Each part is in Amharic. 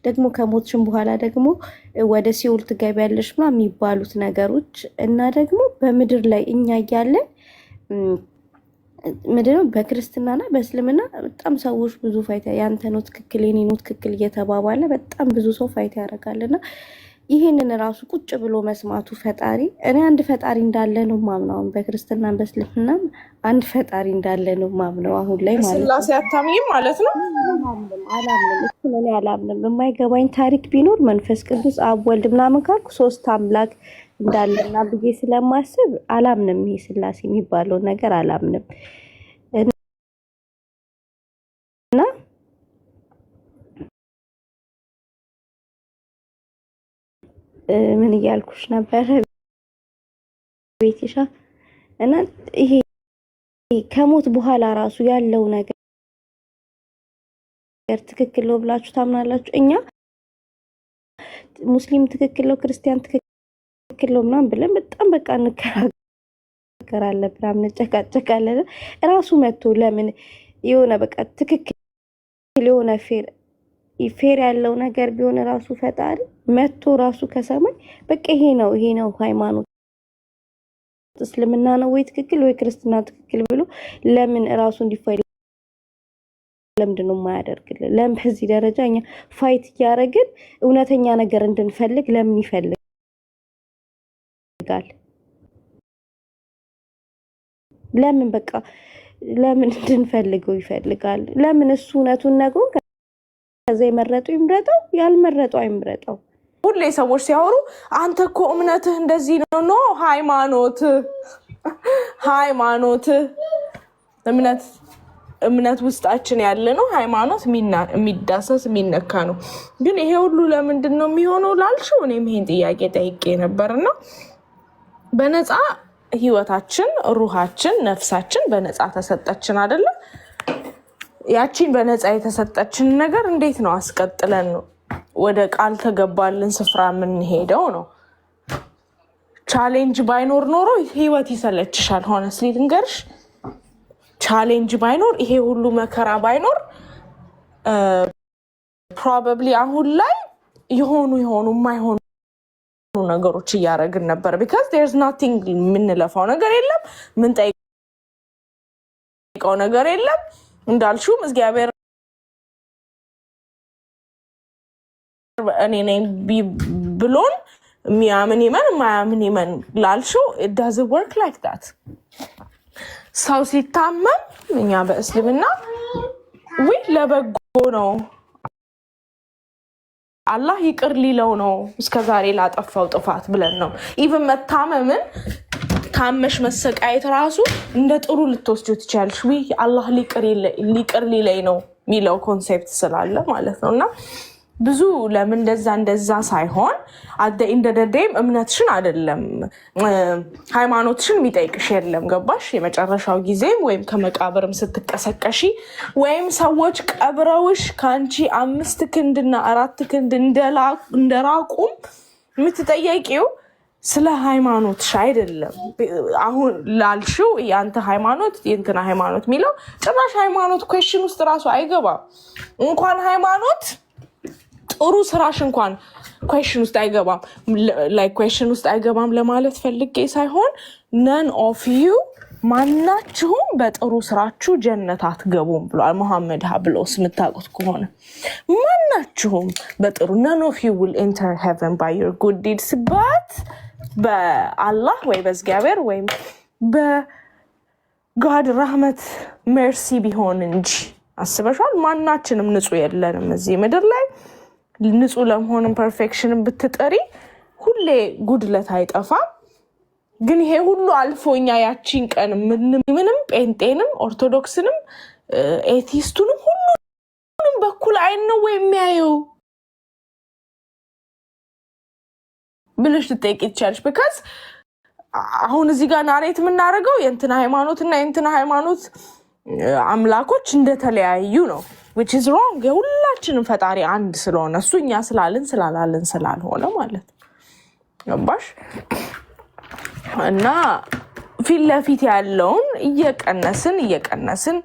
ደግሞ ከሞትሽም በኋላ ደግሞ ወደ ሲኦል ትገቢያለሽ ምናምን የሚባሉት ነገሮች እና ደግሞ በምድር ላይ እኛ እያለን ምንድነው በክርስትናና በእስልምና በጣም ሰዎች ብዙ ፋይት ያንተ ነው ትክክል የኔ ነው ትክክል እየተባባለ በጣም ብዙ ሰው ፋይት ያደርጋልና ይሄንን ራሱ ቁጭ ብሎ መስማቱ ፈጣሪ እኔ አንድ ፈጣሪ እንዳለ ነው ማምነው። በክርስትና በእስልምና አንድ ፈጣሪ እንዳለ ነው ማምነው። አሁን ላይ ማለት ስላሴ አታምኝም ማለት ነው? አላምንም። እኔ አላምንም። የማይገባኝ ታሪክ ቢኖር መንፈስ ቅዱስ አብ ወልድ ምናምን ካልኩ ሶስት አምላክ እንዳለና ብዬ ስለማስብ አላምንም። ይሄ ስላሴ የሚባለው ነገር አላምንም። እና ምን እያልኩሽ ነበር ቤትሻ? እና ይሄ ከሞት በኋላ ራሱ ያለው ነገር ትክክል ነው ብላችሁ ታምናላችሁ? እኛ ሙስሊም ትክክል ነው ክርስቲያን ትክክል ነው ምናምን ብለን በጣም በቃ እንከራከራለን፣ ምናምን እንጨቃጨቃለን። ራሱ መጥቶ ለምን የሆነ በቃ ትክክል የሆነ ፌር ያለው ነገር ቢሆን ራሱ ፈጣሪ መጥቶ ራሱ ከሰማይ በቃ ይሄ ነው ሃይማኖት እስልምና ነው ወይ ትክክል ወይ ክርስትና ትክክል ብሎ ለምን ራሱ እንዲፋይ ለምንድን ነው የማያደርግልን? ለምን በዚህ ደረጃ እኛ ፋይት እያደረግን እውነተኛ ነገር እንድንፈልግ ለምን ይፈልጋል? ለምን በቃ ለምን እንድንፈልገው ይፈልጋል? ለምን እሱ እውነቱን ነግሮ ከዛ የመረጠው ይምረጠው ያልመረጠው አይምረጠው። ሁሌ ሰዎች ሲያወሩ አንተ እኮ እምነትህ እንደዚህ ነው ሃይማኖት እምነት ውስጣችን ያለ ነው። ሃይማኖት የሚዳሰስ የሚነካ ነው። ግን ይሄ ሁሉ ለምንድን ነው የሚሆነው ላልሽው እኔም ይሄን ጥያቄ ጠይቄ ነበርና በነፃ ህይወታችን ሩሃችን ነፍሳችን በነፃ ተሰጠችን አይደለ? ያቺን በነፃ የተሰጠችን ነገር እንዴት ነው አስቀጥለን ነው ወደ ቃል ተገባልን ስፍራ የምንሄደው ነው? ቻሌንጅ ባይኖር ኖሮ ህይወት ይሰለችሻል። ሆነስሊ ልንገርሽ፣ ቻሌንጅ ባይኖር ይሄ ሁሉ መከራ ባይኖር ፕሮባብሊ አሁን ላይ የሆኑ የማይሆኑ ነገሮች እያደረግን ነበር። ቢካዝ there's nothing የምንለፋው ነገር የለም፣ ምን ጠይቀው ነገር የለም። እንዳልሽውም እግዚአብሔር እኔ ነኝ ብሎን የሚያምን ይመን የማያምን ይመን ላልሽው it doesn't work like that። ሰው ሲታመም እኛ በእስልምና ለበጎ ነው አላህ ይቅር ሊለው ነው እስከዛሬ ላጠፋው ጥፋት ብለን ነው። ኢቭን መታመምን ታመሽ መሰቃየት ራሱ እንደ ጥሩ ልትወስጂው ትችያለሽ። አላህ ሊቅር ሊለኝ ነው የሚለው ኮንሴፕት ስላለ ማለት ነውና ብዙ ለምን እንደዛ ሳይሆን አደ እንደደደም እምነትሽን አይደለም ሃይማኖትሽን የሚጠይቅሽ የለም። ገባሽ? የመጨረሻው ጊዜም ወይም ከመቃብርም ስትቀሰቀሺ ወይም ሰዎች ቀብረውሽ ካንቺ 5 ክንድና 4 ክንድ እንደራቁም የምትጠየቂው ስለ ሃይማኖትሽ አይደለም። አሁን ላልሽው ያንተ ሃይማኖት የእንትና ሃይማኖት የሚለው ጭራሽ ሃይማኖት ኩዌስችን ውስጥ ራሱ አይገባም። እንኳን ሃይማኖት ጥሩ ስራሽ እንኳን ኩዌስችን ውስጥ አይገባም። ላይክ ኩዌስችን ውስጥ አይገባም ለማለት ፈልጌ ሳይሆን none of you ማናችሁም በጥሩ ስራችሁ ጀነት አትገቡም ብሏል መሐመድ ብሎስ የምታውቁት ከሆነ ማናችሁም በጥሩ none of you will enter heaven by your good deeds but በአላህ ወይ በእግዚአብሔር ወይ በጋድ ረህመት ሜርሲ ቢሆን እንጂ አስበሻል? ማናችንም ንጹህ የለንም እዚህ ምድር ላይ። ንጹህ ለመሆንም ፐርፌክሽንን ብትጠሪ ሁሌ ጉድለት አይጠፋም። ግን ይሄ ሁሉ አልፎኛ ያቺን ቀን ምንም ጴንጤንም ኦርቶዶክስንም ኤቲስቱንም ሁሉንም በኩል አይን ነው የሚያየው ብለሽ ትጠይቂ ትችያለሽ። ቢካዝ አሁን እዚህ ጋር ናሬት የምናደርገው የእንትና ሃይማኖትና የእንትና ሃይማኖት አምላኮች እንደተለያዩ ነው which is wrong። የሁላችንም ፈጣሪ አንድ ስለሆነ እሱ እኛ ስላልን ስላላልን ስላልሆነ ማለት ነው። ገባሽ? እና ፊት ለፊት ያለውን እየቀነስን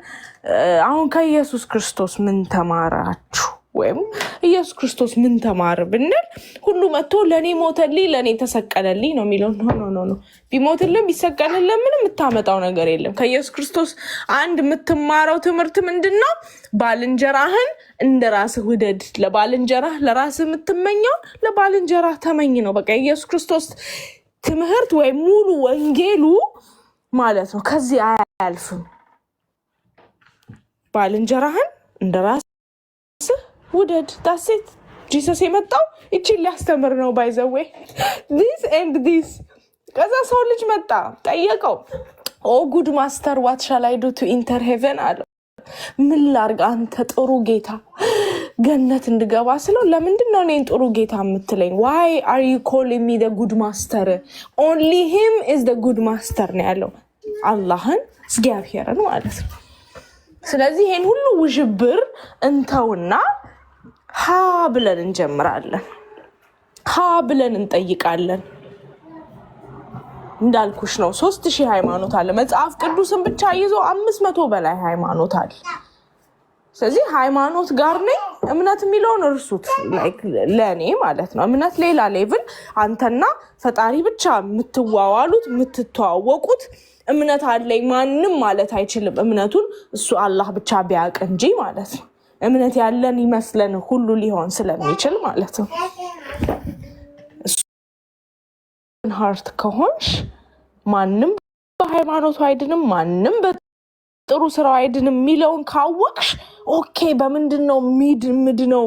አሁን ከኢየሱስ ክርስቶስ ምን ተማራችሁ ወይም ኢየሱስ ክርስቶስ ምን ተማር ብንል ሁሉ መጥቶ ለኔ ሞተልኝ ለኔ ተሰቀለልኝ ነው የሚለው። ኖ ቢሞትልም ቢሰቀልልም ምንም የምታመጣው ነገር የለም። ከኢየሱስ ክርስቶስ አንድ የምትማረው ትምህርት ምንድነው? ባልንጀራህን እንደ ራስህ ውደድ። ለባልንጀራህ ለራስህ የምትመኘው ለባልንጀራህ ተመኝ ነው። በቃ ኢየሱስ ክርስቶስ ትምህርት ወይ ሙሉ ወንጌሉ ማለት ነው። ከዚህ አያልፍም። ባልንጀራህን እንደ ራስህ ውደድ። ዳሴት ጂሰስ የመጣው ይቺን ሊያስተምር ነው። ባይዘዌ ዲስ ኤንድ ዲስ። ከዛ ሰው ልጅ መጣ ጠየቀው፣ ኦ ጉድ ማስተር ዋት ሻል አይ ዱ ቱ ኢንተር ሄቨን አለው። ምን ላርግ አንተ ጥሩ ጌታ ገነት እንድገባ ስለው፣ ለምንድን ነው እኔን ጥሩ ጌታ የምትለኝ? ዋይ አር ዩ ኮሊንግ ሚ ዘ ጉድ ማስተር? ኦንሊ ሂም ኢዝ ዘ ጉድ ማስተር ነው ያለው። አላህን እግዚአብሔርን ማለት ነው። ስለዚህ ይሄን ሁሉ ውዥብር እንተውና ሀ ብለን እንጀምራለን። ሀ ብለን እንጠይቃለን። እንዳልኩሽ ነው 3000 ሃይማኖት አለ። መጽሐፍ ቅዱስን ብቻ ይዞ 500 በላይ ሃይማኖት አለ። ስለዚህ ሃይማኖት ጋር ነኝ። እምነት የሚለውን እርሱት። ለእኔ ማለት ነው እምነት ሌላ ሌቭል፣ አንተና ፈጣሪ ብቻ የምትዋዋሉት የምትተዋወቁት እምነት አለኝ ማንም ማለት አይችልም። እምነቱን እሱ አላህ ብቻ ቢያውቅ እንጂ ማለት ነው። እምነት ያለን ይመስለን ሁሉ ሊሆን ስለሚችል ማለት ነው። እሱን ሀርት ከሆንሽ ማንም በሃይማኖቱ አይድንም፣ ማንም በጥሩ ስራው አይድንም የሚለውን ካወቅሽ ኦኬ። በምንድን ነው ምድነው?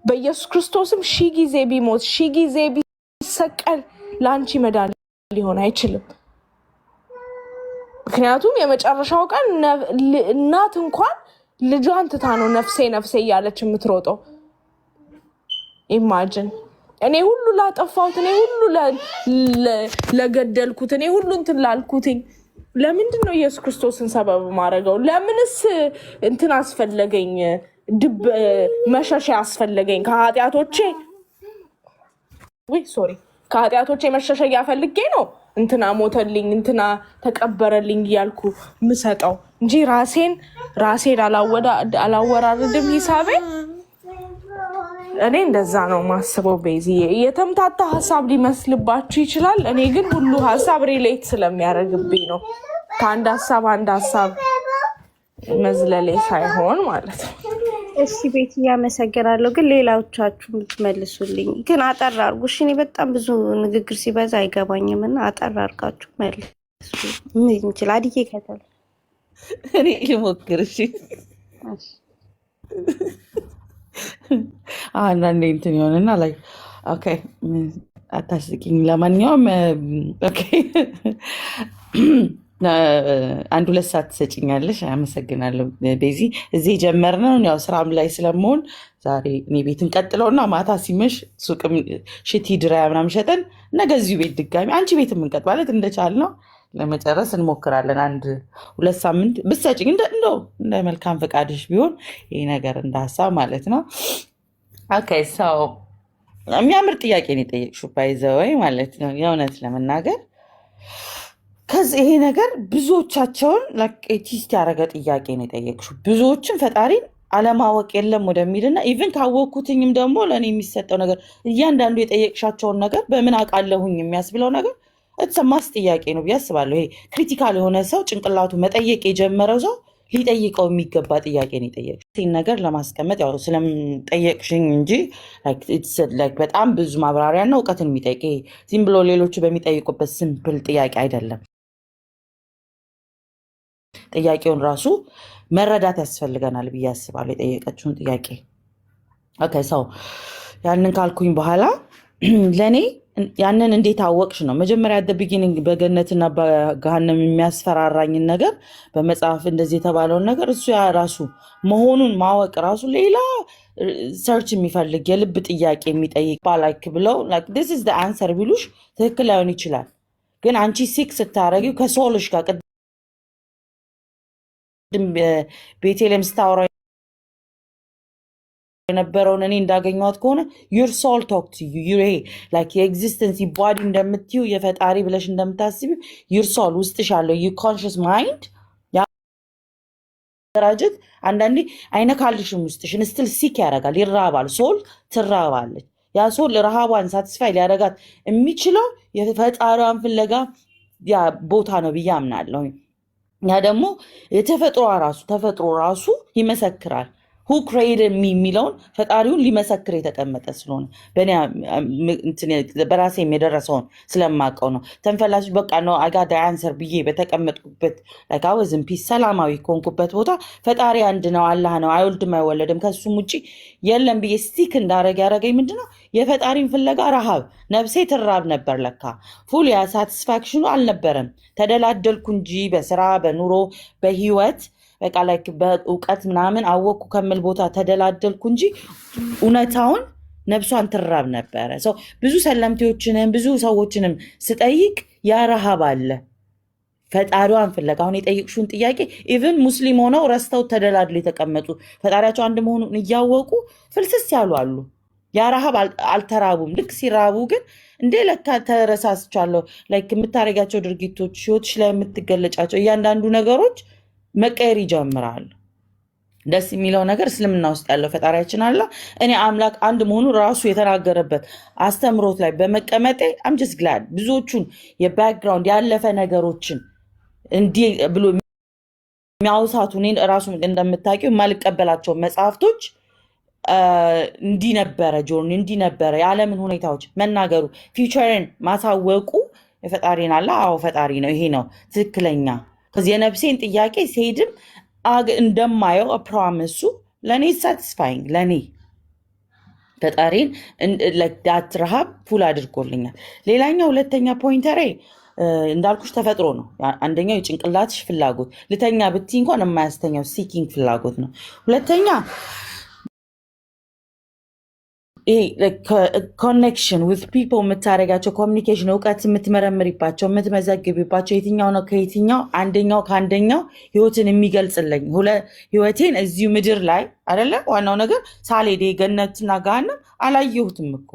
በኢየሱስ ክርስቶስም 1000 ጊዜ ቢሞት 1000 ጊዜ ቢሰቀል ለአንቺ መዳን ሊሆን አይችልም። ምክንያቱም የመጨረሻው ቀን እናት እንኳን ልጇን ትታ ነው ነፍሴ ነፍሴ እያለች የምትሮጠው። ኢማጅን እኔ ሁሉ ላጠፋሁት፣ እኔ ሁሉ ለገደልኩት፣ እኔ ሁሉ እንትን ላልኩትኝ ለምንድን ነው ኢየሱስ ክርስቶስን ሰበብ ማድረገው? ለምንስ እንትን አስፈለገኝ? መሸሻ አስፈለገኝ ከኃጢአቶቼ? ከኃጢአቶቼ መሸሸጊያ ፈልጌ ነው እንትና ሞተልኝ እንትና ተቀበረልኝ እያልኩ ምሰጠው እንጂ ራሴን አላወራርድም ሂሳቤ። እኔ እንደዛ ነው ማስበው። ቤዚዬ የተምታታ ሀሳብ ሊመስልባችሁ ይችላል። እኔ ግን ሁሉ ሀሳብ ሪሌት ስለሚያደርግብኝ ነው። ከአንድ ሀሳብ አንድ ሀሳብ መዝለሌ ሳይሆን ማለት ነው። እሺ ቤት እያመሰግናለሁ። ግን ሌላዎቻችሁ የምትመልሱልኝ ግን አጠር አድርጉ እሺ። እኔ በጣም ብዙ ንግግር ሲበዛ አይገባኝም እና አጠር አድርጋችሁ መልሱ። ምን እንችል አድዬ ከተል እኔ ልሞክር። እሺ አንዳንዴ እንትን ይሆንና ላይ ኦኬ አታስቂኝ። ለማንኛውም ኦኬ አንድ 2 ሰዓት ትሰጪኛለሽ። አመሰግናለሁ ቤዚ። እዚህ ጀመርነው ያው ስራም ላይ ስለመሆን ዛሬ እኔ ቤት እንቀጥለውና ማታ ሲመሽ ሱቅም ሽቲ ድራያ ምናምን ሸጠን ነገ እዚሁ ቤት ድጋሚ አንቺ ቤት የምንቀጥ ማለት እንደቻልነው ለመጨረስ እንሞክራለን። 1-2 ሳምንት ብትሰጪኝ እንደ መልካም ፈቃድሽ ቢሆን ይሄ ነገር እንደ ሀሳብ ማለት ነው። ኦኬ ሰው የሚያምር ጥያቄ ነው የጠየቅሽው ባይዘወይ ማለት ነው የእውነት ለመናገር ከዚህ ይሄ ነገር ብዙዎቻቸውን ቴስት ያደረገ ጥያቄ ነው የጠየቅሽው። ብዙዎችን ፈጣሪን አለማወቅ የለም ወደሚልና ኢቭን ካወቅኩትኝም ደግሞ ለእኔ የሚሰጠው ነገር እያንዳንዱ የጠየቅሻቸውን ነገር በምን አውቃለሁኝ የሚያስብለው ነገር ማስ ጥያቄ ነው ብዬ አስባለሁ። ይሄ ክሪቲካል የሆነ ሰው ጭንቅላቱ መጠየቅ የጀመረው ሰው ሊጠይቀው የሚገባ ጥያቄ ነው የጠየቅሽው። ነገር ለማስቀመጥ ያው ስለምጠየቅሽኝ እንጂ በጣም ብዙ ማብራሪያና እውቀትን የሚጠይቅ ዝም ብሎ ሌሎቹ በሚጠይቁበት ሲምፕል ጥያቄ አይደለም። ጥያቄውን ራሱ መረዳት ያስፈልገናል ብዬ አስባለሁ። የጠየቀችውን ጥያቄ ኦኬ ሰው ያንን ካልኩኝ በኋላ ለእኔ ያንን እንዴት አወቅሽ ነው መጀመሪያ ቢጊኒንግ። በገነትና በገሃነም የሚያስፈራራኝን ነገር በመጽሐፍ እንደዚህ የተባለውን ነገር እሱ ራሱ መሆኑን ማወቅ ራሱ ሌላ ሰርች የሚፈልግ የልብ ጥያቄ የሚጠይቅ ባላይክ ብለው this is the answer ቢሉሽ ትክክል ላይሆን ይችላል። ግን አንቺ ሲክ ስታረጊው ከሶልሽ ጋር ቤቴልም ስታወራ የነበረውን እኔ እንዳገኘኋት ከሆነ your soul talk to you like የኤግዚስተንስ ቦዲ እንደምትዩ የፈጣሪ ብለሽ እንደምታስቢው your soul ውስጥሽ ያለው you conscious mind ማደራጀት አንዳንዴ አይነካልሽም ውስጥሽን ስትል ሲክ ያደርጋል፣ ይራባል፣ ሶል ትራባለች። ያ ሶል ረሃቧን ሳትስፋይ ሊያደርጋት የሚችለው የፈጣሪዋን ፍለጋ ያ ቦታ ነው ብዬ አምናለሁ። ያ ደግሞ ተፈጥሮ ራሱ ይመሰክራል። who created me የሚለውን ፈጣሪውን ሊመሰክር የተቀመጠ ስለሆነ በራሴ የደረሰውን ስለማውቀው ነው። ተንፈላሽ በቃ ነው አጋዳ አንሰር ብዬ በተቀመጥኩበት ላይካወዝም ፒስ ሰላማዊ ከሆንኩበት ቦታ ፈጣሪ አንድ ነው፣ አላህ ነው፣ አይወልድም አይወለድም፣ ከሱም ውጭ የለም ብዬ ስቲክ እንዳረግ ያደረገኝ ምንድነው የፈጣሪን ፍለጋ ረሃብ። ነፍሴ ትራብ ነበር ለካ ፉል ያ ሳቲስፋክሽኑ አልነበረም። ተደላደልኩ እንጂ በስራ በኑሮ በህይወት በቃ ላይክ በእውቀት ምናምን አወቅኩ ከምል ቦታ ተደላደልኩ እንጂ እውነታውን ነፍሷን ትራብ ነበረ። ብዙ ሰለምቴዎችንም ብዙ ሰዎችንም ስጠይቅ ያ ረሃብ አለ ፈጣሪዋን ፍለጋ። አሁን የጠየቅሽውን ጥያቄ ኢቭን ሙስሊም ሆነው ረስተው ተደላድሎ የተቀመጡ ፈጣሪያቸው አንድ መሆኑን እያወቁ ፍልስስ ያሉ አሉ። ያ ረሃብ አልተራቡም። ልክ ሲራቡ ግን እንዴ ለካ ተረሳስቻለሁ። ላይክ የምታደርጋቸው ድርጊቶች፣ ህይወትሽ ላይ የምትገለጫቸው እያንዳንዱ ነገሮች መቀየር ይጀምራል። ደስ የሚለው ነገር እስልምና ውስጥ ያለው ፈጣሪያችን አለ እኔ አምላክ አንድ መሆኑ ራሱ የተናገረበት አስተምሮት ላይ በመቀመጤ አም ጀስት ግላድ። ብዙዎቹን የባክግራውንድ ያለፈ ነገሮችን እንዲህ ብሎ የሚያውሳቱ እኔን ራሱ እንደምታውቂው የማልቀበላቸው መጽሐፍቶች እንዲህ ነበረ ጆርኒ እንዲህ ነበረ የዓለምን ሁኔታዎች መናገሩ ፊውቸርን ማሳወቁ የፈጣሪን አለ አዎ ፈጣሪ ነው ይሄ ነው ትክክለኛ ከዚህ የነፍሴን ጥያቄ ሲሄድም እንደማየው ፕሮሚሱ ለእኔ ሳቲስፋይንግ ለእኔ ፈጣሪን ዳት ረሃብ ፉል አድርጎልኛል። ሌላኛው ሁለተኛ ፖይንተሬ እንዳልኩሽ ተፈጥሮ ነው። አንደኛው የጭንቅላትሽ ፍላጎት ልተኛ ብትይ እንኳን የማያስተኛው ሲኪንግ ፍላጎት ነው። ሁለተኛ ኮኔክሽን ዊዝ ፒፕል የምታደርጋቸው ኮሚኒኬሽን እውቀት የምትመረምሪባቸው የምትመዘግቢባቸው የትኛው ነው ከየትኛው አንደኛው ከአንደኛው ህይወትን የሚገልጽልኝ ህይወቴን እዚሁ ምድር ላይ አይደለ ዋናው ነገር ሳልሄድ ገነትና ገሃነም አላየሁትም እኮ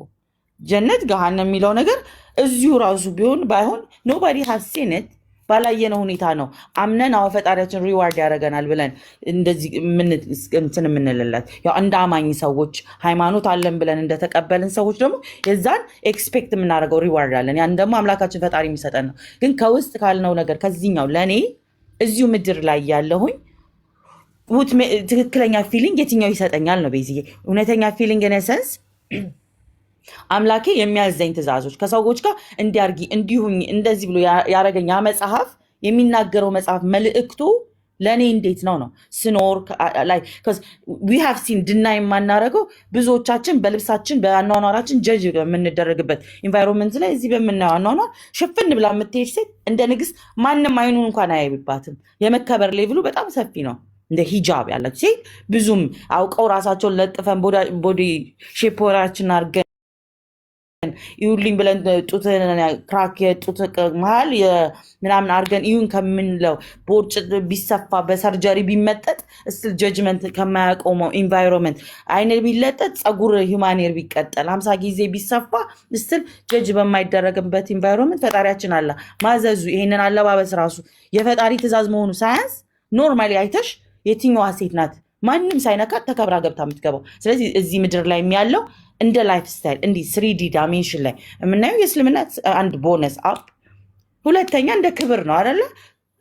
ጀነት ገሃነም የሚለው ነገር እዚሁ ራሱ ቢሆን ባይሆን ኖባዲ ሃዝ ሲን ኢት ባላየነው ሁኔታ ነው አምነን አዎ ፈጣሪያችን ሪዋርድ ያደርገናል ብለን እንደዚህ እንትን የምንልለት ያው እንደ አማኝ ሰዎች ሃይማኖት አለን ብለን እንደተቀበልን ሰዎች ደግሞ የዛን ኤክስፔክት የምናደርገው ሪዋርድ አለን። ያን ደግሞ አምላካችን ፈጣሪ የሚሰጠን ነው። ግን ከውስጥ ካልነው ነገር ከዚህኛው ለእኔ እዚሁ ምድር ላይ ያለሁኝ ትክክለኛ ፊሊንግ የትኛው ይሰጠኛል ነው ቤዝዬ እውነተኛ ፊሊንግ ኢነሰንስ አምላኬ የሚያዘኝ ትእዛዞች ከሰዎች ጋር እንዲያርጊ እንዲሁኝ እንደዚህ ብሎ ያረገኝ መጽሐፍ የሚናገረው መጽሐፍ መልእክቱ ለእኔ እንዴት ነው ስኖር ላይ we have seen ድናይ የማናረገው ብዙዎቻችን በልብሳችን በአኗኗራችን ጀጅ የምንደረግበት ኢንቫይሮንመንት ላይ እዚህ በምናየው አኗኗር ሽፍን ብላ የምትሄድ ሴት እንደ ንግስት ማንም አይኑን እንኳን አያይባትም። የመከበር ሌቭሉ በጣም ሰፊ ነው። እንደ ሂጃብ ያለች ሴት ብዙም አውቀው ራሳቸውን ለጥፈን ቦዲ ሼፖራችን አርገን ይሁልኝ ብለን ጡት ክራክ የጡት መሃል ምናምን አርገን ይሁን ከምንለው ቦርጭ ቢሰፋ በሰርጀሪ ቢመጠጥ እስል ጀጅመንት ከማያቆመው ኢንቫይሮንመንት አይነ ቢለጠጥ ጸጉር ሂማኔር ቢቀጠል 50 ጊዜ ቢሰፋ እስል ጀጅ በማይደረግበት ኢንቫይሮንመንት ፈጣሪያችን አለ ማዘዙ ይሄንን አለባበስ ራሱ የፈጣሪ ትእዛዝ መሆኑ ሳያንስ ኖርማሊ አይተሽ የትኛዋ ሴት ናት ማንም ሳይነካት ተከብራ ገብታ የምትገባው? ስለዚህ እዚህ ምድር ላይ ያለው እንደ ላይፍ ስታይል እንዲህ 3D ዳይሜንሽን ላይ የምናየው የእስልምና አንድ ቦነስ አፕ፣ ሁለተኛ እንደ ክብር ነው አይደለ?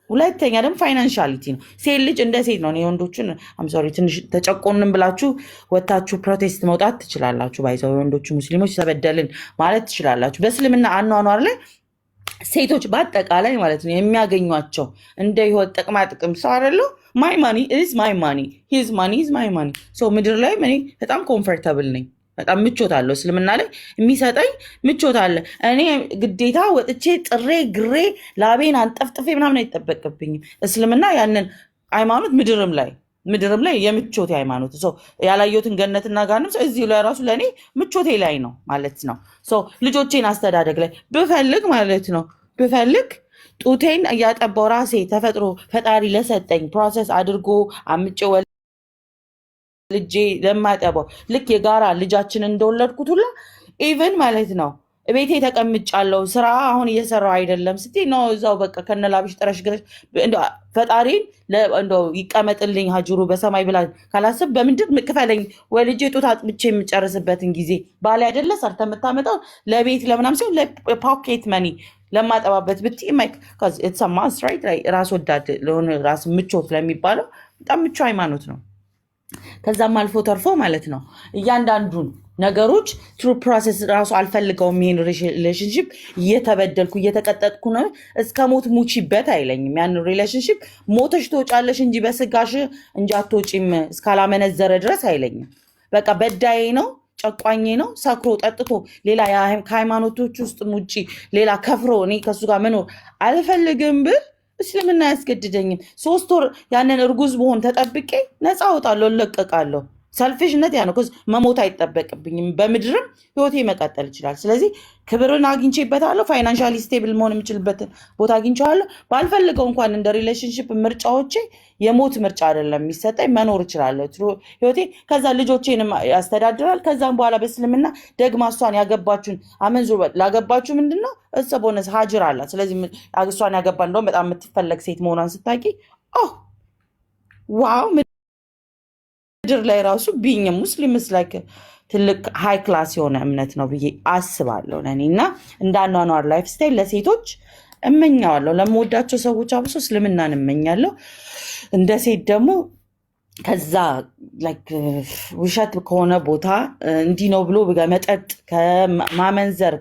ሁለተኛ ደግሞ ፋይናንሻሊቲ ነው። ሴት ልጅ እንደ ሴት ነው። የወንዶችን ሶሪ ትንሽ ተጨቆንን ብላችሁ ወታችሁ ፕሮቴስት መውጣት ትችላላችሁ። ባይዘው ወንዶቹ ሙስሊሞች ተበደልን ማለት ትችላላችሁ። በእስልምና አኗኗር ላይ ሴቶች በአጠቃላይ ማለት ነው የሚያገኟቸው እንደ ህይወት ጥቅማ ጥቅም ሰው አይደለው ማይ ማኒ ኢዝ ማይ ማኒ ሂዝ ማኒ ኢዝ ማይ ማኒ። ሶ ምድር ላይ እኔ በጣም ኮምፎርታብል ነኝ። በጣም ምቾት አለው እስልምና ላይ የሚሰጠኝ ምቾት አለ። እኔ ግዴታ ወጥቼ ጥሬ ግሬ ላቤን አንጠፍጥፌ ምናምን አይጠበቅብኝም። እስልምና ያንን ሃይማኖት ምድርም ላይ የምቾቴ ሃይማኖት ሰው ያላየሁትን ገነትና ገሃነም ሰው እዚህ ላይ ራሱ ለእኔ ምቾቴ ላይ ነው ማለት ነው። ልጆቼን አስተዳደግ ላይ ብፈልግ ማለት ነው ብፈልግ ጡቴን እያጠባው ራሴ ተፈጥሮ ፈጣሪ ለሰጠኝ ፕሮሰስ አድርጎ አምጬ ልጄ ለማጠባው ልክ የጋራ ልጃችን እንደወለድኩት ሁላ ኢቨን ማለት ነው ቤቴ ተቀምጫለሁ ስራ አሁን እየሰራው አይደለም ስትይ ነው እዛው በቃ ከነላብሽ ጥረሽ ግረሽ ፈጣሪን እንደው ይቀመጥልኝ ሀጅሩ በሰማይ ብላ ካላስብ በምንድን ምክፈለኝ ወልጄ ጡት አጥብቼ የምጨርስበትን ጊዜ ባለ አይደለ ሰርተ የምታመጣው ለቤት ለምናም ሲሆን ለፖኬት መኒ ለማጠባበት ብትይ ማይክ ራስ ወዳድ ለሆነ ራስ ምቾት ለሚባለው በጣም ምቹ ሃይማኖት ነው። ከዛም አልፎ ተርፎ ማለት ነው እያንዳንዱን ነገሮች ትሩ ፕሮሰስ ራሱ አልፈልገውም። ይሄን ሪሌሽንሽፕ እየተበደልኩ እየተቀጠጥኩ ነው እስከ ሞት ሙቺበት አይለኝም። ያን ሪሌሽንሽፕ ሞተሽ ትወጫለሽ እንጂ በስጋሽ እንጂ አትወጪም እስካላመነዘረ ድረስ አይለኝም። በቃ በዳዬ ነው፣ ጨቋኜ ነው፣ ሰክሮ ጠጥቶ ሌላ ከሃይማኖቶች ውስጥ ውጪ ሌላ ከፍሮ እኔ ከሱ ጋር መኖር አልፈልግም ብል እስልምና አያስገድደኝም። 3 ወር ያንን እርጉዝ በሆን ተጠብቄ ነፃ አወጣለሁ፣ እለቀቃለሁ። ሰልፊሽነት ያ ነው። መሞት አይጠበቅብኝም። በምድርም ህይወቴ መቀጠል ይችላል። ስለዚህ ክብርን አግኝቼበታለሁ። ፋይናንሻሊ ስቴብል መሆን የምችልበትን ቦታ አግኝቼዋለሁ። ባልፈልገው እንኳን እንደ ሪሌሽንሽፕ ምርጫዎቼ የሞት ምርጫ አይደለም የሚሰጠኝ፣ መኖር እችላለሁ ህይወቴ። ከዛ ልጆቼንም ያስተዳድራል። ከዛም በኋላ በእስልምና ደግማ እሷን ያገባችሁን አመንዙር ላገባችሁ ምንድነው ቦነስ ሀጅር አላት። ስለዚህ እሷን ያገባ እንደውም በጣም የምትፈለግ ሴት መሆኗን ስታቂ ዋው ምድር ላይ ራሱ ቢኝ ሙስሊም ስላክ ትልቅ ሃይ ክላስ የሆነ እምነት ነው ብዬ አስባለሁ ለኔ። እና እንዳኗኗር ላይፍ ስታይል ለሴቶች እመኛዋለሁ። ለምወዳቸው ሰዎች አብሶ እስልምናን እመኛለሁ። እንደ ሴት ደግሞ ከዛ ውሸት ከሆነ ቦታ እንዲህ ነው ብሎ መጠጥ ከማመንዘር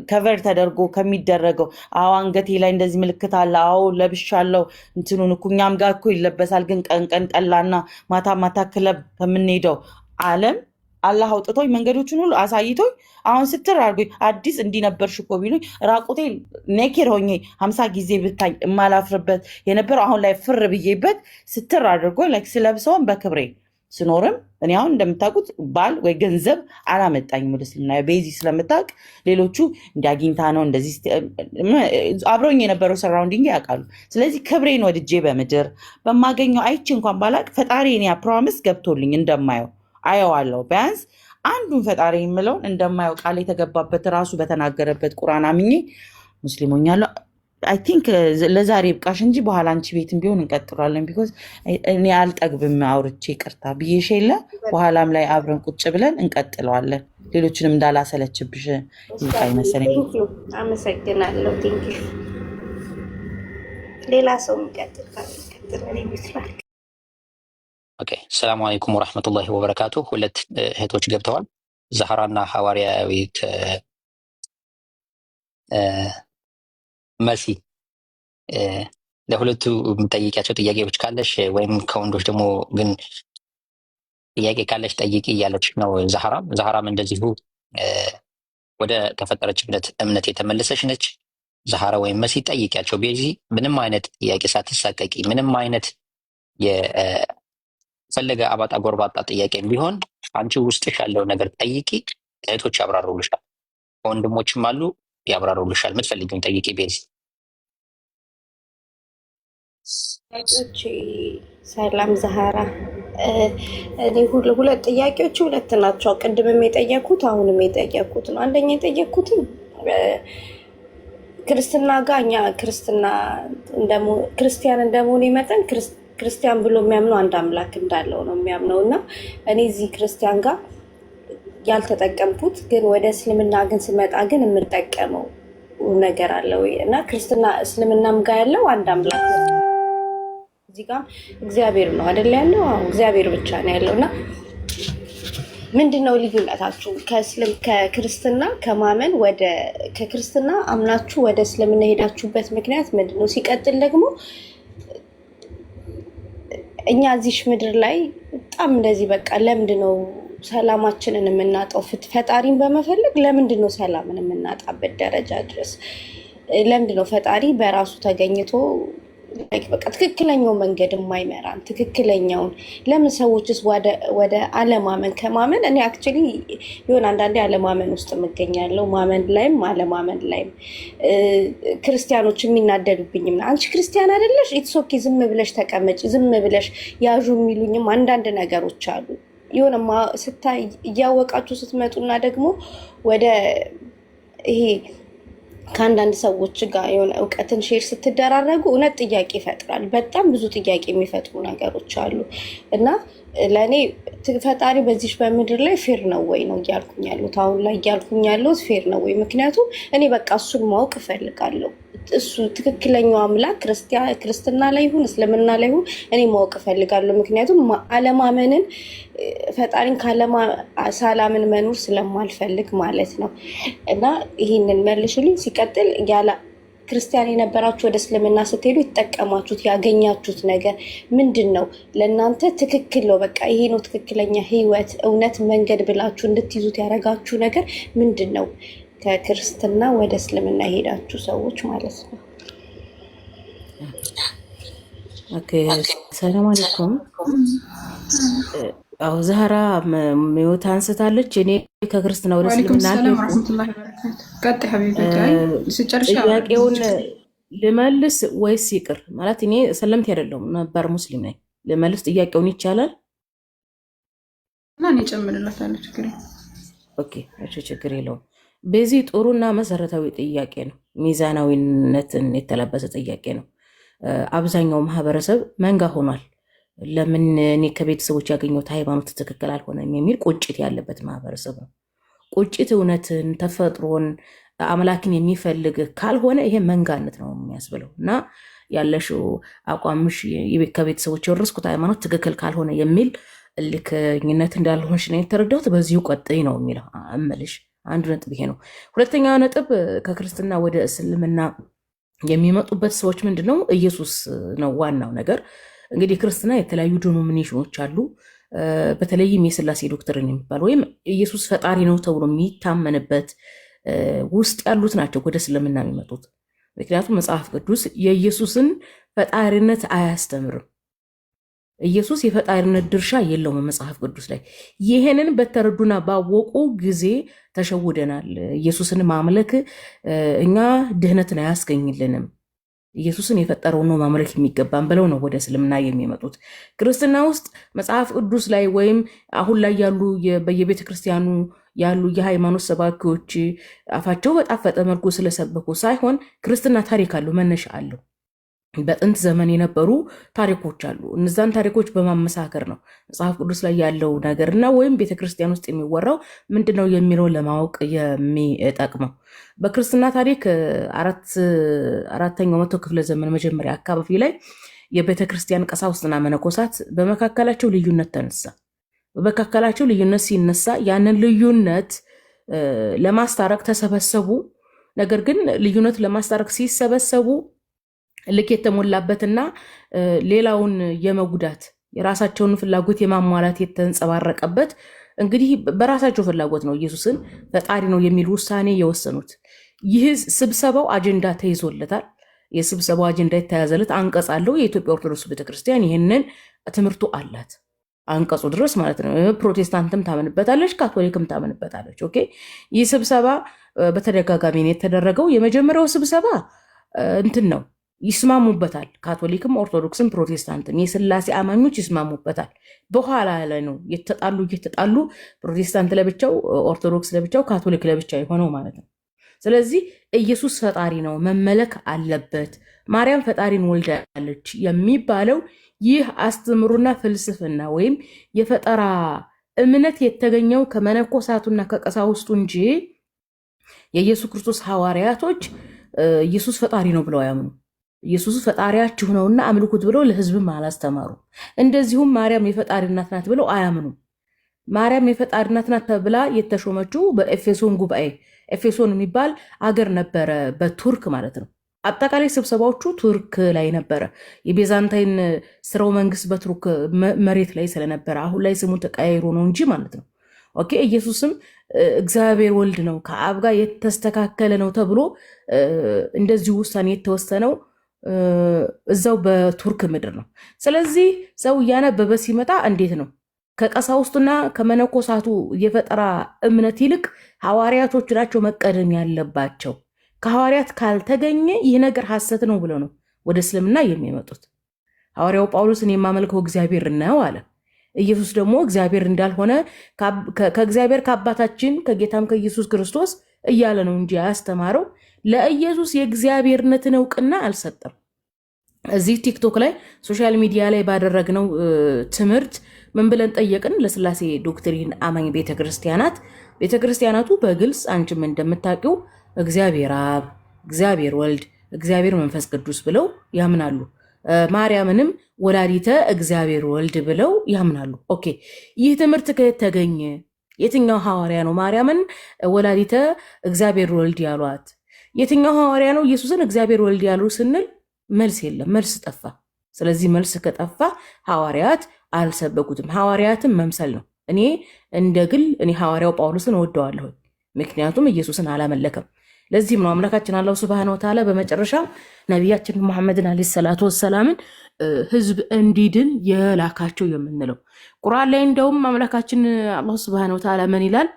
ከቨር ተደርጎ ከሚደረገው አዎ አንገቴ ላይ እንደዚህ ምልክት አለ፣ አዎ ለብሻለሁ እንትኑን እኛም ጋር እኮ ይለበሳል፣ ግን ቀን ቀን ጠላና ማታ ማታ ክለብ ከምንሄደው ዓለም አላህ አውጥቶኝ መንገዶችን ሁሉ አሳይቶኝ አሁን ስትር አድርጎኝ አዲስ እንዲነበርሽ እኮ ቢሉኝ ራቁቴ ኔኬር ሆኜ 50 ጊዜ ብታኝ የማላፍርበት የነበረው አሁን ላይ ፍር ብዬበት ስትር አድርጎኝ ስለብሰውን በክብሬ ስኖርም እኔ አሁን እንደምታውቁት ባል ወይ ገንዘብ አላመጣኝም ወደ እስልምና ቤዚ ስለምታውቅ ሌሎቹ እንዲያጊንታ ነው እንደዚህ አብረውኝ የነበረው ሰራውንዲንግ ያውቃሉ። ስለዚህ ክብሬን ወድጄ በምድር በማገኘው አይቼ እንኳን ባላቅ ፈጣሪ እኔ ፕሮሚስ ገብቶልኝ እንደማየው አየዋለሁ። ቢያንስ አንዱን ፈጣሪ የምለውን እንደማየው ቃል የተገባበት ራሱ በተናገረበት ቁርአን አምኜ ሙስሊም ሆኛለሁ። አይ ቲንክ ለዛሬ ብቃሽ እንጂ በኋላ አንቺ ቤትም ቢሆን እንቀጥሏለን። ቢኮዝ እኔ አልጠግብም አውርቼ ቅርታ ብዬሽ የለ በኋላም ላይ አብረን ቁጭ ብለን እንቀጥለዋለን። ሌሎችንም እንዳላሰለችብሽ ይልቃይ መሰለኝ። አመሰግናለሁ። ቴንክ ዩ። ሌላ ሰው የሚቀጥል ይመስላል። ኦኬ ሰላም አለይኩም ወራህመቱላሂ ወበረካቱ። ሁለት እህቶች ገብተዋል፣ ዛህራና ሐዋርያዊት መሲ። ለሁለቱ የምጠይቂያቸው ጥያቄዎች ካለሽ ወይም ከወንዶች ደግሞ ግን ጥያቄ ካለሽ ጠይቂ እያለች ነው። ዛህራም እንደዚሁ ወደ ተፈጠረችበት እምነት የተመለሰች ነች። ዛህራ ወይም መሲ ጠይቂያቸው። ቤዚ ምንም አይነት ጥያቄ ሳትሳቀቂ ምንም አይነት ፈለገ አባጣ ጎርባጣ ጥያቄ ቢሆን አንቺ ውስጥሽ ያለው ነገር ጠይቂ፣ እህቶች ያብራሩልሻል። ወንድሞችም አሉ ያብራሩልሻል። የምትፈልጊውን ጠይቂ ቤዚ። ሰላም ዛህራ። እኔ ሁለት ጥያቄዎች ሁለት ናቸው። ቅድምም የጠየኩት አሁንም የጠየኩት ነው። አንደኛ የጠየኩትም ክርስትና ጋር እኛ ክርስቲያን እንደመሆኔ መጠን ክርስቲያን ብሎ የሚያምነው አንድ አምላክ እንዳለው ነው የሚያምነው እና እኔ እዚህ ክርስቲያን ጋር ያልተጠቀምኩት ግን ወደ እስልምና ግን ስመጣ ግን የምጠቀመው ነገር አለ ወይ እና ክርስትና እስልምናም ጋር ያለው አንድ አምላክ ነው። እዚህ ጋር እግዚአብሔር ነው አይደል ያለው? አዎ እግዚአብሔር ብቻ ነው ያለው እና ምንድነው ልዩነታችሁ? ከክርስትና ከማመን ከክርስትና አምናችሁ ወደ እስልምና ሄዳችሁበት ምክንያት ምንድነው? ሲቀጥል ደግሞ እኛ እዚህ ምድር ላይ በጣም እንደዚህ በቃ ለምንድነው ሰላማችንን የምናጣው? ፈጣሪን በመፈለግ ለምንድነው ሰላምን የምናጣበት ደረጃ ድረስ? ለምንድነው ፈጣሪ በራሱ ተገኝቶ በቃ ትክክለኛው መንገድ የማይመራን? ትክክለኛውን ለምን ሰዎችስ ወደ አለማመን ከማመን እኔ አክቹሊ የሆነ አንዳንዴ አለማመን ውስጥ የምገኛለው ማመን ላይም አለማመን ላይም ክርስቲያኖች የሚናደዱብኝም አንቺ ክርስቲያን አይደለሽ ኢትስ ኦኬ ዝም ብለሽ ተቀመጪ ዝም ብለሽ ያዡ የሚሉኝም አንዳንድ ነገሮች አሉ። የሆነ ስታይ እያወቃችሁ ስትመጡና ደግሞ ወደ ይሄ ከአንዳንድ ሰዎች ጋር የሆነ እውቀትን ሼር ስትደራረጉ እውነት ጥያቄ ይፈጥራል። በጣም ብዙ ጥያቄ የሚፈጥሩ ነገሮች አሉ እና ለእኔ ፈጣሪ በዚች በምድር ላይ ፌር ነው ወይ ነው እያልኩኝ ያሉት። አሁን ላይ እያልኩኝ ያለሁት ፌር ነው ወይ? ምክንያቱም እኔ በቃ እሱን ማወቅ እፈልጋለሁ። እሱ ትክክለኛው አምላክ ክርስትና ላይ ይሁን እስልምና ላይ ይሁን እኔ ማወቅ እፈልጋለሁ። ምክንያቱም አለማመንን ፈጣሪን ሳላምን መኖር ስለማልፈልግ ማለት ነው። እና ይህንን መልሱልኝ። ሲቀጥል ያለ ክርስቲያን የነበራችሁ ወደ እስልምና ስትሄዱ የተጠቀማችሁት ያገኛችሁት ነገር ምንድን ነው? ለእናንተ ትክክል ነው፣ በቃ ይሄ ነው ትክክለኛ ህይወት፣ እውነት መንገድ ብላችሁ እንድትይዙት ያደረጋችሁ ነገር ምንድን ነው? ከክርስትና ወደ እስልምና የሄዳችሁ ሰዎች ማለት ነው። ኦኬ፣ ሰላም አለይኩም። አው ዛህራ ሚውት አንስታለች። እኔ ከክርስትና ወደ እስልምና ጥያቄውን ልመልስ ወይስ ይቅር? ማለት እኔ ሰለምት አይደለሁም ነበር ሙስሊም ነኝ። ልመልስ ጥያቄውን ይቻላል? እና እኔ ጨምርላታለሁ። ኦኬ፣ ችግር የለውም። በዚህ ጥሩና መሰረታዊ ጥያቄ ነው። ሚዛናዊነትን የተለበሰ ጥያቄ ነው። አብዛኛው ማህበረሰብ መንጋ ሆኗል። ለምን እኔ ከቤተሰቦች ያገኘሁት ሃይማኖት ትክክል አልሆነም የሚል ቁጭት ያለበት ማህበረሰብ ነው። ቁጭት እውነትን፣ ተፈጥሮን፣ አምላክን የሚፈልግ ካልሆነ ይሄ መንጋነት ነው የሚያስብለው እና ያለሽው አቋምሽ ከቤተሰቦች የወረስኩት ሃይማኖት ትክክል ካልሆነ የሚል እልከኝነት እንዳልሆንሽ ነው የተረዳሁት። በዚሁ ቀጥይ ነው የሚለው እምልሽ። አንዱ ነጥብ ይሄ ነው። ሁለተኛው ነጥብ ከክርስትና ወደ እስልምና የሚመጡበት ሰዎች ምንድነው? ኢየሱስ ነው ዋናው ነገር። እንግዲህ ክርስትና የተለያዩ ዲኖሚኔሽኖች አሉ። በተለይም የስላሴ ዶክትሪን የሚባል ወይም ኢየሱስ ፈጣሪ ነው ተብሎ የሚታመንበት ውስጥ ያሉት ናቸው ወደ እስልምና የሚመጡት። ምክንያቱም መጽሐፍ ቅዱስ የኢየሱስን ፈጣሪነት አያስተምርም። ኢየሱስ የፈጣሪነት ድርሻ የለውም መጽሐፍ ቅዱስ ላይ። ይህንን በተረዱና ባወቁ ጊዜ ተሸውደናል። ኢየሱስን ማምለክ እኛ ድህነትን አያስገኝልንም፣ ኢየሱስን የፈጠረው ነው ማምለክ የሚገባን ብለው ነው ወደ እስልምና የሚመጡት። ክርስትና ውስጥ መጽሐፍ ቅዱስ ላይ ወይም አሁን ላይ ያሉ በየቤተ ክርስቲያኑ ያሉ የሃይማኖት ሰባኪዎች አፋቸው በጣፈጠ መልኩ ስለሰበኩ ሳይሆን ክርስትና ታሪክ አለው፣ መነሻ አለው። በጥንት ዘመን የነበሩ ታሪኮች አሉ። እነዛን ታሪኮች በማመሳከር ነው መጽሐፍ ቅዱስ ላይ ያለው ነገርና ወይም ቤተክርስቲያን ውስጥ የሚወራው ምንድነው የሚለውን ለማወቅ የሚጠቅመው። በክርስትና ታሪክ አራተኛው መቶ ክፍለ ዘመን መጀመሪያ አካባቢ ላይ የቤተክርስቲያን ቀሳውስትና መነኮሳት በመካከላቸው ልዩነት ተነሳ። በመካከላቸው ልዩነት ሲነሳ ያንን ልዩነት ለማስታረቅ ተሰበሰቡ። ነገር ግን ልዩነት ለማስታረቅ ሲሰበሰቡ ልክ የተሞላበትና ሌላውን የመጉዳት የራሳቸውን ፍላጎት የማሟላት የተንጸባረቀበት፣ እንግዲህ በራሳቸው ፍላጎት ነው ኢየሱስን ፈጣሪ ነው የሚል ውሳኔ የወሰኑት። ይህ ስብሰባው አጀንዳ ተይዞለታል። የስብሰባው አጀንዳ የተያዘለት አንቀጽ አለው። የኢትዮጵያ ኦርቶዶክስ ቤተክርስቲያን ይህንን ትምህርቱ አላት፣ አንቀጹ ድረስ ማለት ነው። ፕሮቴስታንትም ታመንበታለች፣ ካቶሊክም ታመንበታለች። ኦኬ፣ ይህ ስብሰባ በተደጋጋሚ ነው የተደረገው። የመጀመሪያው ስብሰባ እንትን ነው፣ ይስማሙበታል። ካቶሊክም ኦርቶዶክስም ፕሮቴስታንትም የስላሴ አማኞች ይስማሙበታል። በኋላ ላይ ነው እየተጣሉ ፕሮቴስታንት ለብቻው፣ ኦርቶዶክስ ለብቻው፣ ካቶሊክ ለብቻው የሆነው ማለት ነው። ስለዚህ ኢየሱስ ፈጣሪ ነው፣ መመለክ አለበት፣ ማርያም ፈጣሪን ወልዳለች የሚባለው ይህ አስተምሮና ፍልስፍና ወይም የፈጠራ እምነት የተገኘው ከመነኮሳቱና ከቀሳውስቱ እንጂ የኢየሱስ ክርስቶስ ሐዋርያቶች ኢየሱስ ፈጣሪ ነው ብለው አያምኑ። ኢየሱስ ፈጣሪያችሁ ነውና አምልኩት ብለው ለሕዝብም አላስተማሩ። እንደዚሁም ማርያም የፈጣሪ እናት ናት ብለው አያምኑ። ማርያም የፈጣሪ እናት ናት ተብላ የተሾመችው በኤፌሶን ጉባኤ፣ ኤፌሶን የሚባል አገር ነበረ፣ በቱርክ ማለት ነው። አጠቃላይ ስብሰባዎቹ ቱርክ ላይ ነበረ። የቤዛንታይን ስርወ መንግስት በቱርክ መሬት ላይ ስለነበረ አሁን ላይ ስሙ ተቀያይሮ ነው እንጂ ማለት ነው። ኦኬ፣ ኢየሱስም እግዚአብሔር ወልድ ነው ከአብ ጋር የተስተካከለ ነው ተብሎ እንደዚሁ ውሳኔ የተወሰነው እዛው በቱርክ ምድር ነው። ስለዚህ ሰው እያነበበ ሲመጣ እንዴት ነው ከቀሳውስቱና ከመነኮሳቱ የፈጠራ እምነት ይልቅ ሐዋርያቶች ናቸው መቀደም ያለባቸው፣ ከሐዋርያት ካልተገኘ ይህ ነገር ሐሰት ነው ብለው ነው ወደ እስልምና የሚመጡት። ሐዋርያው ጳውሎስን የማመልከው እግዚአብሔር ነው አለ። ኢየሱስ ደግሞ እግዚአብሔር እንዳልሆነ ከእግዚአብሔር ከአባታችን ከጌታም ከኢየሱስ ክርስቶስ እያለ ነው እንጂ ያስተማረው ለኢየሱስ የእግዚአብሔርነትን እውቅና አልሰጠም። እዚህ ቲክቶክ ላይ ሶሻል ሚዲያ ላይ ባደረግነው ትምህርት ምን ብለን ጠየቅን? ለስላሴ ዶክትሪን አማኝ ቤተክርስቲያናቱ በግልጽ አንቺም እንደምታውቂው እግዚአብሔር አብ፣ እግዚአብሔር ወልድ፣ እግዚአብሔር መንፈስ ቅዱስ ብለው ያምናሉ። ማርያምንም ወላዲተ እግዚአብሔር ወልድ ብለው ያምናሉ። ኦኬ፣ ይህ ትምህርት ከየት ተገኘ? የትኛው ሐዋርያ ነው ማርያምን ወላዲተ እግዚአብሔር ወልድ ያሏት? የትኛው ሐዋርያ ነው ኢየሱስን እግዚአብሔር ወልድ ያሉ ስንል መልስ የለም፣ መልስ ጠፋ። ስለዚህ መልስ ከጠፋ ሐዋርያት አልሰበኩትም። ሐዋርያትን መምሰል ነው። እኔ እንደ ግል ሐዋርያው ጳውሎስን እወደዋለሁ፣ ምክንያቱም ኢየሱስን አላመለከም። ለዚህም ነው አምላካችን አላሁ ሱብሃነሁ ወተዓላ በመጨረሻ ነቢያችን ሙሐመድን አለይሂ ሰላቱ ወሰላምን ህዝብ እንዲድን የላካቸው የምንለው። ቁርአን ላይ እንደውም አምላካችን አላሁ ሱብሃነሁ ወተዓላ ምን ይላል?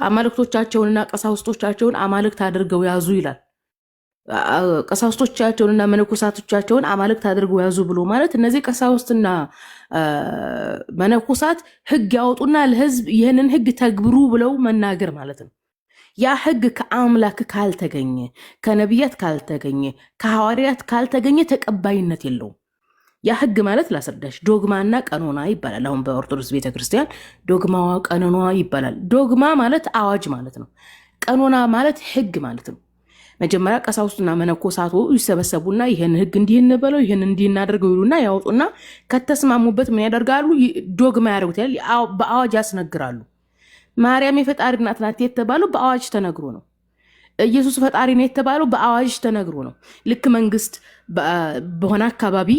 አማልክቶቻቸውንና ቀሳውስቶቻቸውን አማልክት አድርገው ያዙ ይላል። ቀሳውስቶቻቸውንና መነኮሳቶቻቸውን አማልክት አድርገው ያዙ ብሎ ማለት እነዚህ ቀሳውስትና መነኮሳት ህግ ያወጡና ለህዝብ ይህንን ህግ ተግብሩ ብለው መናገር ማለት ነው። ያ ህግ ከአምላክ ካልተገኘ፣ ከነቢያት ካልተገኘ፣ ከሐዋርያት ካልተገኘ ተቀባይነት የለውም። ያ ህግ ማለት ላስረዳሽ፣ ዶግማና ቀኖና ይባላል። አሁን በኦርቶዶክስ ቤተክርስቲያን ዶግማዋ ቀኖና ይባላል። ዶግማ ማለት አዋጅ ማለት ነው። ቀኖና ማለት ህግ ማለት ነው። መጀመሪያ ቀሳውስቱና መነኮሳቱ ይሰበሰቡና ይህን ህግ እንዲህ እንበለው ይህን እንዲህ እናደርገው ይሉና ያወጡና ከተስማሙበት ምን ያደርጋሉ? ዶግማ ያደርጉታል። በአዋጅ ያስነግራሉ። ማርያም የፈጣሪ እናት ናት የተባለው በአዋጅ ተነግሮ ነው። ኢየሱስ ፈጣሪ ነው የተባለው በአዋጅ ተነግሮ ነው። ልክ መንግስት በሆነ አካባቢ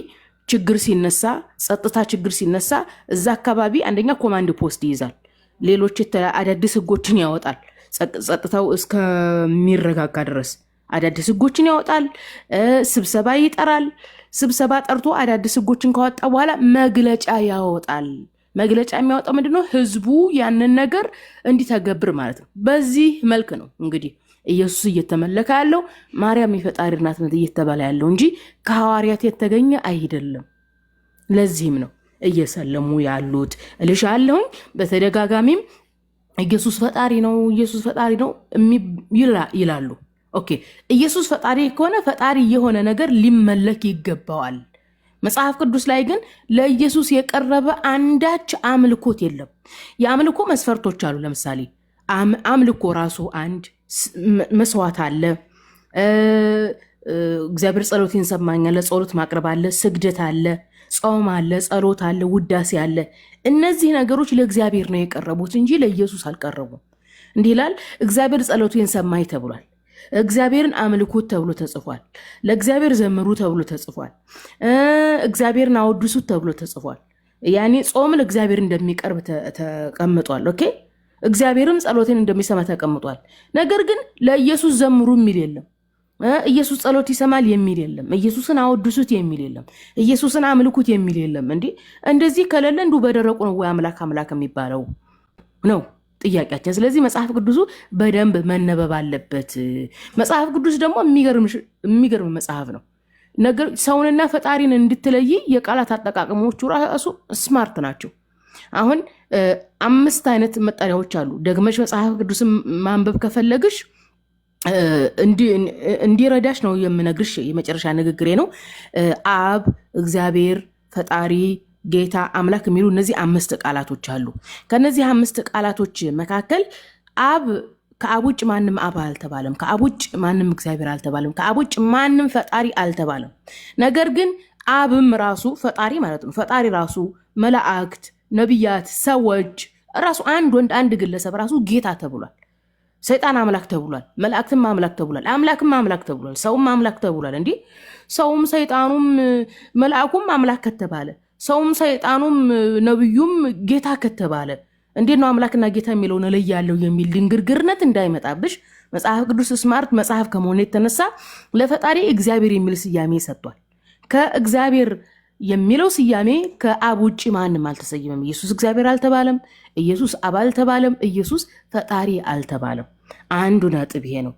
ችግር ሲነሳ፣ ጸጥታ ችግር ሲነሳ እዛ አካባቢ አንደኛ ኮማንድ ፖስት ይይዛል፣ ሌሎች አዳዲስ ህጎችን ያወጣል። ጸጥታው እስከሚረጋጋ ድረስ አዳዲስ ህጎችን ያወጣል። ስብሰባ ይጠራል። ስብሰባ ጠርቶ አዳዲስ ህጎችን ካወጣ በኋላ መግለጫ ያወጣል። መግለጫ የሚያወጣው ምንድነው? ህዝቡ ያንን ነገር እንዲተገብር ማለት ነው። በዚህ መልክ ነው እንግዲህ ኢየሱስ እየተመለከ ያለው፣ ማርያም የፈጣሪ እናት ናት እየተባለ ያለው እንጂ ከሐዋርያት የተገኘ አይደለም። ለዚህም ነው እየሰለሙ ያሉት እልሻለሁኝ። በተደጋጋሚም ኢየሱስ ፈጣሪ ነው፣ ኢየሱስ ፈጣሪ ነው ይላሉ። ኦኬ፣ ኢየሱስ ፈጣሪ ከሆነ ፈጣሪ የሆነ ነገር ሊመለክ ይገባዋል። መጽሐፍ ቅዱስ ላይ ግን ለኢየሱስ የቀረበ አንዳች አምልኮት የለም። የአምልኮ መስፈርቶች አሉ። ለምሳሌ አምልኮ ራሱ አንድ መስዋዕት አለ። እግዚአብሔር ጸሎቴን ይሰማኛል፣ ጸሎት ማቅረብ አለ፣ ስግደት አለ፣ ጾም አለ፣ ጸሎት አለ፣ ውዳሴ አለ። እነዚህ ነገሮች ለእግዚአብሔር ነው የቀረቡት እንጂ ለኢየሱስ አልቀረቡም። እንዲህ ይላል፣ እግዚአብሔር ጸሎቴን ሰማኝ ተብሏል። እግዚአብሔርን አምልኩት ተብሎ ተጽፏል። ለእግዚአብሔር ዘምሩ ተብሎ ተጽፏል። እግዚአብሔርን አወድሱት ተብሎ ተጽፏል። ያኔ ጾም ለእግዚአብሔር እንደሚቀርብ ተቀምጧል። ኦኬ፣ እግዚአብሔርም ጸሎትን እንደሚሰማ ተቀምጧል። ነገር ግን ለኢየሱስ ዘምሩ የሚል የለም። ኢየሱስ ጸሎት ይሰማል የሚል የለም። ኢየሱስን አወድሱት የሚል የለም። ኢየሱስን አምልኩት የሚል የለም። እንደዚህ ከሌለ እንዱ በደረቁ ነው ወይ አምላክ አምላክ የሚባለው ነው ጥያቄያችን። ስለዚህ መጽሐፍ ቅዱሱ በደንብ መነበብ አለበት። መጽሐፍ ቅዱስ ደግሞ የሚገርም መጽሐፍ ነው። ነገር ሰውንና ፈጣሪን እንድትለይ የቃላት አጠቃቀሞቹ ራሱ ስማርት ናቸው። አሁን 5 አይነት መጠሪያዎች አሉ። ደግመሽ መጽሐፍ ቅዱስን ማንበብ ከፈለግሽ እንዲረዳሽ ነው የምነግርሽ። የመጨረሻ ንግግሬ ነው። አብ፣ እግዚአብሔር፣ ፈጣሪ፣ ጌታ፣ አምላክ የሚሉ እነዚህ 5 ቃላቶች አሉ። ከነዚህ 5 ቃላቶች መካከል አብ ከአብ ውጭ ማንም አብ አልተባለም። ከአብ ውጭ ማንም እግዚአብሔር አልተባለም። ከአብ ውጭ ማንም ፈጣሪ አልተባለም። ነገር ግን አብም ራሱ ፈጣሪ ማለት ነው። ፈጣሪ ራሱ መላእክት፣ ነቢያት፣ ሰዎች ራሱ አንድ ወንድ አንድ ግለሰብ ራሱ ጌታ ተብሏል። ሰይጣን አምላክ ተብሏል። መላእክትም አምላክ ተብሏል። አምላክም አምላክ ተብሏል። ሰውም አምላክ ተብሏል። እንዲህ ሰውም ሰይጣኑም መልአኩም አምላክ ከተባለ ሰውም ሰይጣኑም ነብዩም ጌታ ከተባለ እንዴት ነው አምላክና ጌታ የሚለው ነው ላይ ያለው የሚል ድንግርግርነት እንዳይመጣብሽ መጽሐፍ ቅዱስ ስማርት መጽሐፍ ከመሆኑ የተነሳ ለፈጣሪ እግዚአብሔር የሚል ስያሜ ሰጥቷል። ከእግዚአብሔር የሚለው ስያሜ ከአብ ውጭ ማንም አልተሰየመም። ኢየሱስ እግዚአብሔር አልተባለም። ኢየሱስ አብ አልተባለም። ኢየሱስ ፈጣሪ አልተባለም። አንዱ ነጥብ ይሄ ነው።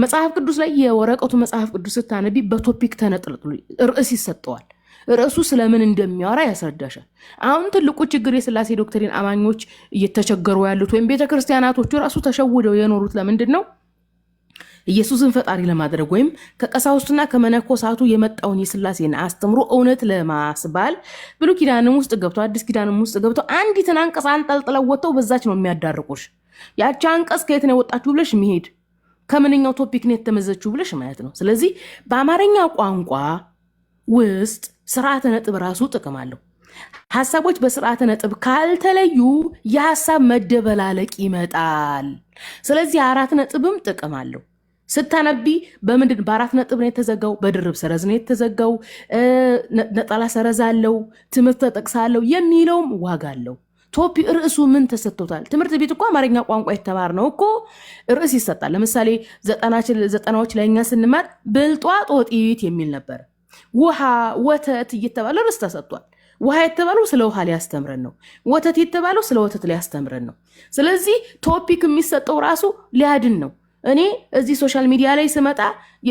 መጽሐፍ ቅዱስ ላይ የወረቀቱ መጽሐፍ ቅዱስ ስታነቢ በቶፒክ ተነጥልጥሉ ርዕስ ይሰጠዋል። ርዕሱ ስለምን እንደሚያወራ ያስረዳሻል። አሁን ትልቁ ችግር የሥላሴ ዶክትሪን አማኞች እየተቸገሩ ያሉት ወይም ቤተክርስቲያናቶቹ ራሱ ተሸውደው የኖሩት ለምንድን ነው? ኢየሱስን ፈጣሪ ለማድረግ ወይም ከቀሳውስቱና ከመነኮሳቱ የመጣውን የሥላሴን አስተምሮ እውነት ለማስባል ብሉይ ኪዳንም ውስጥ ገብቶ አዲስ ኪዳንም ውስጥ ገብቶ አንዲትን አንቀጽ አንጠልጥለው ወጥተው በዛች ነው የሚያዳርቁሽ። ያቺ አንቀጽ ከየት ነው የወጣችሁ ብለሽ መሄድ፣ ከምንኛው ቶፒክ ነው የተመዘችው ብለሽ ማየት ነው። ስለዚህ በአማርኛ ቋንቋ ውስጥ ስርዓተ ነጥብ ራሱ ጥቅም አለው። ሐሳቦች በስርዓተ ነጥብ ካልተለዩ የሐሳብ መደበላለቅ ይመጣል። ስለዚህ አራት ነጥብም ጥቅም አለው። ስታነቢ በምንድን በአራት ነጥብ ነው የተዘጋው? በድርብ ሰረዝ ነው የተዘጋው። ነጠላ ሰረዝ አለው፣ ትምህርት ተጠቅሳለሁ የሚለውም ዋጋ አለው። ቶፒ ርዕሱ ምን ተሰጥቶታል? ትምህርት ቤት እኮ አማርኛ ቋንቋ የተማርነው እኮ ርዕስ ይሰጣል። ለምሳሌ ዘጠናዎች ላይ እኛ ስንማር ብልጧ ጦጢት የሚል ነበር። ውሃ፣ ወተት እየተባለ ርዕስ ተሰጥቷል። ውሃ የተባለው ስለ ውሃ ሊያስተምረን ነው። ወተት የተባለው ስለ ወተት ሊያስተምረን ነው። ስለዚህ ቶፒክ የሚሰጠው ራሱ ሊያድን ነው። እኔ እዚህ ሶሻል ሚዲያ ላይ ስመጣ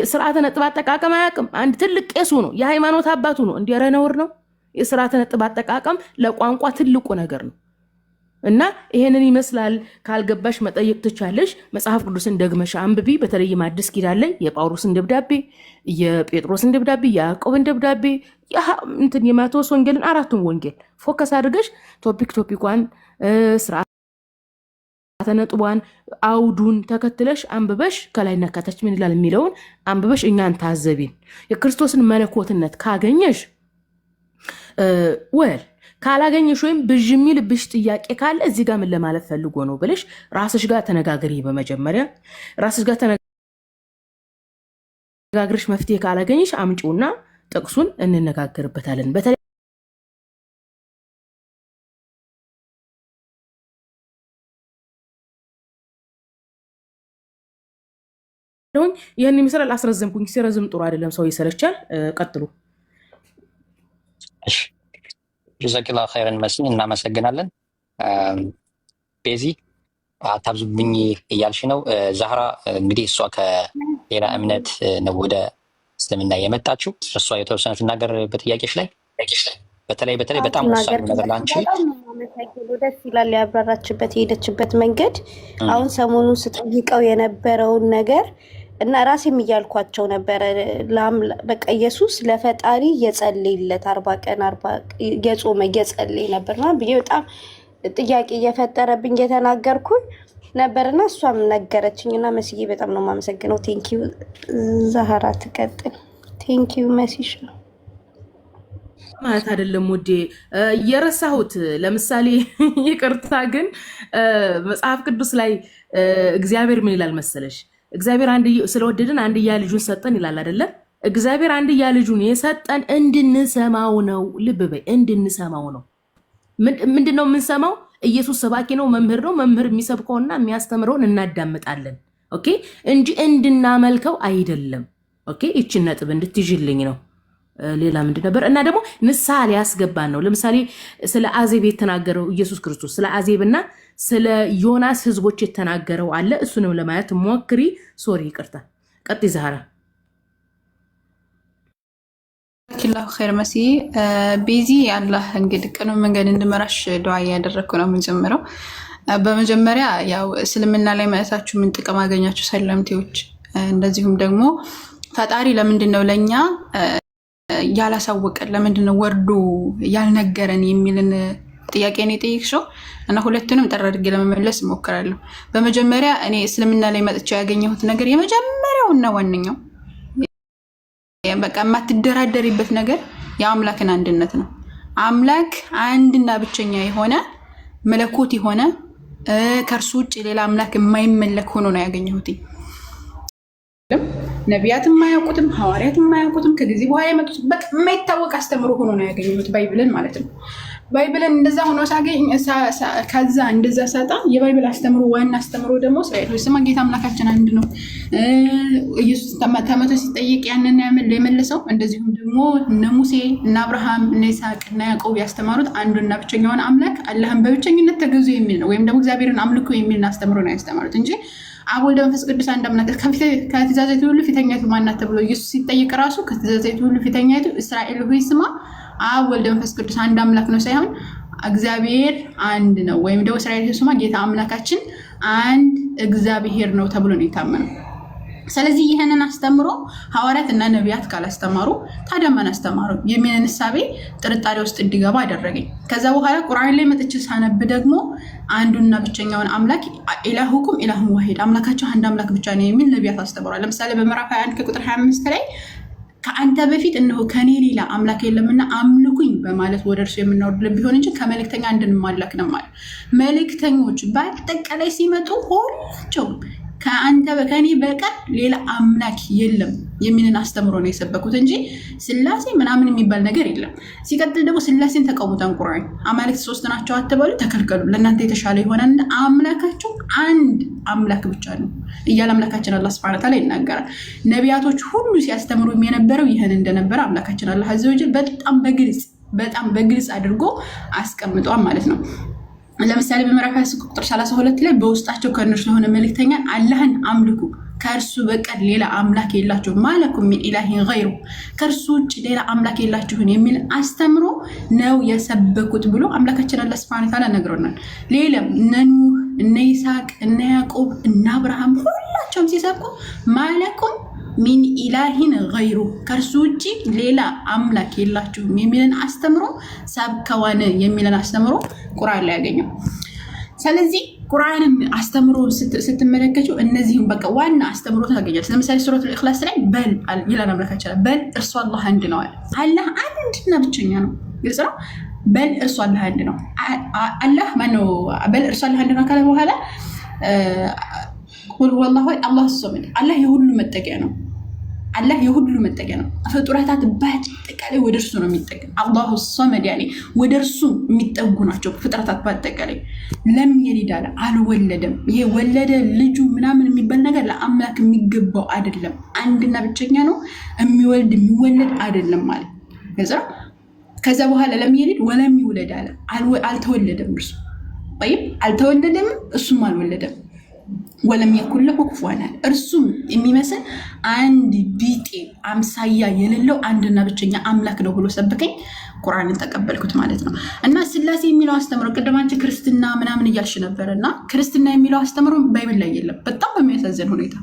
ስርዓተ ነጥብ አጠቃቀም አያውቅም። አንድ ትልቅ ቄሱ ነው፣ የሃይማኖት አባቱ ነው። እንዲያረ ነውር ነው። የስርዓተ ነጥብ አጠቃቀም ለቋንቋ ትልቁ ነገር ነው። እና ይሄንን ይመስላል። ካልገባሽ መጠየቅ ትቻለሽ። መጽሐፍ ቅዱስን ደግመሽ አንብቢ። በተለይም አዲስ ኪዳን ላይ የጳውሎስን ደብዳቤ፣ የጴጥሮስን ደብዳቤ፣ የያዕቆብን ደብዳቤ፣ የማቴዎስ ወንጌልን፣ አራቱን ወንጌል ፎከስ አድርገሽ ቶፒኳን ስርዓተ ነጥቧን አውዱን ተከትለሽ አንብበሽ ከላይና ከታች ምን ይላል የሚለውን አንብበሽ እኛን ታዘቢን። የክርስቶስን መለኮትነት ካገኘሽ ወል ካላገኘሽ ወይም ብዥ የሚልብሽ ጥያቄ ካለ እዚህ ጋር ምን ለማለት ፈልጎ ነው ብለሽ ራስሽ ጋር ተነጋገሪ። በመጀመሪያ ራስሽ ጋር ተነጋግረሽ መፍትሄ ካላገኘሽ አምጪውና ጥቅሱን እንነጋገርበታለን። በተለይ ይህን ይመስላል። አስረዘምኩኝ። ሲረዝም ጥሩ አይደለም፣ ሰው ይሰለቻል። ቀጥሉ። ጀዛኪላ ኸይረን መሲ፣ እናመሰግናለን። ቤዚ አታብዙብኝ እያልሽ ነው። ዛህራ እንግዲህ እሷ ከሌላ እምነት ነው ወደ እስልምና የመጣችው። እሷ የተወሰነ ትናገር በጥያቄሽ ላይ በተለይ በጣም ወሳኝ ነገር ላንቺ ደስ ይላል ያብራራችበት የሄደችበት መንገድ። አሁን ሰሞኑን ስጠይቀው የነበረውን ነገር እና ራሴም እያልኳቸው ነበረ። በቃ ኢየሱስ ለፈጣሪ እየጸለየለት 40 ቀን እየጾመ እየጸለየ ነበርና ብዬ በጣም ጥያቄ እየፈጠረብኝ እየተናገርኩኝ ነበርና እሷም ነገረችኝና መስዬ በጣም ነው የማመሰግነው። ቴንኪዩ ዛህራ፣ ትቀጥል። ቴንኪዩ መሲሽ ማለት አይደለም ውዴ የረሳሁት። ለምሳሌ ይቅርታ ግን መጽሐፍ ቅዱስ ላይ እግዚአብሔር ምን ይላል መሰለሽ? እግዚአብሔር ስለወደደን አንድያ ልጁን ሰጠን ይላል አይደለም? እግዚአብሔር አንድያ ልጁን የሰጠን እንድንሰማው ነው። ልብ በይ፣ እንድንሰማው ነው። ምንድነው የምንሰማው? ኢየሱስ ሰባኪ ነው፣ መምህር ነው። መምህር የሚሰብከውና የሚያስተምረውን እናዳምጣለን። ኦኬ፣ እንጂ እንድናመልከው አይደለም። ኦኬ፣ ይችን ነጥብ እንድትይዥልኝ ነው። ሌላ ምንድን ነበር? እና ደግሞ ንስሐ ሊያስገባን ነው። ለምሳሌ ስለ አዜብ የተናገረው ኢየሱስ ክርስቶስ ስለ አዜብና ስለ ዮናስ ህዝቦች የተናገረው አለ። እሱንም ለማየት ሞክሪ። ሶሪ ይቅርታ። ቀጥይ ዛህራ። ኪላሁ ኸይር መሲ። ቤዚ አላህ እንግዲህ ቀኑ መንገድ እንድመራሽ ዱዓ እያደረግኩ ነው የምንጀምረው። በመጀመሪያ ያው እስልምና ላይ መለሳችሁ ምን ጥቅም አገኛችሁ ሰለምቴዎች? እንደዚሁም ደግሞ ፈጣሪ ለምንድን ነው ለኛ ያላሳወቀን፣ ለምንድን ነው ወርዶ ያልነገረን የሚልን ጥያቄ ነው የጠየቅሽው እና ሁለቱንም ጠር አድርጌ ለመመለስ እሞክራለሁ። በመጀመሪያ እኔ እስልምና ላይ መጥቼ ያገኘሁት ነገር የመጀመሪያውና ዋነኛው በቃ የማትደራደሪበት ነገር የአምላክን አንድነት ነው። አምላክ አንድና ብቸኛ የሆነ መለኮት የሆነ ከእርሱ ውጭ ሌላ አምላክ የማይመለክ ሆኖ ነው ያገኘሁት። ነቢያት የማያውቁትም ሐዋርያት የማያውቁትም ከጊዜ በኋላ የመጡት በቃ የማይታወቅ አስተምሮ ሆኖ ነው ያገኘሁት ባይብልን ማለት ነው። ባይብልን እንደዛ ሆኖ ሳገኝ ከዛ እንደዛ ሳጣ የባይብል አስተምሮ ዋና አስተምሮ ደግሞ እስራኤል ስማ ጌታ አምላካችን አንድ ነው። ኢየሱስ ተመቶ ሲጠየቅ ያንን የመለሰው እንደዚሁም ደግሞ እነ ሙሴ እነ አብርሃም እነ ይስሐቅ እና ያዕቆብ ያስተማሩት አንዱና ብቸኛውን አምላክ አላህን በብቸኝነት ተገዙ የሚል ነው። ወይም ደግሞ እግዚአብሔርን አምልኩ የሚልን አስተምሮ ነው ያስተማሩት እንጂ አብ ወልድ መንፈስ ቅዱስ አንድ አምላክ ከትእዛዛቱ ሁሉ ፊተኛይቱ ማናት ተብሎ ኢየሱስ ሲጠየቅ ራሱ ከትእዛዛቱ ሁሉ ፊተኛይቱ እስራኤል ሆይ ስማ አብ ወልድ መንፈስ ቅዱስ አንድ አምላክ ነው ሳይሆን እግዚአብሔር አንድ ነው ወይም ደግሞ እስራኤል ስማ ጌታ አምላካችን አንድ እግዚአብሔር ነው ተብሎ ነው የታመነው። ስለዚህ ይሄንን አስተምሮ ሐዋርያት እና ነቢያት ካላስተማሩ ታዲያ ማን አስተማሩ የሚልን ሐሳቤ ጥርጣሬ ውስጥ እንዲገባ አደረገኝ። ከዛ በኋላ ቁርአን ላይ መጥቼ ሳነብ ደግሞ አንዱና ብቸኛውን አምላክ ኢላሁኩም ኢላሁን ዋሂድ አምላካቸው አንድ አምላክ ብቻ ነው የሚል ነቢያት አስተምሯል። ለምሳሌ በምዕራፍ 21 ከቁጥር 25 ላይ ከአንተ በፊት እነሆ ከኔ ሌላ አምላክ የለምና አምልኩኝ በማለት ወደ እርሱ የምናወርድልን ቢሆን እንጂ ከመልእክተኛ እንድንማለክ ነው ማለት። መልእክተኞች በአጠቃላይ ሲመጡ ሁላቸው ከኔ በቀር ሌላ አምላክ የለም የሚልን አስተምሮ ነው የሰበኩት እንጂ ስላሴ ምናምን የሚባል ነገር የለም። ሲቀጥል ደግሞ ስላሴን ተቃውሞታን ቁርአን አማልክት ሶስት ናቸው አትበሉ ተከልከሉ፣ ለእናንተ የተሻለ ይሆናል፣ አምላካቸው አንድ አምላክ ብቻ ነው እያለ አምላካችን አላህ ሱብሓነሁ ወተዓላ ይናገራል። ነቢያቶች ሁሉ ሲያስተምሩ የነበረው ይህን እንደነበረ አምላካችን አላህ አዘ ወጀል በጣም በግልጽ አድርጎ አስቀምጧል ማለት ነው። ለምሳሌ በምዕራፍ 20 ቁጥር 32 ላይ በውስጣቸው ከእነርሱ ለሆነ መልእክተኛ አላህን አምልኩ ከእርሱ በቀር ሌላ አምላክ የላችሁም ማለኩም ሚን ኢላሂን ገይሩ ከእርሱ ውጭ ሌላ አምላክ የላችሁም የሚል አስተምሮ ነው የሰበኩት ብሎ አምላካችን አላህ ሱብሓነሁ ወተዓላ ነግሮናል። ሌላም እነ ኑህ እነ ይስሐቅ እነ ያዕቆብ እነ አብርሃም ሁላቸውም ሲሰብኩ ማለኩም ሚን ኢላሂን ገይሩ ከእርሱ ውጭ ሌላ አምላክ የላችሁም የሚልን አስተምሮ ሰብከዋን የሚልን አስተምሮ ቁርአን ላይ ያገኘው። ስለዚህ ቁርአንን አስተምሮ ስትመለከቱ እነዚህም በቃ ዋና አስተምሮ ታገኛለች። ለምሳሌ ሱረቱል ኢኽላስ ላይ በል ይላል አምላካችን በል እርሱ አላህ አንድ ነው አለ። አላህ አንድና ብቸኛ ነው። ግልጽ ነው። በል እርሱ አላህ አንድ ነው። አላህ ማነው? በል እርሱ አላህ አንድ ነው ካለ በኋላ ቁል ሁወላሁ አላሁ ሰመድ አላህ የሁሉ መጠጊያ ነው። አላህ የሁሉ መጠጊያ ነው። ፍጡራታት በአጠቃላይ ወደ እርሱ ነው የሚጠጉ። አላሁ ሰመድ ያኔ ወደ እርሱ የሚጠጉ ናቸው ፍጡራታት በአጠቃላይ። ለም የሊድ አለ አልወለደም። ይሄ ወለደ ልጁ ምናምን የሚባል ነገር ለአምላክ የሚገባው አይደለም። አንድና ብቸኛ ነው። የሚወለድ አይደለም ማለት ገዛ። ከዛ በኋላ ለም የሊድ ወለም ይውለድ አለ አልተወለደም። እርሱ ወይ አልተወለደም እሱም አልወለደም። ወለም የኩን ለሁ ኩፉወን አሐድ እርሱም የሚመስል አንድ ቢጤ አምሳያ የሌለው አንድና ብቸኛ አምላክ ነው ብሎ ሰበከኝ። ቁርአንን ተቀበልኩት ማለት ነው። እና ስላሴ የሚለው አስተምሮ ቅድም አንቺ ክርስትና ምናምን እያልሽ ነበር እና ክርስትና የሚለው አስተምሮ ባይብል ላይ የለም በጣም በሚያሳዝን ሁኔታ።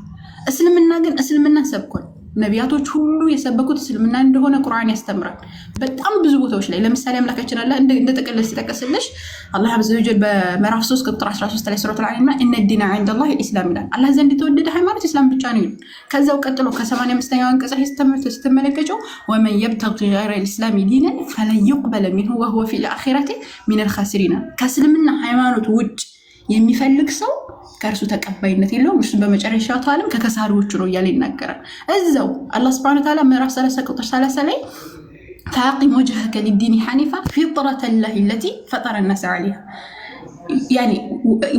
እስልምና ግን እስልምና ሰብኳል። ነቢያቶች ሁሉ የሰበኩት እስልምና እንደሆነ ቁርአን ያስተምራል በጣም ብዙ ቦታዎች ላይ። ለምሳሌ አምላካችን አላህ እንደ ተቀለስ ሲጠቀስልሽ አላህ አዘ ወጀል በምዕራፍ 3 ቁጥር 13 ላይ ሱረቱል አሊምራን ኢነ ዲነ ዐንደላሂ አልኢስላም ይላል። አላህ ዘንድ የተወደደ ሃይማኖት እስላም ብቻ ነው ይላል። ከዛው ቀጥሎ ከ85ኛው አንቀጽ ላይ ስትመለከቱ ወመን የብተጊ ገይረ አልኢስላም ዲነን ፈለን ይቅበለ ሚንሁ ወሁወ ፊል አኺረቲ ሚነል ኻሲሪን ከእስልምና ሃይማኖት ውጭ የሚፈልግ ሰው ከእርሱ ተቀባይነት የለውም፣ እርሱ በመጨረሻው ዓለም ከከሳሪዎቹ ነው እያለ ይናገራል። እዛው አላህ ሱብሓነሁ ወተዓላ ምዕራፍ 30 ቁጥር 30 ላይ ፈአቂም ወጅሀከ ሊዲኒ ሐኒፋ ፊጥረተላሂ አለቲ ፈጠረ ናስ ዐለይሃ ያኔ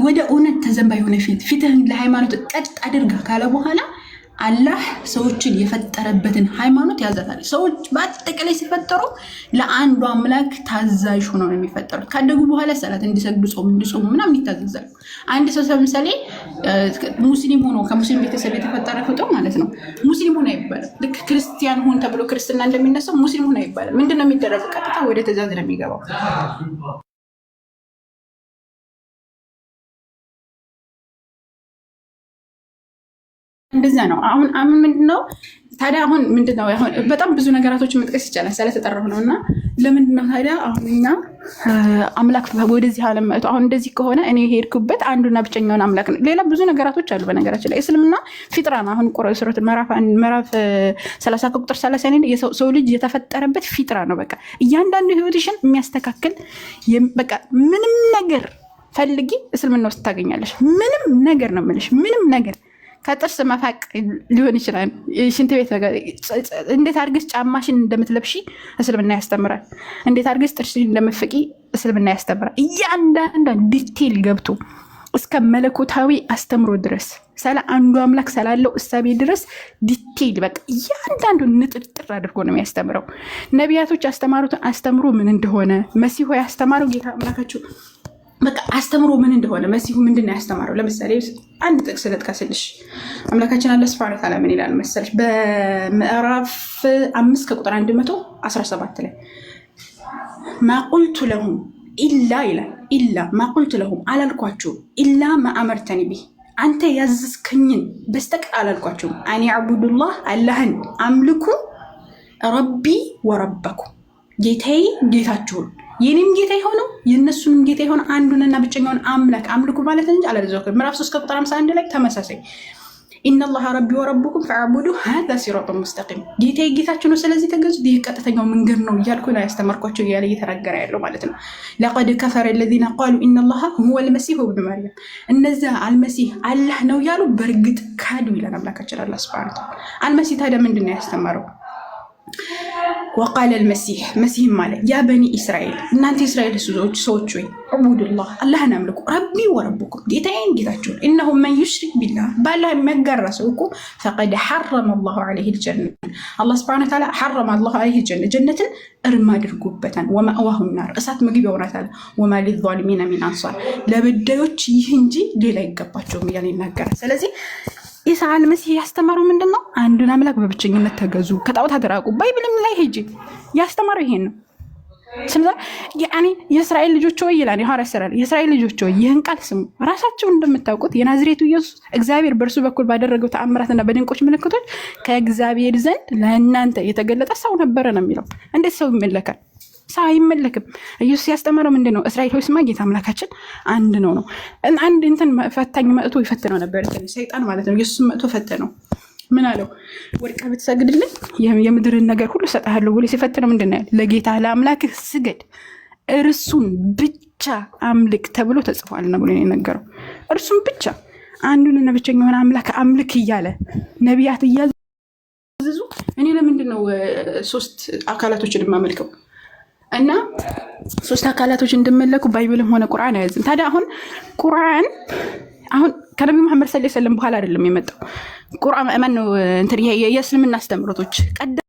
ወደ እውነት ተዘንባ የሆነ ፊትህን ለሃይማኖት ቀጥ አድርጋ ካለ በኋላ አላህ ሰዎችን የፈጠረበትን ሃይማኖት ያዛታል። ሰዎች በአጠቃላይ ሲፈጠሩ ለአንዱ አምላክ ታዛዥ ሆነው ነው የሚፈጠሩት። ካደጉ በኋላ ሰላት እንዲሰግዱ፣ ጾም እንዲጾሙ ምናምን ይታዘዛሉ። አንድ ሰው ለምሳሌ ሙስሊም ሆኖ ከሙስሊም ቤተሰብ የተፈጠረ ፍጡር ማለት ነው ሙስሊም ሆኖ አይባልም። ልክ ክርስቲያን ሆን ተብሎ ክርስትና እንደሚነሳው ሙስሊም ሆኖ አይባልም። ምንድነው የሚደረገው? ቀጥታ ወደ ትእዛዝ ነው የሚገባው። እንደዛ ነው። አሁን ምንድነው ታዲያ አሁን ምንድነው በጣም ብዙ ነገራቶችን መጥቀስ ይቻላል ስለተጠራሁ ነው። እና ለምንድነው ታዲያ አሁን እኛ አምላክ ወደዚህ ዓለም መጥቶ አሁን እንደዚህ ከሆነ እኔ ሄድኩበት አንዱና ብቸኛውን አምላክ ነው። ሌላ ብዙ ነገራቶች አሉ በነገራችን ላይ እስልምና ፊጥራ ነው። አሁን ሱረት ምዕራፍ 30 ቁጥር 30 ሰው ልጅ የተፈጠረበት ፊጥራ ነው። በቃ እያንዳንዱ ህይወትሽን የሚያስተካክል በቃ ምንም ነገር ፈልጊ እስልምና ውስጥ ታገኛለሽ። ምንም ነገር ነው የምልሽ ምንም ነገር ከጥርስ መፋቅ ሊሆን ይችላል። ሽንት ቤት እንዴት አድርገሽ ጫማሽን እንደምትለብሺ እስልምና ያስተምራል። እንዴት አድርገሽ ጥርስሽን እንደምትፍቂ እስልምና ያስተምራል። እያንዳንዷን ዲቴል ገብቶ እስከ መለኮታዊ አስተምሮ ድረስ ስለ አንዱ አምላክ ስላለው እሳቤ ድረስ ዲቴል በቃ እያንዳንዱ ንጥርጥር አድርጎ ነው የሚያስተምረው። ነቢያቶች ያስተማሩትን አስተምሮ ምን እንደሆነ መሲሁ ያስተማረው ጌታ አምላካችሁ በቃ አስተምሮ ምን እንደሆነ መሲሁ ምንድነው ያስተማረው? ለምሳሌ አንድ ጥቅስ ልጥቀስልሽ። አምላካችን አላህ ሱብሓነሁ ወተዓላ ምን ይላል መሰለሽ? በምዕራፍ 5 ከቁጥር 117 ላይ ማ ቁልቱ ለሁም ኢላ ይላል። ኢላ ማ ቁልቱ ለሁም አላልኳቸውም። ኢላ ማ አመርተኒ ቢህ አንተ ያዘዝከኝን በስተቀር አላልኳቸውም። አን ያዕቡዱላህ አላህን አምልኩ፣ ረቢ ወረበኩም ጌታዬ ጌታችሁን፣ የኔም ጌታ የሆነው የእነሱንም ጌታ የሆነ አንዱንና ብቸኛውን አምላክ አምልኩ ማለት እንጂ አላዘዝኩም። ምዕራፍ 3 ቁጥር 51 ላይ ተመሳሳይ ኢነላህ ረቢ ወረቡኩም ፈዕቡዱ ሀዛ ሲራጡን ሙስተቂም ጌታዬ ጌታችሁ ነው፣ ስለዚህ ተገዙት፣ ይህ ቀጥተኛው መንገድ ነው እያልኩ ነው ያስተማርኳቸው እያለ እየተናገረ ያለው ማለት ነው። ለቀድ ከፈረ ለዚነ ቃሉ ኢነላህ ሁወል መሲሁ ብኑ መርየም እነዚያ አልመሲህ አላህ ነው ያሉ በእርግጥ ካዱ ይላል አምላካችን አላህ ሱብሓነሁ ወተዓላ። አልመሲህ ታዲያ ምንድን ነው ያስተማረው? ወቃለ አልመሲህ መሲህም አለ ያ በኒ እስራኤል እናንተ እስራኤል ሰዎች ወይ ዕቡዱላህ አላህን አምልኩ፣ ረቢ ወረቡኩም ጌታዬን ጌታችሁን፣ እነሁ መን ዩሽሪክ ቢላህ በአላህ የሚያጋራ ሰው እኮ ፈቀድ ሐረመ አላሁ ዐለይሂ ልጀነ አላህ ሱብሓነሁ ወተዓላ ሐረመ አላሁ ዐለይሂ ልጀነ ጀነትን እርም አድርጎበታል። ወመእዋሁ ናር እሳት ምግብ ይሆናታል። ወማ ሊዛሊሚነ ሚን አንሷር ለበዳዮች ይህ እንጂ ሌላ አይገባቸውም እያለ ይናገራል። ስለዚህ ኢሳ አልመሲህ ያስተማረው ምንድን ነው? አንዱን አምላክ በብቸኝነት ተገዙ፣ ከጣዖታት ራቁ። ባይብልም ላይ ሄጂ ያስተማረው ይሄን ነው። ስለዚህ ያኔ የእስራኤል ልጆች ወይ ይላል ሐዋርያ ሥራ የእስራኤል ልጆች ወይ ይህን ቃል ስሙ። ራሳቸው እንደምታውቁት የናዝሬቱ ኢየሱስ እግዚአብሔር በእርሱ በኩል ባደረገው ተአምራትና በድንቆች ምልክቶች ከእግዚአብሔር ዘንድ ለእናንተ የተገለጠ ሰው ነበረ ነው የሚለው። እንዴት ሰው ይመለካል? ሰው አይመለክም። ኢየሱስ ያስተማረው ምንድን ነው? እስራኤል ሆይ ስማ ጌታ አምላካችን አንድ ነው ነው። አንድ እንትን ፈታኝ መጥቶ ይፈትነው ነበር ሰይጣን ማለት ነው። ኢየሱስ መጥቶ ፈተነው። ምን አለው? ወድቀህ ብትሰግድልኝ የምድርን ነገር ሁሉ እሰጥሃለሁ ብሎ ሲፈትነው ምንድን ነው? ለጌታ ለአምላክህ ስገድ፣ እርሱን ብቻ አምልክ ተብሎ ተጽፏል ነው ብሎ የነገረው። እርሱን ብቻ አንዱንና ብቸኛውን አምላክ አምልክ እያለ ነቢያት እያዘዙ እኔ ለምንድን ነው 3 አካላቶችን የማመልከው? እና 3 አካላቶች እንድመለኩ ባይብልም ሆነ ቁርአን አያዝም። ታዲያ አሁን ቁርአን ከነቢ መሐመድ ሰለላሁ ዐለይሂ ወሰለም በኋላ አይደለም የመጣው። ቁርአን ማነው እንትን የእስልምና አስተምህሮቶች ቀደምት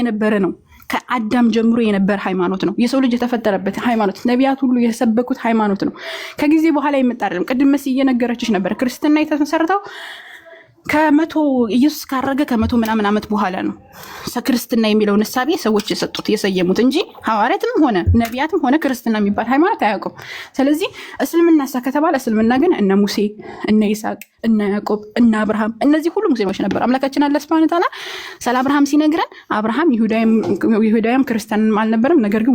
የነበረ ነው። ከአዳም ጀምሮ የነበረ ሃይማኖት ነው። የሰው ልጅ የተፈጠረበት ሃይማኖት፣ ነቢያት ሁሉ የሰበኩት ሃይማኖት ነው። ከጊዜ በኋላ የመጣ አይደለም። ቅድም መሲ እየነገረችሽ ነበር። ክርስትና የተመሰረተው ኢየሱስ ካረገ ከ100 ምናምን ዓመት በኋላ ነው። ክርስትና የሚለውን እሳቤ ሰዎች የሰጡት የሰየሙት እንጂ ሐዋርያትም ሆነ ነቢያትም ሆነ ክርስትና የሚባል ሃይማኖት አያውቁም። ስለዚህ እስልምና ከተባለ እስልምና ግን እነ ሙሴ፣ እነ ይስሐቅ፣ እነ ያዕቆብ፣ እነ አብርሃም እነዚህ ሁሉ ሙስሊሞች ነበሩ። አምላካችን አላህ ሱብሓነሁ ወተዓላ ስለ አብርሃም ሲነግረን አብርሃም ይሁዳዊም ክርስቲያንም አልነበረም፣ ነገር ግን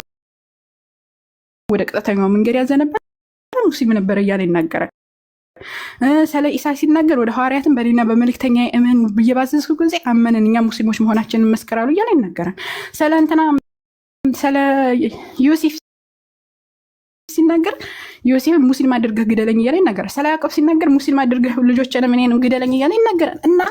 ወደ ቀጥተኛው መንገድ ያዘ ነበር፣ ሙስሊም ነበር እያለ ይናገራል። ስለ ኢሳ ሲናገር ወደ ሐዋርያትን በእኔና በመልእክተኛ እመኑ ብዬ ባዘዝኩ ጊዜ አመንን፣ እኛ ሙስሊሞች መሆናችንን መስከራሉ እያለ ይናገራል። ስለ ዮሴፍ ሲናገር ዮሴፍ ሙስሊም አድርገህ ግደለኝ እያለ ይናገራል። ስለ ያዕቆብ ሲናገር ሙስሊም አድርገህ ልጆችንም እኔንም ግደለኝ እያለ ይናገራል። እና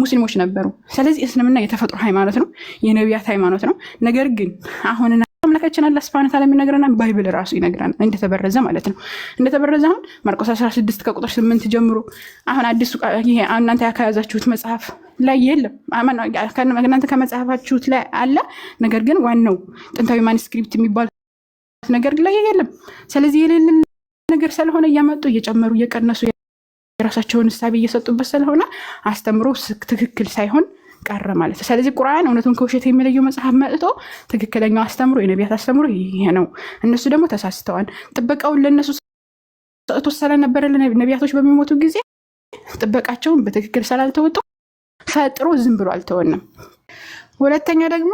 ሙስሊሞች ነበሩ። ስለዚህ እስልምና የተፈጥሮ ሃይማኖት ነው፣ የነቢያት ሃይማኖት ነው። ነገር ግን አሁን አምላካችን አላህ ሱብሓነሁ ወተዓላ የሚነግረና ባይብል ራሱ ይነግረናል እንደተበረዘ ማለት ነው። እንደተበረዘ አሁን ማርቆስ 16 ከቁጥር 8 ጀምሮ አሁን አዲሱ ይሄ እናንተ ያከያዛችሁት መጽሐፍ ላይ የለም። እናንተ ከመጽሐፋችሁት ላይ አለ፣ ነገር ግን ዋናው ጥንታዊ ማኑስክሪፕት የሚባል ነገር ላይ የለም። ስለዚህ የሌለ ነገር ስለሆነ እያመጡ እየጨመሩ እየቀነሱ የራሳቸውን እሳቤ እየሰጡበት ስለሆነ አስተምሮ ትክክል ሳይሆን ቀረ ማለት ነው። ስለዚህ ቁርአን እውነቱን ከውሸት የሚለየው መጽሐፍ መጥቶ ትክክለኛው አስተምሮ የነቢያት አስተምሮ ይሄ ነው። እነሱ ደግሞ ተሳስተዋል። ጥበቃውን ለነሱ ሰጥቶ ስለነበረ ነቢያቶች በሚሞቱ ጊዜ ጥበቃቸውን በትክክል ስላልተወጡ ፈጥሮ ዝም ብሎ አልተወንም። ሁለተኛ ደግሞ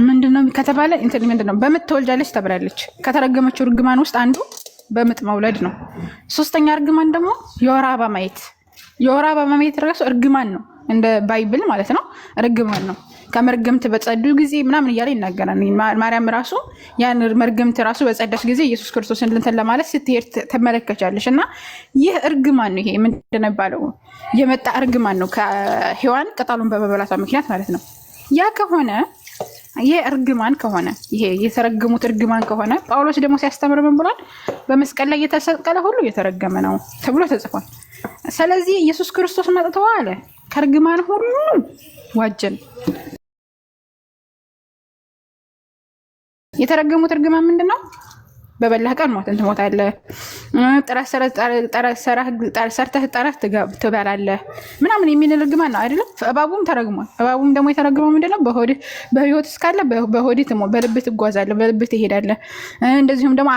ምንድነው ከተባለ እንትን ምንድነው በምጥ ትወልጃለች ተብላለች። ከተረገመችው እርግማን ውስጥ አንዱ በምጥ መውለድ ነው። 3ኛ እርግማን ደግሞ የወር አበባ ማየት። የወር አበባ ማየት ራሱ እርግማን ነው፣ እንደ ባይብል ማለት ነው። እርግማን ነው። ከመርገምት በጸዱ ጊዜ ምናምን እያለ ይናገራል። ማርያም ራሱ ያን መርገምት ራሱ በጸዳች ጊዜ ኢየሱስ ክርስቶስን እንትን ለማለት ስትሄድ ተመለከቻለሽ። እና ይህ እርግማን ነው። ይሄ ምንድን ነው የሚባለው? የመጣ እርግማን ነው ከሔዋን ቅጠሉን በመብላቷ ምክንያት ማለት ነው። ያ ከሆነ ይሄ እርግማን ከሆነ ይሄ የተረገሙት እርግማን ከሆነ ጳውሎስ ደግሞ ሲያስተምር ምን ብሏል? በመስቀል ላይ የተሰቀለ ሁሉ የተረገመ ነው ተብሎ ተጽፏል። ስለዚህ ኢየሱስ ክርስቶስ መጥቶ አለ ከእርግማን ሁሉ ዋጀን። የተረገሙት እርግማን ምንድን ነው? በበላህ ቀን ሞትን ትሞታለህ። ሰርተህ ጠረህ ትበላለህ ምናምን የሚል እርግማን ነው አይደለም? እባቡም ተረግሟል። እባቡም ደግሞ የተረግመው ምንድነው? በህይወት እስካለ በሆድህ በልብህ ትጓዛለህ፣ በልብህ ትሄዳለህ። እንደዚሁም ደግሞ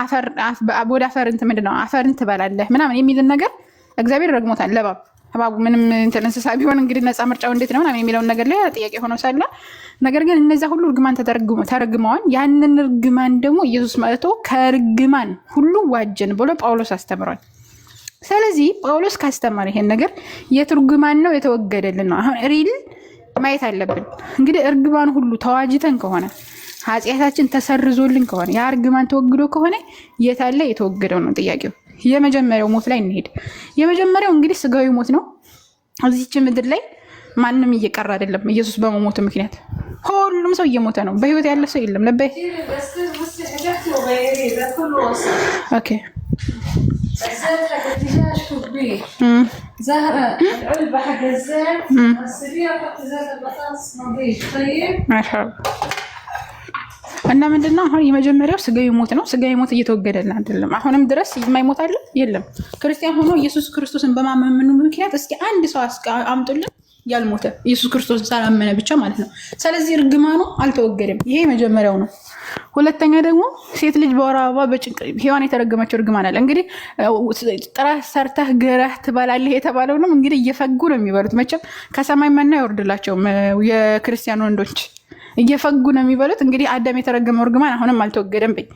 ወደ አፈር ምንድነው አፈርን ትበላለህ ምናምን የሚልን ነገር እግዚአብሔር ረግሞታል ለእባብ። እባቡ ምንም እንስሳ ቢሆን እንግዲህ ነፃ ምርጫው እንዴት ነው ምናምን የሚለውን ነገር ላይ ጥያቄ ሆኖ ሳለ ነገር ግን እነዚያ ሁሉ እርግማን ተረግመዋል። ያንን እርግማን ደግሞ ኢየሱስ መጥቶ ከእርግማን ሁሉ ዋጀን ብሎ ጳውሎስ አስተምሯል። ስለዚህ ጳውሎስ ካስተማረ ይሄን ነገር የትርጉማን ነው የተወገደልን ነው። አሁን ሪል ማየት አለብን። እንግዲህ እርግማን ሁሉ ተዋጅተን ከሆነ ኃጢአታችን ተሰርዞልን ከሆነ ያ እርግማን ተወግዶ ከሆነ የታለ የተወገደው ነው ጥያቄው። የመጀመሪያው ሞት ላይ እንሄድ። የመጀመሪያው እንግዲህ ስጋዊ ሞት ነው። እዚች ምድር ላይ ማንም እየቀረ አይደለም። ኢየሱስ በመሞቱ ምክንያት ሁሉም ሰው እየሞተ ነው። በህይወት ያለ ሰው የለም። ለበይ ኦኬ እና ምንድነው አሁን የመጀመሪያው ስጋዊ ሞት ነው። ስጋዊ ሞት እየተወገደልን አይደለም። አሁንም ድረስ የማይሞት አለ የለም። ክርስቲያን ሆኖ ኢየሱስ ክርስቶስን በማመኑ ምክንያት እስኪ አንድ ሰው አምጡልን ያልሞተ ኢየሱስ ክርስቶስን ስላመነ ብቻ ማለት ነው። ስለዚህ እርግማኑ አልተወገደም። ይሄ የመጀመሪያው ነው። ሁለተኛ ደግሞ ሴት ልጅ በወር አበባ በጭንቅ ሔዋን የተረገመችው እርግማን አለ። እንግዲህ ጥረህ ሰርተህ ግረህ ትበላለህ የተባለው ነው። እንግዲህ እየፈጉ ነው የሚበሉት። መቼም ከሰማይ መና አይወርድላቸውም የክርስቲያን ወንዶች እየፈጉ ነው የሚበሉት። እንግዲህ አዳም የተረገመው እርግማን አሁንም አልተወገደም። በይ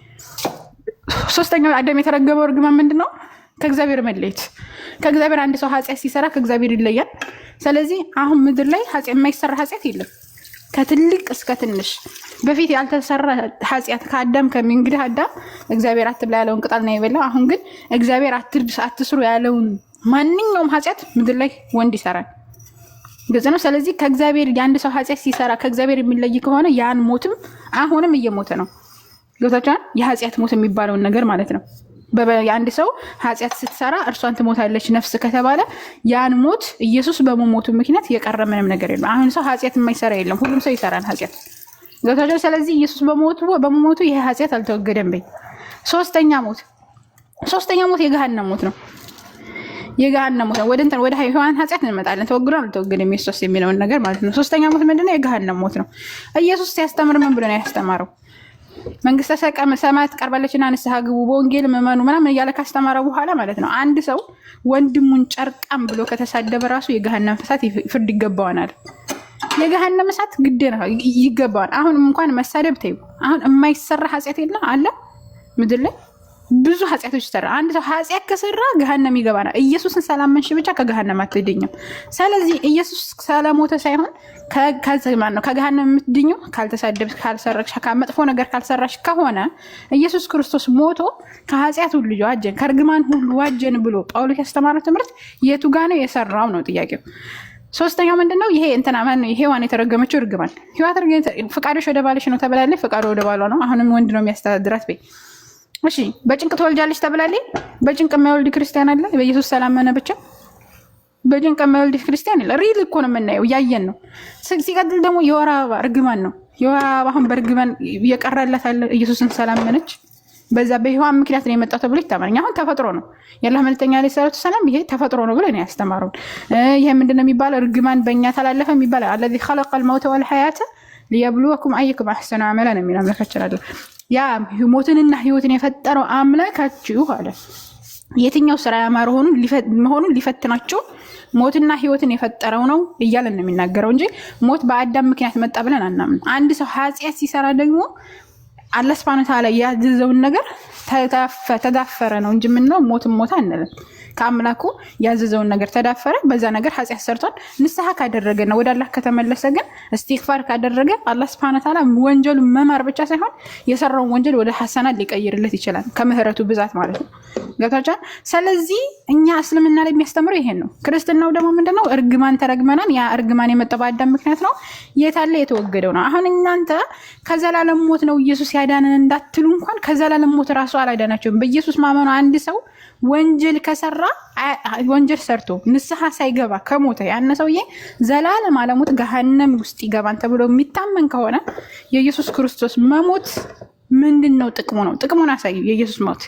ሶስተኛው አዳም የተረገመው እርግማን ምንድነው? ከእግዚአብሔር መለየት። ከእግዚአብሔር አንድ ሰው ኃጢአት ሲሰራ ከእግዚአብሔር ይለያል። ስለዚህ አሁን ምድር ላይ የማይሰራ ኃጢአት የለም። ከትልቅ እስከ ትንሽ በፊት ያልተሰራ ኃጢአት ከአዳም እንግዲህ አዳም እግዚአብሔር አትብላ ያለውን ቅጠል ነው የበላው። አሁን ግን እግዚአብሔር አትስሩ ያለውን ማንኛውም ኃጢአት ምድር ላይ ወንድ ይሰራል። ግልጽ ነው። ስለዚህ ከእግዚአብሔር የአንድ ሰው ኃጢአት ሲሰራ ከእግዚአብሔር የሚለይ ከሆነ ያን ሞትም አሁንም እየሞተ ነው። ገብታችኋል? የኃጢአት ሞት የሚባለውን ነገር ማለት ነው። የአንድ ሰው ኃጢአት ስትሰራ እርሷን ትሞታለች ነፍስ ከተባለ ያን ሞት ኢየሱስ በመሞቱ ምክንያት የቀረ ምንም ነገር የለም። አሁን ሰው ኃጢአት የማይሰራ የለም። ሁሉም ሰው ይሰራል ኃጢአት። ገብታችኋል? ስለዚህ ኢየሱስ በመሞቱ ይሄ ኃጢአት አልተወገደም። በይ ሶስተኛ ሞት የገሃነም ሞት ነው። የገሃነም ሞት ወደ ሔዋን ኃጢአት እንመጣለን። ተወግዶ አልተወገደም ኢየሱስ የሚለውን ነገር ማለት ነው። ሶስተኛ ሞት ምንድነው? የገሃነም ሞት ነው። ኢየሱስ ሲያስተምር ምን ብሎ ነው ያስተማረው? መንግስተ ሰማያት ቀርባለችና ንስሐ ግቡ በወንጌል እመኑ ምናምን እያለ ካስተማረ በኋላ ማለት ነው አንድ ሰው ወንድሙን ጨርቃም ብሎ ከተሳደበ ራሱ የገሃነም እሳት ፍርድ ይገባዋል። የገሃነም እሳት ግድ ነው ይገባዋል። አሁን እንኳን መሳደብ ተይው። አሁን የማይሰራ ኃጢአት የለ አለ ምድር ላይ ብዙ ኃጢአቶች ይሰራ። አንድ ሰው ኃጢአት ከሰራ ገሃነም ይገባናል። ኢየሱስን ሰላመንሽ ብቻ ከገሃነም አትድኝም። ስለዚህ ኢየሱስ ሰላሞተ ሳይሆን ከገሃነም የምትድኙ ካልተሳደብሽ፣ ካልሰረቅሽ፣ ከመጥፎ ነገር ካልሰራሽ ከሆነ ኢየሱስ ክርስቶስ ሞቶ ከኃጢአት ሁሉ ዋጀን፣ ከእርግማን ሁሉ ዋጀን ብሎ ጳውሎስ ያስተማረው ትምህርት የቱ ጋ ነው የሰራው ነው ጥያቄው። ሶስተኛው ምንድነው? ይሄ ሔዋን የተረገመችው እርግማን። ፍቃድሽ ወደ ባልሽ ነው ተብላለች። ፍቃዱ ወደ ባሏ ነው። አሁንም ወንድ ነው የሚያስተዳድራት። በይ እሺ በጭንቅ ትወልጃለች ተብላለች። በጭንቅ የማይወልድ ክርስቲያን አለ? በኢየሱስ ሰላመነ ብቻ በጭንቅ የማይወልድ ክርስቲያን የለ። ሪል እኮ ነው የምናየው፣ እያየን ነው። ሲቀጥል ደግሞ የወር አበባ እርግማን ነው። የወር አበባ አሁን በእርግማን እየቀረላት አለ። ኢየሱስን ሰላመነች፣ በዛ በሔዋን ምክንያት ነው የመጣው ተብሎ ይታመናል። አሁን ተፈጥሮ ነው። የአላህ መልእክተኛ ዓለይሂ ሰላቱ ወሰላም ይሄ ተፈጥሮ ነው ብለው ነው ያስተማሩን። ይሄ ምንድነው የሚባለው? እርግማን በእኛ ተላለፈ የሚባለው አለዚ ኸለቀል መውተ ወልሐያተ ሊየብሉወኩም አየኩም አሕሰኑ ዐመላ ነው የሚለው አምላካችን አለ። ያ ሞትንና ህይወትን የፈጠረው አምላካችሁ አለ የትኛው ስራ ያማረ መሆኑን ሊፈትናችሁ ሞትና ህይወትን የፈጠረው ነው እያለን ነው የሚናገረው እንጂ ሞት በአዳም ምክንያት መጣ ብለን አናምን። አንድ ሰው ኃጢአት ሲሰራ ደግሞ አላህ ሱብሓነሁ ወተዓላ ያዘዘውን ነገር ተዳፈረ ነው እንጂ ምንለው ሞትም ሞታ አንልም። ከአምላኩ ያዘዘውን ነገር ተዳፈረ፣ በዛ ነገር ኃጢአት ሰርቷል። ንስሐ ካደረገና ወደ አላህ ከተመለሰ ግን እስቲግፋር ካደረገ አላህ ሱብሓነሁ ወተዓላ ወንጀሉን መማር ብቻ ሳይሆን የሰራውን ወንጀል ወደ ሐሰናት ሊቀይርለት ይችላል፣ ከምህረቱ ብዛት ማለት ነው። ገብታችኋል? ስለዚህ እኛ እስልምና ላይ የሚያስተምረው ይሄን ነው። ክርስትናው ደግሞ ምንድነው? እርግማን ተረግመናል። ያ እርግማን የመጣው በአዳም ምክንያት ነው። የታለ የተወገደው ነው። አሁን እናንተ ከዘላለም ሞት ነው ኢየሱስ ያዳነን እንዳትሉ እንኳን ከዘላለም ሞት ራሱ አላዳናቸውም። በኢየሱስ ማመኑ አንድ ሰው ወንጀል ከሰራ ወንጀል ሰርቶ ንስሐ ሳይገባ ከሞተ ያነ ሰውዬ ዘላለም አለሞት ገሃነም ውስጥ ይገባን ተብሎ የሚታመን ከሆነ የኢየሱስ ክርስቶስ መሞት ምንድነው ጥቅሙ? ነው ጥቅሙን አሳዩ። የኢየሱስ ሞት፣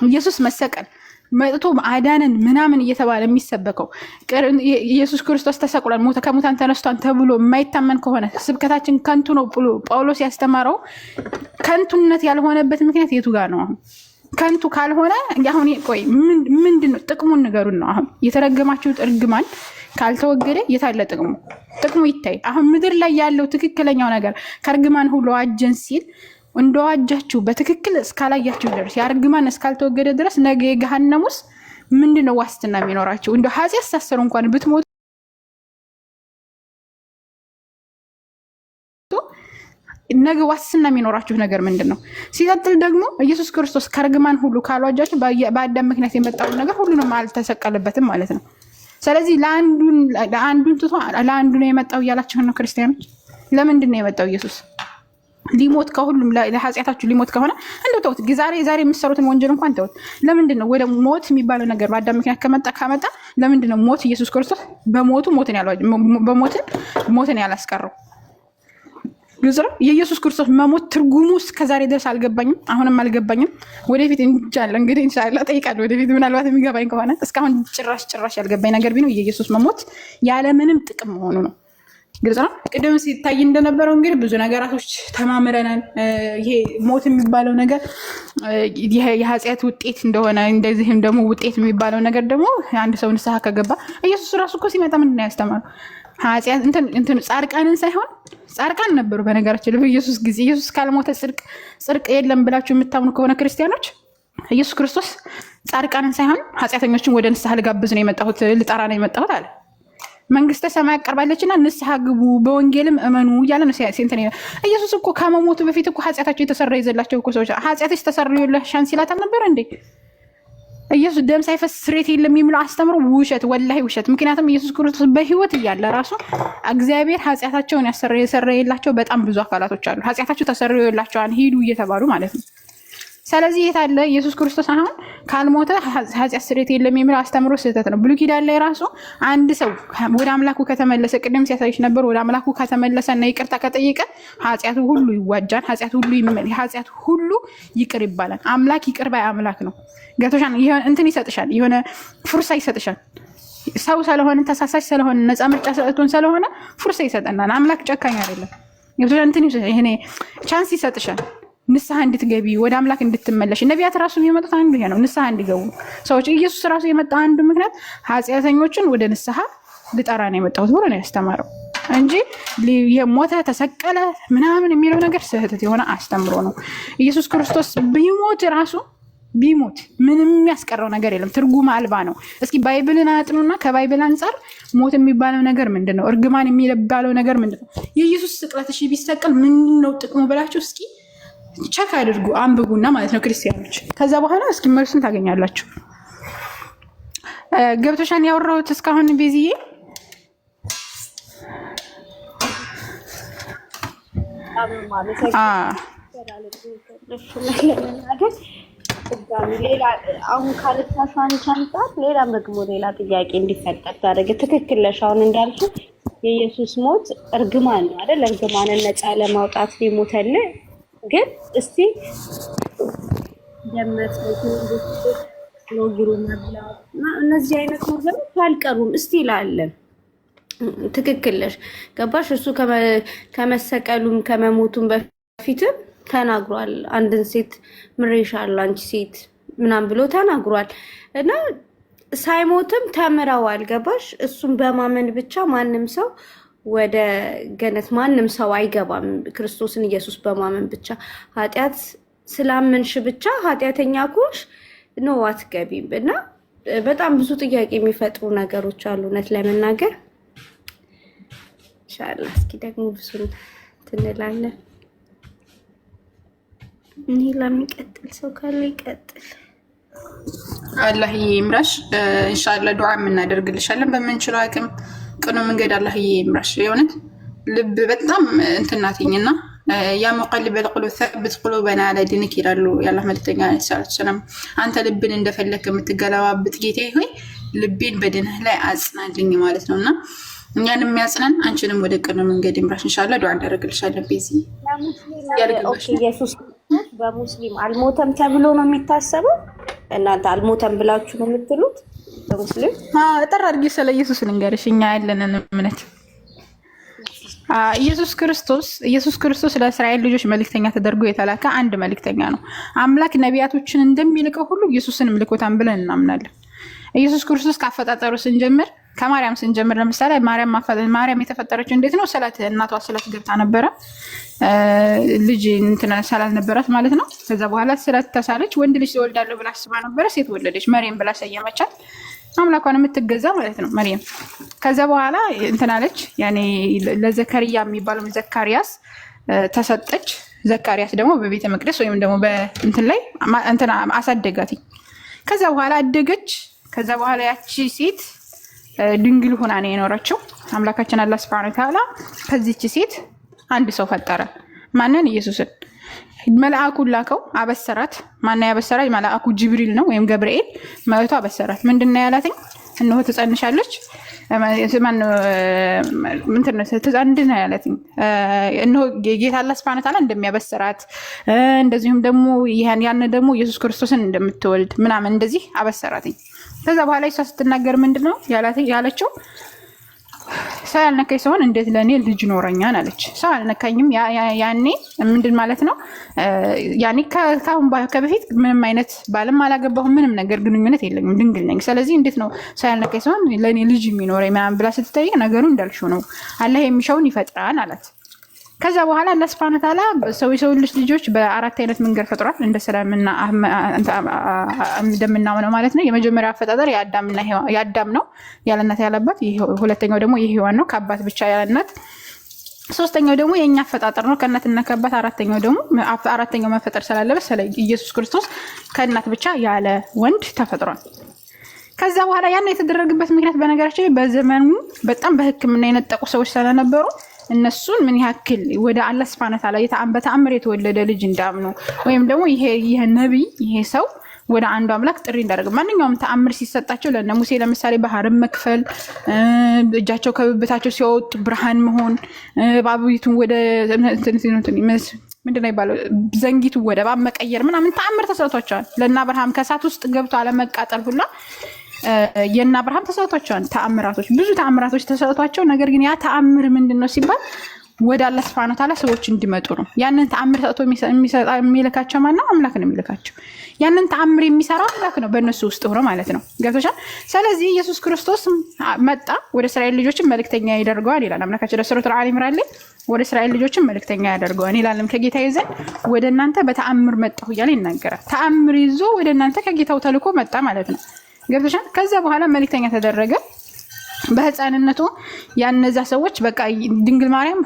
ኢየሱስ መሰቀል መጥቶ አዳነን ምናምን እየተባለ የሚሰበከው ኢየሱስ ክርስቶስ ተሰቅሏል ሞተ ከሙታን ተነስቷል ተብሎ የማይታመን ከሆነ ስብከታችን ከንቱ ነው ብሎ ጳውሎስ ያስተማረው ከንቱነት ያልሆነበት ምክንያት የቱ ጋር ነው? አሁን ከንቱ ካልሆነ አሁን ቆይ ምንድነው ጥቅሙን ንገሩን ነው። አሁን የተረገማችሁት እርግማን ካልተወገደ የታለ ጥቅሙ? ጥቅሙ ይታይ። አሁን ምድር ላይ ያለው ትክክለኛው ነገር ከእርግማን ሁሉ አጀን ሲል እንደዋጃችሁ በትክክል እስካላያችሁ ድረስ ያርግማን እስካልተወገደ ድረስ ነገ የገሃነሙስ ምንድነው ዋስትና የሚኖራችሁ? እንደ ኃጢአት ሳሰሩ እንኳን ብትሞቱ ነገ ዋስትና የሚኖራችሁ ነገር ምንድነው? ሲቀጥል ደግሞ ኢየሱስ ክርስቶስ ከርግማን ሁሉ ካልዋጃችሁ በአዳም ምክንያት የመጣው ነገር ሁሉንም አልተሰቀለበትም ማለት ነው። ስለዚህ ለአንዱን ትቶ ለአንዱ ነው የመጣው እያላችሁ ነው ክርስቲያኖች። ለምንድን ነው የመጣው ኢየሱስ? ሊሞት ከሁሉም ለኃጢአታችሁ ሊሞት ከሆነ እንደው ተውት። ዛሬ የምትሰሩትን ወንጀል እንኳን ተውት። ለምንድን ነው ወደ ሞት የሚባለው ነገር በአዳም ምክንያት ካመጣ ለምንድን ነው ሞት ኢየሱስ ክርስቶስ በሞቱ ሞትን ያላስቀረው? ግልጽ ነው። የኢየሱስ ክርስቶስ መሞት ትርጉሙ እስከዛሬ ድረስ አልገባኝም፣ አሁንም አልገባኝም። ወደፊት እንጃለ እንግዲህ ኢንሻአላህ ጠይቃለሁ። ወደፊት ምናልባት የሚገባኝ ከሆነ እስካሁን ጭራሽ ያልገባኝ ነገር ቢኖር የኢየሱስ መሞት ያለምንም ጥቅም መሆኑ ነው። ግልጽ ነው። ቅድም ሲታይ እንደነበረው እንግዲህ ብዙ ነገራቶች ተማምረናል። ይሄ ሞት የሚባለው ነገር የኃጢአት ውጤት እንደሆነ እንደዚህም ደግሞ ውጤት የሚባለው ነገር ደግሞ አንድ ሰው ንስሐ ከገባ ኢየሱስ ራሱ እኮ ሲመጣ ምንድን ነው ያስተማረው? ኃጢአት እንትን ጻድቃንን ሳይሆን ጻድቃን ነበሩ በነገራችን ላይ በኢየሱስ ጊዜ። ኢየሱስ ካልሞተ ጽድቅ የለም ብላችሁ የምታምኑ ከሆነ ክርስቲያኖች ኢየሱስ ክርስቶስ ጻድቃንን ሳይሆን ኃጢአተኞችን ወደ ንስሐ ልጋብዝ ነው የመጣሁት ልጠራ ነው የመጣሁት አለ። መንግስተ ሰማይ ቀርባለችና ንስሐ ግቡ በወንጌልም እመኑ እያለ ነው ሲንተኔ። ኢየሱስ እኮ ከመሞቱ በፊት እኮ ኃጢአታቸው የተሰረየላቸው እኮ ሰዎች ኃጢአትሽ ተሰረየልሻል ሲላት አልነበረ እንዴ? ኢየሱስ ደም ሳይፈስ ስርየት የለም የሚለው አስተምሮ ውሸት፣ ወላሂ ውሸት። ምክንያቱም ኢየሱስ ክርስቶስ በህይወት እያለ ራሱ እግዚአብሔር ኃጢአታቸውን ያሰረየላቸው በጣም ብዙ አካላቶች አሉ። ኃጢአታቸው ተሰረየላቸዋል ሂዱ እየተባሉ ማለት ነው። ስለዚህ የታለ ኢየሱስ ክርስቶስ አሁን ካልሞተ ኃጢአት ስርየት የለም የሚለው አስተምሮ ስህተት ነው። ብሉይ ኪዳን ላይ ራሱ አንድ ሰው ወደ አምላኩ ከተመለሰ ቅድም ሲያሳይሽ ነበር። ወደ አምላኩ ከተመለሰና ይቅርታ ከጠየቀ ኃጢአቱ ሁሉ ይዋጃል፣ ኃጢአት ሁሉ ይቅር ይባላል። አምላክ ይቅር ባይ አምላክ ነው። ገብቶሻል? እንትን ይሰጥሻል፣ የሆነ ፉርሳ ይሰጥሻል። ሰው ስለሆነ ተሳሳሽ ስለሆነ ነፃ ምርጫ ሰጥቶን ስለሆነ ፉርሳ ይሰጠናል። አምላክ ጨካኝ አይደለም። ገብቶሻል? እንትን ይሄ ቻንስ ይሰጥሻል ንስሐ እንድትገቢ ወደ አምላክ እንድትመለሽ። ነቢያት ራሱ የመጡት አንዱ ይሄ ነው፣ ንስሐ እንዲገቡ ሰዎች። ኢየሱስ ራሱ የመጣ አንዱ ምክንያት ኃጢአተኞችን ወደ ንስሐ ልጠራ ነው የመጣሁት ብሎ ነው ያስተማረው እንጂ የሞተ ተሰቀለ ምናምን የሚለው ነገር ስህተት የሆነ አስተምሮ ነው። ኢየሱስ ክርስቶስ ቢሞት ምንም የሚያስቀረው ነገር የለም፣ ትርጉም አልባ ነው። እስኪ ባይብልን አጥኑና ከባይብል አንጻር ሞት የሚባለው ነገር ምንድን ነው? እርግማን የሚባለው ነገር ምንድን ነው? የኢየሱስ ስቅለት እሺ ቢሰቀል ምንድን ነው ጥቅሙ ብላችሁ እስኪ ቸክ አድርጉ፣ አንብቡና ማለት ነው ክርስቲያኖች። ከዛ በኋላ እስኪ መልሱን ታገኛላችሁ። ገብቶሻን ያወራሁት እስካሁን ቤዝዬ? አሁን ካልታሻን ቻንጣት ሌላም ደግሞ ሌላ ጥያቄ እንዲፈጠር ታደርገ ትክክል ነሽ። አሁን እንዳልኩ የኢየሱስ ሞት እርግማን ነው አይደል? እርግማንን ነፃ ለማውጣት ሊሞተል ግን እስቲ ደመት ሎግሩና እነዚህ አይነት ነገሮች አልቀሩም እስቲ ይላለን። ትክክል ነሽ። ገባሽ? እሱ ከመሰቀሉም ከመሞቱም በፊትም ተናግሯል። አንድን ሴት ምሬሻለሁ አንቺ ሴት ምናምን ብሎ ተናግሯል እና ሳይሞትም ተምረዋል። ገባሽ? እሱም በማመን ብቻ ማንም ሰው ወደ ገነት ማንም ሰው አይገባም። ክርስቶስን ኢየሱስ በማመን ብቻ ኃጢአት ስላመንሽ ብቻ ኃጢአተኛ ኮሽ ነው አትገቢም። እና በጣም ብዙ ጥያቄ የሚፈጥሩ ነገሮች አሉ እውነት ለመናገር። ኢንሻአላህ እስኪ ደግሞ ብዙ ትንላለን። እኔ ለሚቀጥል ሰው ካለ ይቀጥል። አላህ ይምራሽ። ኢንሻአላህ ዱዓ እናደርግልሻለን በመንችለው አቅም። ቅኑ መንገድ አላህ ይምራሽ። የሆነት ልብ በጣም እንትናትኝና ያ ሙቀልበል ቁሉብ ሰብት ቁሉበና አላ ዲንክ ይላሉ የአላህ መልእክተኛ ሰለላሁ ዐለይሂ አንተ ልብን እንደፈለክ የምትገለባብጥ ጌታዬ ሆይ ልቤን በድንህ ላይ አጽናልኝ ማለት ነውና እኛን የሚያጽናን አንቺንም ወደ ቅኑ መንገድ ይምራሽ። ኢንሻአላህ ዱዓ እናደርግልሻለን። ቤዚ ኢየሱስ በሙስሊም አልሞተም ተብሎ ነው የሚታሰበው። እናንተ አልሞተም ብላችሁ ነው የምትሉት በሙስሊም? እጠር አድርጌ ስለ ኢየሱስ ልንገርሽ። እኛ ያለንን እምነት ኢየሱስ ክርስቶስ ለእስራኤል ልጆች መልእክተኛ ተደርጎ የተላከ አንድ መልእክተኛ ነው። አምላክ ነቢያቶችን እንደሚልከው ሁሉ ኢየሱስንም ልኮታን ብለን እናምናለን። ኢየሱስ ክርስቶስ ካፈጣጠሩ ስንጀምር ከማርያም ስንጀምር ለምሳሌ ማርያም የተፈጠረችው እንዴት ነው? ስለት እናቷ ስለት ገብታ ነበረ ልጅ እንትና ስላልነበራት ማለት ነው። ከዛ በኋላ ስለት ተሳለች፣ ወንድ ልጅ ትወልዳለሁ ብላ አስባ ነበረ፣ ሴት ወለደች። መርየም ብላ ሰየመቻት፣ አምላኳን የምትገዛ ማለት ነው መርየም። ከዛ በኋላ እንትናለች ያኔ ለዘከርያ የሚባለው ዘካሪያስ ተሰጠች። ዘካሪያስ ደግሞ በቤተ መቅደስ ወይም ደግሞ በእንትን ላይ እንትና አሳደጋት። ከዛ በኋላ አደገች። ከዛ በኋላ ያቺ ሴት ድንግል ሆና ነው የኖረችው። አምላካችን አላህ ሱብሃነሁ ወተዓላ ከዚህች ሴት አንድ ሰው ፈጠረ። ማንን? ኢየሱስን። መልአኩን ላከው፣ አበሰራት። ማን ያበሰራት? መልአኩ ጅብሪል ነው ወይም ገብርኤል መጥቶ አበሰራት። ምንድነው ያላትኝ? እነሆ ትጸንሻለች ምንድነው ያላትኝ? እነሆ ጌታ አላህ ሱብሃነሁ ወተዓላ እንደሚያበሰራት እንደዚሁም ደግሞ ያን ደግሞ ኢየሱስ ክርስቶስን እንደምትወልድ ምናምን እንደዚህ አበሰራትኝ። ከዛ በኋላ እሷ ስትናገር ምንድነው ያለችው? ሰው ያልነካኝ ሲሆን እንዴት ለእኔ ልጅ ኖረኛል አለች። ሰው አልነካኝም። ያኔ ምንድን ማለት ነው? ያኔ ከበፊት ምንም አይነት ባልም አላገባሁም፣ ምንም ነገር ግንኙነት የለኝም፣ ድንግል ነኝ። ስለዚህ እንዴት ነው ሰው ያልነካኝ ሲሆን ለእኔ ልጅ የሚኖረኝ ምናምን ብላ ስትጠይቅ ነገሩ እንዳልሽው ነው፣ አላህ የሚሻውን ይፈጥራል አላት። ከዛ በኋላ አላህ ሱብሃነሁ ወተዓላ የሰው ልጆች በአራት አይነት መንገድ ፈጥሯል። እንደምናምነው ማለት ነው። የመጀመሪያው አፈጣጠር የአዳም ነው ያለ እናት ያለ አባት። ሁለተኛው ደግሞ የሔዋን ነው ከአባት ብቻ ያለ እናት። ሶስተኛው ደግሞ የኛ አፈጣጠር ነው ከእናትና ከአባት። አራተኛው መፈጠር ስላለበት ስለ ኢየሱስ ክርስቶስ ከእናት ብቻ ያለ ወንድ ተፈጥሯል። ከዛ በኋላ ያን የተደረገበት ምክንያት በነገራችን በዘመኑ በጣም በሕክምና የነጠቁ ሰዎች ስለነበሩ እነሱን ምን ያክል ወደ አላህ ሱብሃነሁ ወተዓላ በተአምር የተወለደ ልጅ እንዳምኑ ወይም ደግሞ ይሄ ነቢይ ይሄ ሰው ወደ አንዱ አምላክ ጥሪ እንዳደረገ ማንኛውም ተአምር ሲሰጣቸው ለነ ሙሴ ለምሳሌ ባህርን መክፈል፣ እጃቸው ከብብታቸው ሲወጡ ብርሃን መሆን፣ ባቡይቱን ወደ ምንድነው ይባለው ዘንጊቱ ወደ እባብ መቀየር ምናምን ተአምር ተሰጥቷቸዋል። ለእነ አብርሃም ከእሳት ውስጥ ገብቶ አለመቃጠል ሁላ የእነ አብርሃም ተሰጥቷቸዋል። ተአምራቶች ብዙ ተአምራቶች ተሰጥቷቸው፣ ነገር ግን ያ ተአምር ምንድነው ሲባል ወደ አላህ ሱብሃነሁ ወተዓላ ሰዎች እንዲመጡ ነው። ያንን ተአምር ሰጥቶ የሚልካቸው ማነው? አምላክ ነው የሚልካቸው። ያንን ተአምር የሚሰራው አምላክ ነው በእነሱ ውስጥ ሆኖ ማለት ነው። ገብቶሻል? ስለዚህ ኢየሱስ ክርስቶስ መጣ፣ ወደ እስራኤል ልጆችን መልእክተኛ ያደርገዋል ይላል አምላካችን በሱረቱል አሊ ኢምራን ላይ። ወደ እስራኤል ልጆችን መልእክተኛ ያደርገዋል ይላልም። ከጌታ ይዘን ወደ እናንተ በተአምር መጣሁ እያለ ይናገራል። ተአምር ይዞ ወደ እናንተ ከጌታው ተልኮ መጣ ማለት ነው። ገብቶሻል? ከዛ በኋላ መልእክተኛ ተደረገ። በህፃንነቱ ያነዛ ሰዎች በቃ ድንግል ማርያም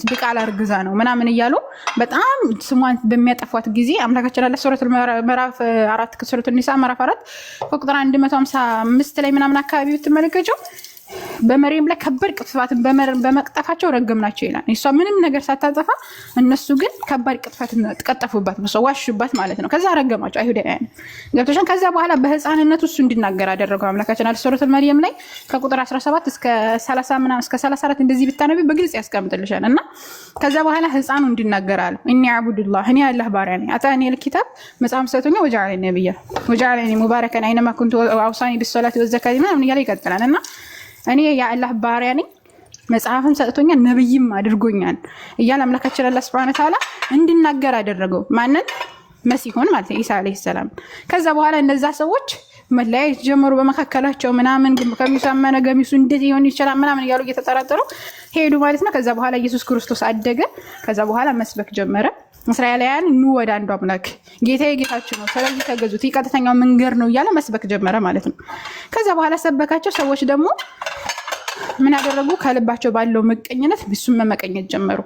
ድቃላ እርግዛ ነው ምናምን እያሉ በጣም ስሟን በሚያጠፏት ጊዜ አምላካችን አለ ሱረቱል ምዕራፍ 4 ሱረቱል ኒሳ ምዕራፍ 4 ቁጥር 155 ላይ ምናምን አካባቢ ብትመለከቸው በመርየም ላይ ከባድ ቅጥፋትን በመቅጠፋቸው ረገምናቸው ይላል። እሷ ምንም ነገር ሳታጠፋ እነሱ ግን ከባድ ቅጥፋትን ተቀጠፉባት፣ ዋሹባት ማለት ነው። ከዛ ረገማቸው አይሁዳውያን። ገብቶሻል? ከዛ በኋላ በህፃንነቱ እሱ እንዲናገር አደረገው አምላካችን አለ ሱረቱል መርየም ላይ ከቁጥር 17 እስከ 30 ምናምን እስከ 34 እንደዚህ ብታነቢ በግልጽ ያስቀምጥልሻል። እና ከዛ በኋላ ህፃኑ እንዲናገር አለ እኒ አዕቡዱላህ እኔ አላህ ባሪያ ነኝ፣ አታኒ ልኪታብ መጽሐፍ ሰጥቶኛ ወጀዐለኒ ነቢያ ወጀዐለኒ ሙባረከን አይነማ ኩንቱ ወአውሳኒ ቢሶላቲ ወዘካቲ ምናምን እያለ ይቀጥላል። እና እኔ የአላህ ባሪያ ነኝ፣ መጽሐፍን ሰጥቶኛል፣ ነብይም አድርጎኛል እያለ አምላካችን አላህ ሱብሃነሁ ወተዓላ እንዲናገር አደረገው። ማንን? መሲሁን ማለት ነው፣ ኢሳ አለይሂ ሰላም። ከዛ በኋላ እነዛ ሰዎች መለያየት ጀመሩ በመካከላቸው ምናምን። ከሚሱ አመነ ገሚሱ እንዴት ይሆን ይችላል ምናምን እያሉ እየተጠራጠሩ ሄዱ ማለት ነው። ከዛ በኋላ ኢየሱስ ክርስቶስ አደገ። ከዛ በኋላ መስበክ ጀመረ። እስራኤላውያን ኑ ወደ አንዱ አምላክ፣ ጌታዬ ጌታችሁ ነው፣ ስለዚህ ተገዙት፣ ቀጥተኛው መንገድ ነው እያለ መስበክ ጀመረ ማለት ነው። ከዛ በኋላ ሰበካቸው። ሰዎች ደግሞ ምን ያደረጉ? ከልባቸው ባለው ምቀኝነት እሱን መመቀኘት ጀመሩ።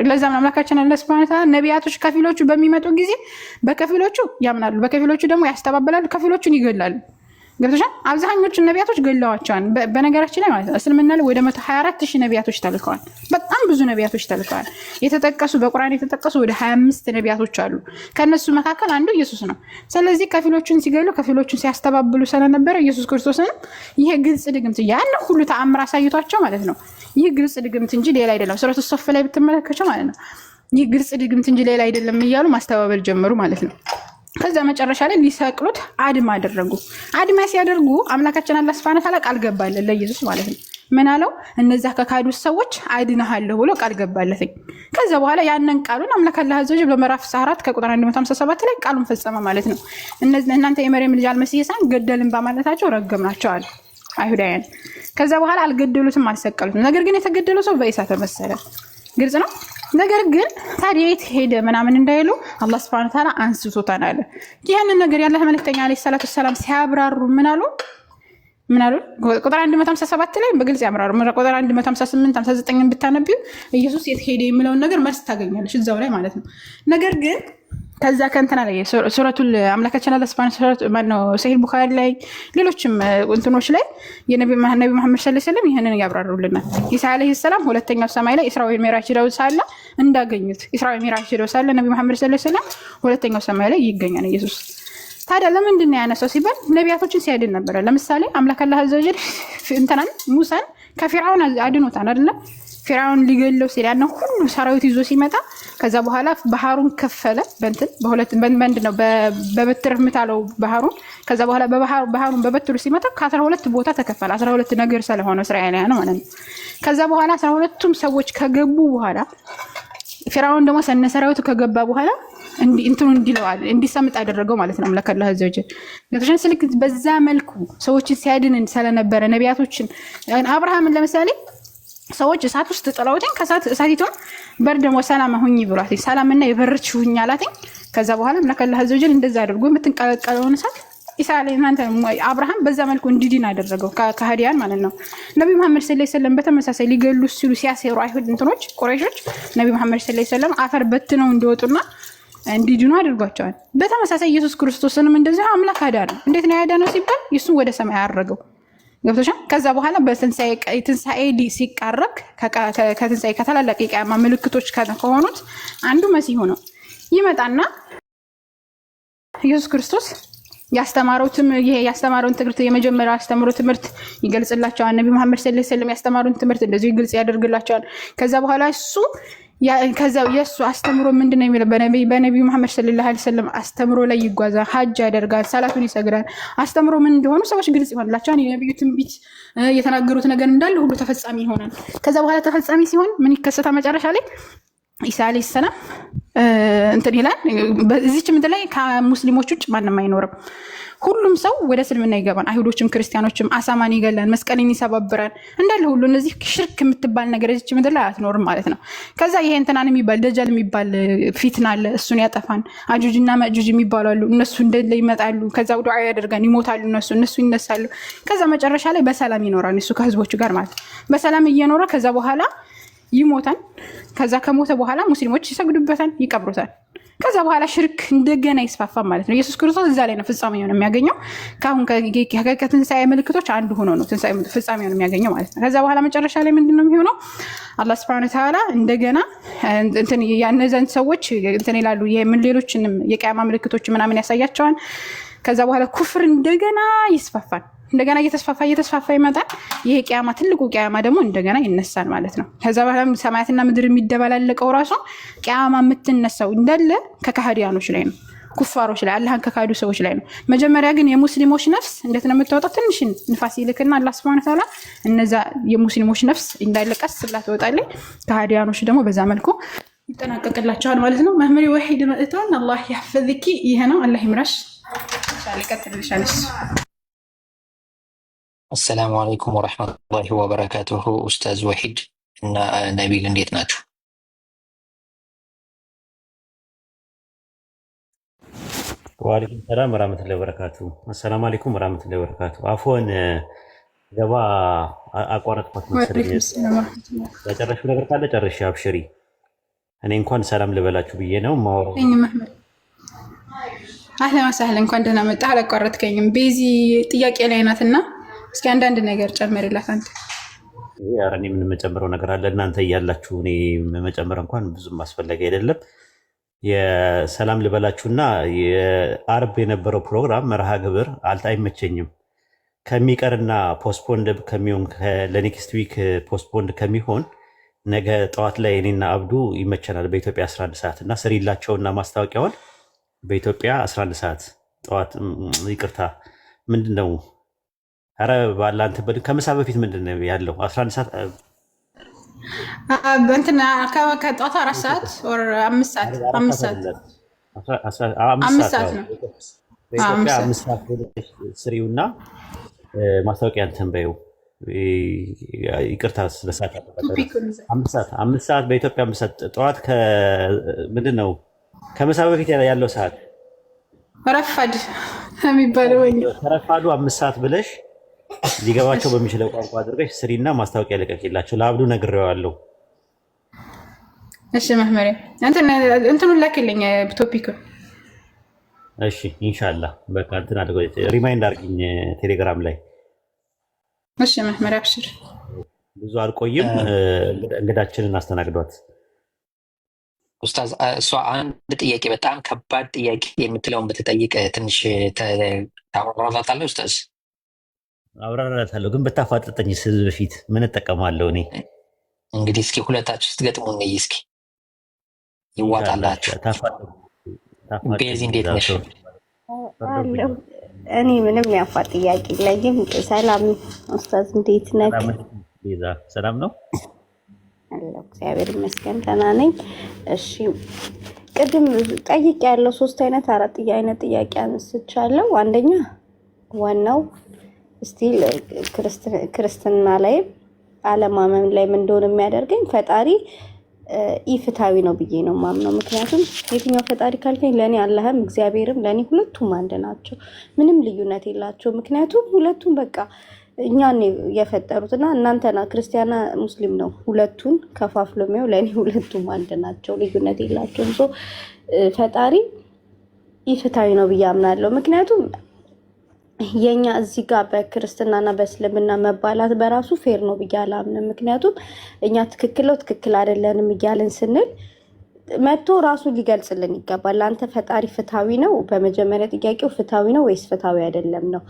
ለዛም አምላካችን አላህ ሱብሃነሁ ወተዓላ ነቢያቶች ከፊሎቹ በሚመጡ ጊዜ በከፊሎቹ ያምናሉ፣ በከፊሎቹ ደግሞ ያስተባብላሉ፣ ከፊሎቹን ይገላሉ። ገብቶሻል? አብዛኞቹን ነቢያቶች ገለዋቸዋል። በነገራችን ላይ ማለት ነው እስልምና ላይ ወደ 124,000 ነቢያቶች ተልከዋል። በጣም ብዙ ነቢያቶች ተልከዋል። የተጠቀሱ በቁርአን የተጠቀሱ ወደ 25 ነቢያቶች አሉ። ከነሱ መካከል አንዱ ኢየሱስ ነው። ስለዚህ ከፊሎቹን ሲገሉ ከፊሎቹን ሲያስተባብሉ ስለነበረ ኢየሱስ ክርስቶስን ይሄ ግልጽ ድግምት ያን ሁሉ ተአምር አሳይቷቸው ማለት ነው። ይህ ግልጽ ድግምት እንጂ ሌላ አይደለም። ሱረቱ ሶፍ ላይ ብትመለከቸው ማለት ነው ይህ ግልጽ ድግምት እንጂ ሌላ አይደለም እያሉ ማስተባበል ጀመሩ ማለት ነው። ከዛ መጨረሻ ላይ ሊሰቅሉት አድማ አደረጉ። አድማ ሲያደርጉ አምላካችን አላህ ሱብሓነሁ ወተዓላ ቃል ገባለት ለኢየሱስ ማለት ነው። ምን አለው? እነዛ ከካዱት ሰዎች አድነሃለሁ ብሎ ቃል ገባለት። ከዛ በኋላ ያንን ቃሉን አምላክ አላህ አዘወጀ በምዕራፍ 4 ከቁጥር 157 ላይ ቃሉን ፈጸመ ማለት ነው። እናንተ የመርየም ልጅ አልመሲሳን ገደልን በማለታቸው ረገምናቸው አለ አይሁዳውያን። ከዛ በኋላ አልገደሉትም፣ አልሰቀሉትም። ነገር ግን የተገደለው ሰው በእሳት ተመሰለ። ግልጽ ነው። ነገር ግን ታዲያ የት ሄደ ምናምን እንዳይሉ አላህ ሱብሓነሁ ወተዓላ አንስቶታል አለ። ይህንን ነገር ያላህ መልእክተኛ ዓለይሂ ሰላቱ ወሰላም ሲያብራሩ ምን አሉ? ቁጥር 157 ላይ በግልጽ ያምራሩ። ቁጥር 158 59 ብታነቢው ኢየሱስ የት ሄደ የሚለውን ነገር መልስ ታገኛለች እዛው ላይ ማለት ነው። ነገር ግን ከዛ ከእንትና ላይ ሱረቱል አምላካችን አላህ ሱብሓነሁ ወተዓላ ሰሂህ ቡኻሪ ላይ ሌሎችም እንትኖች ላይ የነቢ መሐመድ ሰለላሁ ዐለይሂ ወሰለም ይሄንን ያብራሩልናል። ኢሳ አለይሂ ሰላም ሁለተኛው ሰማይ ላይ ኢስራ ወሚዕራጅ ሄደው ሳለ እንዳገኙት ኢስራ ወሚዕራጅ ሄደው ሳለ ነቢ መሐመድ ሰለላሁ ዐለይሂ ወሰለም ሁለተኛው ሰማይ ላይ ይገኛል ኢየሱስ። ታዲያ ለምንድን ነው ያነሳው ሲባል ነቢያቶችን ሲያድን ነበረ። ለምሳሌ አምላክ አላህ አዘወጀል እንትናን ሙሳን ከፊርዓውን አድኖታል አይደለ? ፊርዓውን ሊገለው ሲል ያንን ሁሉ ሰራዊት ይዞ ሲመጣ ከዛ በኋላ ባህሩን ከፈለ። በሁለት በንድ ነው በበትር ምታለው ባህሩን። ከዛ በኋላ ባህሩን በበትሩ ሲመታ ከ12 ቦታ ተከፈለ። 12 ነገር ስለሆነ እስራኤላውያን ማለት ነው። ከዛ በኋላ 12ቱም ሰዎች ከገቡ በኋላ ፊርዓውን ደግሞ ሰራዊቱ ከገባ በኋላ እንትኑ እንዲለዋል እንዲሰምጥ አደረገው ማለት ነው አምላክ አላህ አዘወጀል። ለተሸን ስልክ በዛ መልኩ ሰዎችን ሲያድንን ስለነበረ ነቢያቶችን አብርሃምን ለምሳሌ ሰዎች እሳት ውስጥ ጥለውትኝ ከሳት እሳቲቱን በርድ ደግሞ ሰላም ሁኚ ብሏት ሰላምና የበረች ሁኚ አላትኝ። ከዛ በኋላ አምላክ አላህ አዘወጀል እንደዛ አድርጎ የምትንቀለቀለውን እሳት ኢሳ እናንተ አብርሃም በዛ መልኩ እንዲድን አደረገው ከሃዲያን ማለት ነው። ነብዩ መሐመድ ሰለላሁ ዐለይሂ ወሰለም በተመሳሳይ ሊገሉ ሲሉ ሲያሴሩ አይሁድ እንትኖች ቁረይሾች ነብዩ መሐመድ ሰለላሁ ዐለይሂ ወሰለም አፈር በትነው እንዲወጡና እንዲድኑ አድርጓቸዋል። በተመሳሳይ ኢየሱስ ክርስቶስንም እንደዚህ አምላክ አዳነ። እንዴት ነው ያዳነው ሲባል ኢየሱስ ወደ ሰማይ አረገው። ገብቶሻል? ከዛ በኋላ በትንሳኤ ሲቃረብ ከትንሳኤ ከታላላቅ የቂያማ ምልክቶች ከሆኑት አንዱ መሲሁ ነው። ይመጣና ኢየሱስ ክርስቶስ ያስተማረውን ትምህርት የመጀመሪያው ያስተምሮ ትምህርት ይገልጽላቸዋል። ነብዩ መሐመድ ሰለላሁ ዐለይሂ ወሰለም ያስተማሩን ትምህርት እንደዚህ ግልጽ ያደርግላቸዋል። ከዛ በኋላ የእሱ አስተምሮ ምንድን ነው የሚለው? በነቢዩ መሐመድ ሰለላሁ ዐለይሂ ወሰለም አስተምሮ ላይ ይጓዛል፣ ሀጅ ያደርጋል፣ ሰላቱን ይሰግዳል። አስተምሮ ምን እንደሆኑ ሰዎች ግልጽ ይሆንላቸዋል። የነቢዩ ትንቢት የተናገሩት ነገር እንዳለ ሁሉ ተፈጻሚ ይሆናል። ከዛ በኋላ ተፈጻሚ ሲሆን ምን ይከሰታል? መጨረሻ ላይ ኢሳ አለይሂ ሰላም እንትን ይላል። በዚች ምድር ላይ ከሙስሊሞች ውጭ ማንም አይኖርም። ሁሉም ሰው ወደ እስልምና ይገባል። አይሁዶችም ክርስቲያኖችም አሳማን ይገላል፣ መስቀልን ይሰባብራል፣ እንዳለ ሁሉ እነዚህ ሽርክ የምትባል ነገር እዚች ምድር ላይ አትኖርም ማለት ነው። ከዛ ይሄ እንትናን የሚባል ደጃል የሚባል ፊትና አለ፣ እሱን ያጠፋን። አጁጅና መጁጅ የሚባሉ አሉ፣ እነሱ እንደለ ይመጣሉ። ከዛ ዱዓ ያደርጋን፣ ይሞታሉ፣ እነሱ ይነሳሉ። ከዛ መጨረሻ ላይ በሰላም ይኖራል እሱ ከህዝቦቹ ጋር ማለት በሰላም እየኖረ ከዛ በኋላ ይሞታል። ከዛ ከሞተ በኋላ ሙስሊሞች ይሰግዱበታል፣ ይቀብሩታል። ከዛ በኋላ ሽርክ እንደገና ይስፋፋል ማለት ነው። ኢየሱስ ክርስቶስ እዛ ላይ ነው ፍጻሜውን የሚያገኘው። ካሁን ከትንሳኤ ምልክቶች አንዱ ሆኖ ነው ፍጻሜውን የሚያገኘው ማለት ነው። ከዛ በኋላ መጨረሻ ላይ ምንድን ነው የሚሆነው? አላህ ሱብሓነሁ ወተዓላ እንደገና ያነዛን ሰዎች እንትን ይላሉ። ሌሎችንም የቂያማ ምልክቶች ምናምን ያሳያቸዋል። ከዛ በኋላ ኩፍር እንደገና ይስፋፋል። እንደገና እየተስፋፋ ይመጣል። ይሄ ቂያማ ትልቁ ቂያማ ደግሞ እንደገና ይነሳል ማለት ነው። ከዛ በኋላ ሰማያትና ምድር የሚደበላለቀው ራሱ ቂያማ የምትነሳው እንዳለ ከካህዲያኖች ላይ ነው፣ ኩፋሮች ላይ፣ አላህን ከካዱ ሰዎች ላይ ነው። መጀመሪያ ግን የሙስሊሞች ነፍስ እንዴት ነው የምትወጣው? ትንሽ ንፋስ ይልክና አላህ ሱብሓነሁ ወተዓላ እነዛ የሙስሊሞች ነፍስ እንዳለ ቀስ ብላ ትወጣለች። ካህዲያኖች ደግሞ በዛ መልኩ ይጠናቀቅላቸዋል ማለት ነው። መምህር ወሒድ መጥተዋል። አላህ ያሕፈዝኪ። ይሄ ነው። አላህ ይምራሽ። ይቀጥልልሻለሽ። አሰላሙ አለይኩም ወረሕመቱላሂ ወበረካቱሁ። ኡስታዝ ወሒድ እና ነቢል እንዴት ናችሁ? ወአለይኩም ሰላም ወራህመቱላሂ ወበረካቱ። አሰላሙ አለይኩም ወራህመቱላሂ ወበረካቱ። አፎን ገባ አቋረጥኳት መሰለኝ። ያጨረሽው ነገር ካለ ጨርሽ፣ አብሽሪ። እኔ እንኳን ሰላም ልበላችሁ ብዬ ነው ማወራው። አህለን ወሰህለን፣ እንኳን ደህና መጣህ። አላቋረጥከኝም። ቤዚ ጥያቄ ላይ ናትና እስኪ አንዳንድ ነገር ጨምሪላት አንተ። ኧረ እኔ ምን የምጨምረው ነገር አለ? እናንተ እያላችሁ እኔ መጨመር እንኳን ብዙም አስፈላጊ አይደለም። የሰላም ልበላችሁና የአርብ የነበረው ፕሮግራም መርሃ ግብር አይመቸኝም ከሚቀርና ፖስትፖንድ ከሚሆን ለኔክስት ዊክ ፖስትፖንድ ከሚሆን ነገ ጠዋት ላይ እኔና አብዱ ይመቸናል በኢትዮጵያ 11 ሰዓት እና ስሪላቸውና ማስታወቂያውን በኢትዮጵያ 11 ሰዓት ጠዋት ይቅርታ ምንድን ነው ኧረ ባላ አንተ ከምሳ በፊት ምንድን ነው ያለው 11 ሰዓት እንትና ከጠዋቱ 4 ሰዓት ወር 5 ሰዓት 5 ሰዓት 5 ሰዓት ነው በኢትዮጵያ 5 ሰዓት ስሪውና ማስታወቂያ እንትን በይው ይቅርታ ስለሰዓት 5 ሰዓት በኢትዮጵያ 5 ሰዓት ጠዋት ምንድን ነው ከምሳ በፊት ያለው ሰዓት ረፋድ የሚባለው ወይ ተረፋዱ 5 ሰዓት ብለሽ ሊገባቸው በሚችለው ቋንቋ አድርገሽ ስሪና ማስታወቂያ ለቀቂላቸው። ለአብዱ ነግሬዋለሁ። እሺ መህመሪያ እንትኑን ላክልኝ ቶፒኩን። እሺ ኢንሻአላህ በቃ እንትን አድርገው ሪማይንድ አድርጊኝ ቴሌግራም ላይ። እሺ መህመሪያ አብሽር። ብዙ አልቆይም። እንግዳችንን አስተናግዷት። ኡስታዝ እሷ አንድ ጥያቄ በጣም ከባድ ጥያቄ የምትለውን ብትጠይቅ ትንሽ ታወራታለህ ኡስታዝ? አብራራታለሁ ግን ብታፋጥጠኝ ህዝብ በፊት ምን እጠቀማለሁ እኔ? እንግዲህ እስኪ ሁለታችሁ ስትገጥሙ እንይ እስኪ ይዋጣላችሁ። ቤዚ እንዴት ነሽ? እኔ ምንም ያፋጥ ጥያቄ የለኝም። ሰላም ኡስታዝ እንዴት ነህ? ቤዛ ሰላም ነው? አለሁ እግዚአብሔር ይመስገን ደህና ነኝ። እሺ ቅድም ጠይቄ ያለው 3 አይነት 4 አይነት ጥያቄ አንስቻለሁ። አንደኛ ዋናው ስቲል ክርስትና ላይ አለማመን ላይ ምን እንደሆነ የሚያደርገኝ ፈጣሪ ኢፍታዊ ነው ብዬ ነው ማምነው። ምክንያቱም የትኛው ፈጣሪ ካልከኝ ለኔ አላህም እግዚአብሔርም ለኔ ሁለቱም አንድ ናቸው፣ ምንም ልዩነት የላቸው። ምክንያቱም ሁለቱም በቃ እኛን የፈጠሩትና እናንተና ክርስቲያና ሙስሊም ነው ሁለቱን ከፋፍሎ የሚያው ለኔ ሁለቱም አንድ ናቸው፣ ልዩነት የላቸውም። ሶ ፈጣሪ ኢፍታዊ ነው ብዬ አምናለሁ። ምክንያቱም የኛ እዚህ ጋር በክርስትናና በእስልምና መባላት በራሱ ፌር ነው ብዬ አላምንም። ምክንያቱም እኛ ትክክል አይደለንም እያልን ስንል መጥቶ ራሱ ሊገልጽልን ይገባል። አንተ ፈጣሪ ፍትሃዊ ነው፣ በመጀመሪያ ጥያቄው ፍትሃዊ ነው ወይስ ፍትሃዊ አይደለም ነው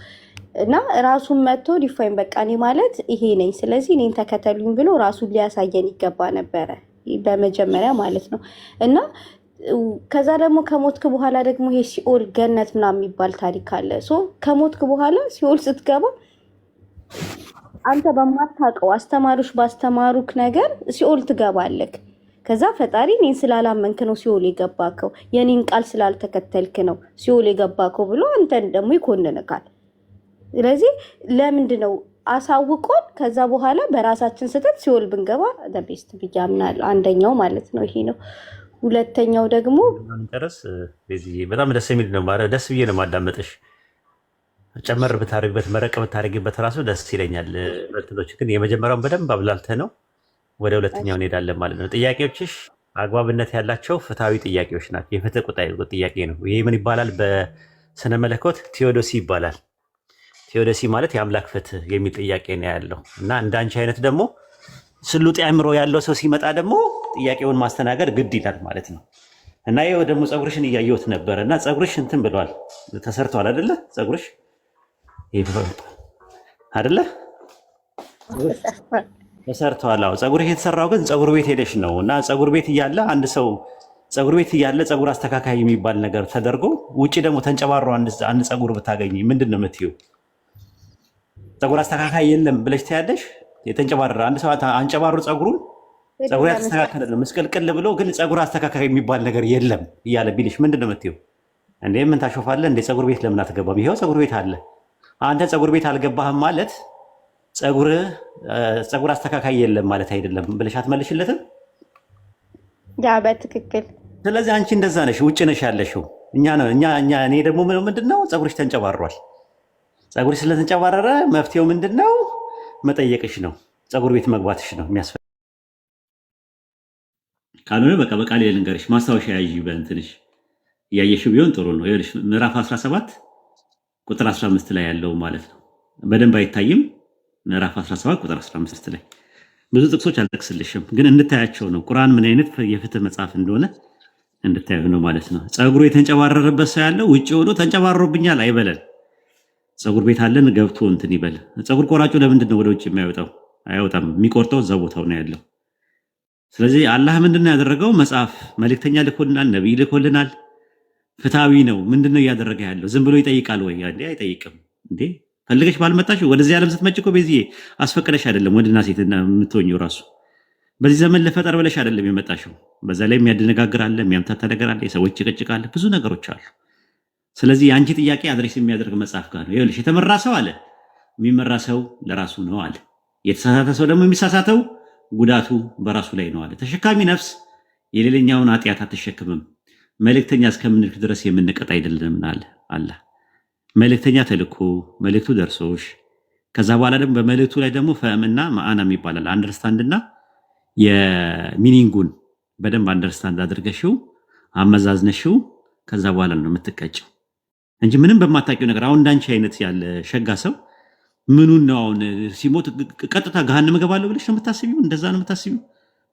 እና ራሱን መጥቶ ዲፋይን በቃ እኔ ማለት ይሄ ነኝ፣ ስለዚህ እኔን ተከተሉኝ ብሎ ራሱን ሊያሳየን ይገባ ነበረ በመጀመሪያ ማለት ነው። እና ከዛ ደግሞ ከሞትክ በኋላ ደግሞ ይሄ ሲኦል ገነት ምናምን የሚባል ታሪክ አለ። ሶ ከሞትክ በኋላ ሲኦል ስትገባ አንተ በማታውቀው አስተማሪዎች ባስተማሩክ ነገር ሲኦል ትገባለክ። ከዛ ፈጣሪ እኔን ስላላመንክ ነው ሲኦል የገባከው፣ የኔን ቃል ስላልተከተልክ ነው ሲኦል የገባከው ብሎ አንተን ደግሞ ይኮንንካል። ስለዚህ ለምንድን ነው አሳውቆን ከዛ በኋላ በራሳችን ስህተት ሲኦል ብንገባ ቤስት ብዬ አምናለሁ። አንደኛው ማለት ነው ይሄ ነው። ሁለተኛው ደግሞ ጨረስ በጣም ደስ የሚል ነው። ደስ ብዬ ነው ማዳመጥሽ። ጨመር ብታደርግበት መረቅ ብታደርግበት ራሱ ደስ ይለኛል። ሁለቶች ግን የመጀመሪያውን በደንብ አብላልተ ነው ወደ ሁለተኛው እንሄዳለን ማለት ነው። ጥያቄዎችሽ አግባብነት ያላቸው ፍትሃዊ ጥያቄዎች ናቸው። የፍትህ ጥያቄ ነው። ይሄ ምን ይባላል? በስነ መለኮት ቴዎዶሲ ይባላል። ቴዎዶሲ ማለት የአምላክ ፍትህ የሚል ጥያቄ ነው ያለው እና እንዳንቺ አይነት ደግሞ ስሉጥ አእምሮ ያለው ሰው ሲመጣ ደግሞ ጥያቄውን ማስተናገድ ግድ ይላል ማለት ነው። እና ይኸው ደግሞ ፀጉርሽን እያየሁት ነበረ እና ፀጉርሽ እንትን ብሏል፣ ተሰርቷል አይደለ? ፀጉርሽ አይደለ ተሰርቷል። አዎ ፀጉርሽ የተሰራው ግን ፀጉር ቤት ሄደሽ ነው። እና ፀጉር ቤት እያለ አንድ ሰው ፀጉር ቤት እያለ ፀጉር አስተካካይ የሚባል ነገር ተደርጎ ውጭ ደግሞ ተንጨባሮ አንድ ፀጉር ብታገኝ ምንድን ነው የምትይው? ፀጉር አስተካካይ የለም ብለሽ ትያለሽ? የተንጨባረረ አንድ ሰው አንጨባሮ ፀጉሩ ያስተካከለ ነው መስቀልቅል ብሎ ግን ፀጉር አስተካካይ የሚባል ነገር የለም እያለ ቢልሽ ምንድን ነው የምትይው? እንዴ ምን ታሾፋለህ እንዴ? ፀጉር ቤት ለምን አትገባም? ይኸው ፀጉር ቤት አለ። አንተ ፀጉር ቤት አልገባህም ማለት ፀጉር አስተካካይ የለም ማለት አይደለም ብለሽ አትመልሽለትም? ያ በትክክል። ስለዚህ አንቺ እንደዛ ነሽ፣ ውጭ ነሽ ያለሽው። እኔ ደግሞ ምንድነው ፀጉርሽ ተንጨባሯል። ፀጉርሽ ስለተንጨባረረ መፍትሄው ምንድነው? መጠየቅሽ ነው። ፀጉር ቤት መግባትሽ ነው የሚያስፈልግ። ካልሆነ በቃ በቃል ልንገርሽ፣ ማስታወሻ ያዥ በእንትንሽ እያየሽው ቢሆን ጥሩ ነው። ይኸውልሽ ምዕራፍ 17 ቁጥር 15 ላይ ያለው ማለት ነው። በደንብ አይታይም። ምዕራፍ 17 ቁጥር 15 ላይ ብዙ ጥቅሶች አልጠቅስልሽም፣ ግን እንድታያቸው ነው። ቁርአን ምን አይነት የፍትህ መጽሐፍ እንደሆነ እንድታዩ ነው ማለት ነው። ፀጉሩ የተንጨባረረበት ሰው ያለው ውጭ ሆኖ ተንጨባረሮብኛል አይበለን። ፀጉር ቤት አለን ገብቶ እንትን ይበል። ፀጉር ቆራጩ ለምንድን ነው ወደ ውጭ የሚያወጣው? አይወጣም። የሚቆርጠው እዛ ቦታው ነው ያለው። ስለዚህ አላህ ምንድነው ያደረገው? መጽሐፍ መልእክተኛ ልኮልናል፣ ነብይ ልኮልናል። ፍትሃዊ ነው። ምንድነው እያደረገ ያለው? ዝም ብሎ ይጠይቃል ወይ? እንዴ አይጠይቅም። እንዴ ፈልገሽ ባልመጣሽ ወደዚህ ዓለም ስትመጪ እኮ በዚህ አስፈቅደሽ አይደለም ወንድና ሴት የምትሆኚው ራሱ በዚህ ዘመን ለፈጠር ብለሽ አይደለም የመጣሽው። በዛ ላይ የሚያደነጋግር አለ፣ የሚያምታታ ነገር አለ፣ የሰዎች ጭቅጭቅ አለ፣ ብዙ ነገሮች አሉ። ስለዚህ የአንቺ ጥያቄ አድሬስ የሚያደርግ መጽሐፍ ጋር ነው። ይኸውልሽ የተመራ ሰው አለ የሚመራ ሰው ለራሱ ነው አለ። የተሳሳተ ሰው ደግሞ የሚሳሳተው ጉዳቱ በራሱ ላይ ነው አለ። ተሸካሚ ነፍስ የሌላኛውን ኃጢአት አትሸክምም፣ መልእክተኛ እስከምንልክ ድረስ የምንቀጥ አይደለም አለ አላህ። መልእክተኛ ተልኮ መልእክቱ ደርሶሽ ከዛ በኋላ ደግሞ በመልእክቱ ላይ ደግሞ ፈህምና ማዕናም ይባላል። አንደርስታንድና የሚኒንጉን በደንብ አንደርስታንድ አድርገሽው አመዛዝነሽው ከዛ በኋላ ነው የምትቀጭው እንጂ ምንም በማታውቂው ነገር አሁን እንዳንቺ አይነት ያለ ሸጋ ሰው ምኑን ነው አሁን ሲሞት ቀጥታ ገሃነም እገባለሁ ብለሽ ነው የምታስቢው? እንደዛ ነው የምታስቢው?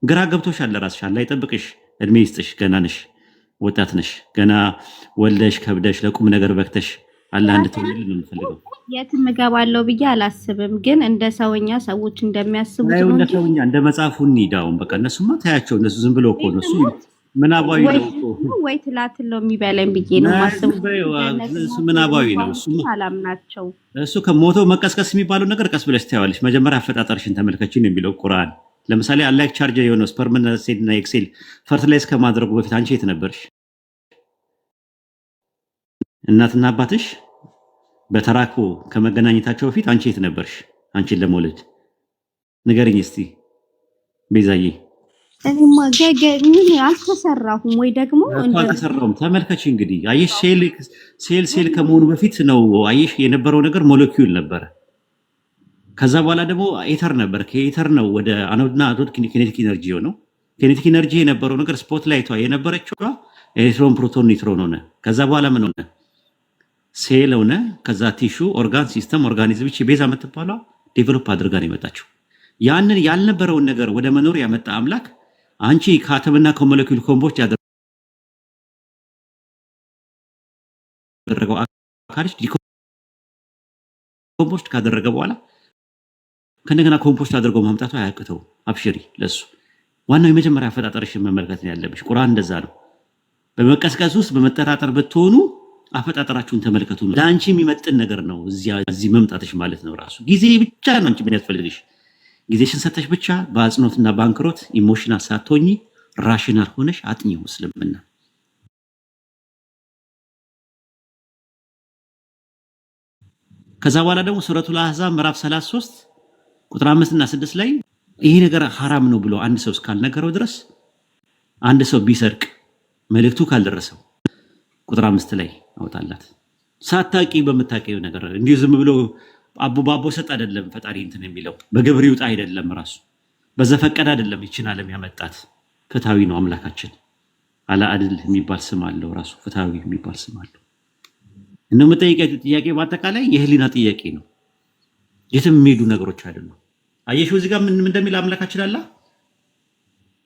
ግራ ገብቶሻል። ለራስሽ አላህ ይጠብቅሽ፣ እድሜ ይስጥሽ። ገና ነሽ፣ ወጣት ነሽ። ገና ወልደሽ ከብደሽ ለቁም ነገር በክተሽ አላህ እንድትወልድ ነው የምፈልገው። የትም እገባለሁ ብዬ አላስብም፣ ግን እንደ ሰውኛ ሰዎች እንደሚያስቡት ነው እንደ እንጂ ሰውኛ እንደ መጽሐፉ እንሂዳውን በቃ እነሱማ ታያቸው። እነሱ ዝም ብሎ እኮ ነው እሱ ምናባዊ ነው ወይ ትላትለው የሚበላኝ ብዬ ነው ማስበው። እሱ ምናባዊ ነው እሱ አላምናቸው። እሱ ከሞቶ መቀስቀስ የሚባለው ነገር ቀስ ብለሽ ታያለሽ። መጀመሪያ አፈጣጠርሽን ተመልከች ነው የሚለው ቁርአን። ለምሳሌ አላህ ቻርጅ የሆነው ስፐርምና ሴልና ኤክሴል ፈርቲላይዝ ከማድረጉ በፊት አንቺ የት ነበርሽ? እናትና አባትሽ በተራክቦ ከመገናኘታቸው በፊት አንቺ የት ነበርሽ? አንቺን ለመውለድ ንገሪኝ እስቲ ቤዛዬ። እኔማ ምን አልተሰራሁም ወይ ደግሞ አልተሰራሁም። ተመልከች እንግዲህ አየሽ፣ ሴል ከመሆኑ በፊት ነው አየሽ የነበረው ነገር ሞለኪውል ነበረ። ከዛ በኋላ ደግሞ ኤተር ነበር። ከኤተር ነው ወደ አኖድና አቶድ ኪኔቲክ ኢነርጂ ነው። ኪኔቲክ ኢነርጂ የነበረው ነገር ስፖት ላይቷ የነበረችው ኤሌክትሮን፣ ፕሮቶን፣ ኒውትሮን ሆነ። ከዛ በኋላ ምን ሆነ? ሴል ሆነ። ከዛ ቲሹ፣ ኦርጋን፣ ሲስተም፣ ኦርጋኒዝም ቤዛ የምትባለው ዴቨሎፕ አድርጋ ነው የመጣችው። ያንን ያልነበረውን ነገር ወደ መኖር ያመጣ አምላክ አንቺ ከአተምና ከሞለኪውል ኮምፖስት ያደረገው አካልሽ ዲኮምፖስት ካደረገ በኋላ ከእንደገና ኮምፖስት አድርገው ማምጣቱ አያቅተው። አብሽሪ ለሱ። ዋናው የመጀመሪያ አፈጣጠርሽን መመልከት ነው ያለብሽ። ቁርአን እንደዛ ነው። በመቀስቀስ ውስጥ በመጠራጠር ብትሆኑ አፈጣጠራችሁን ተመልከቱ። ለአንቺ የሚመጥን ነገር ነው እዚህ መምጣትሽ ማለት ነው። ራሱ ጊዜ ብቻ ነው አንቺ ምን ያስፈልግሽ። ጊዜሽን ሰተሽ ብቻ በአጽኖትና ባንክሮት ኢሞሽናል ሳትሆኚ ራሽናል ሆነሽ አጥኚው እስልምና። ከዛ በኋላ ደግሞ ሱረቱል አህዛብ ምዕራፍ 33 ቁጥር 5 እና 6 ላይ ይሄ ነገር ሐራም ነው ብሎ አንድ ሰው እስካልነገረው ድረስ አንድ ሰው ቢሰርቅ መልእክቱ ካልደረሰው ቁጥር 5 ላይ አውጣላት። ሳታቂ በምታቂው ነገር እንዲሁ ዝም ብሎ አቦ ባቦ ሰጥ አይደለም ፈጣሪ እንትን የሚለው በግብር ይውጣ አይደለም። ራሱ በዘፈቀደ አይደለም ይችን ዓለም ያመጣት። ፍትሃዊ ነው አምላካችን። አላአድል የሚባል ስም አለው። ራሱ ፍትሃዊ የሚባል ስም አለው። እንደው የምጠይቀው ጥያቄ በአጠቃላይ የህሊና ጥያቄ ነው። የትም የሚሄዱ ነገሮች አይደሉም። አየሽው እዚህ ጋር ምን እንደሚል አምላካችን አለ።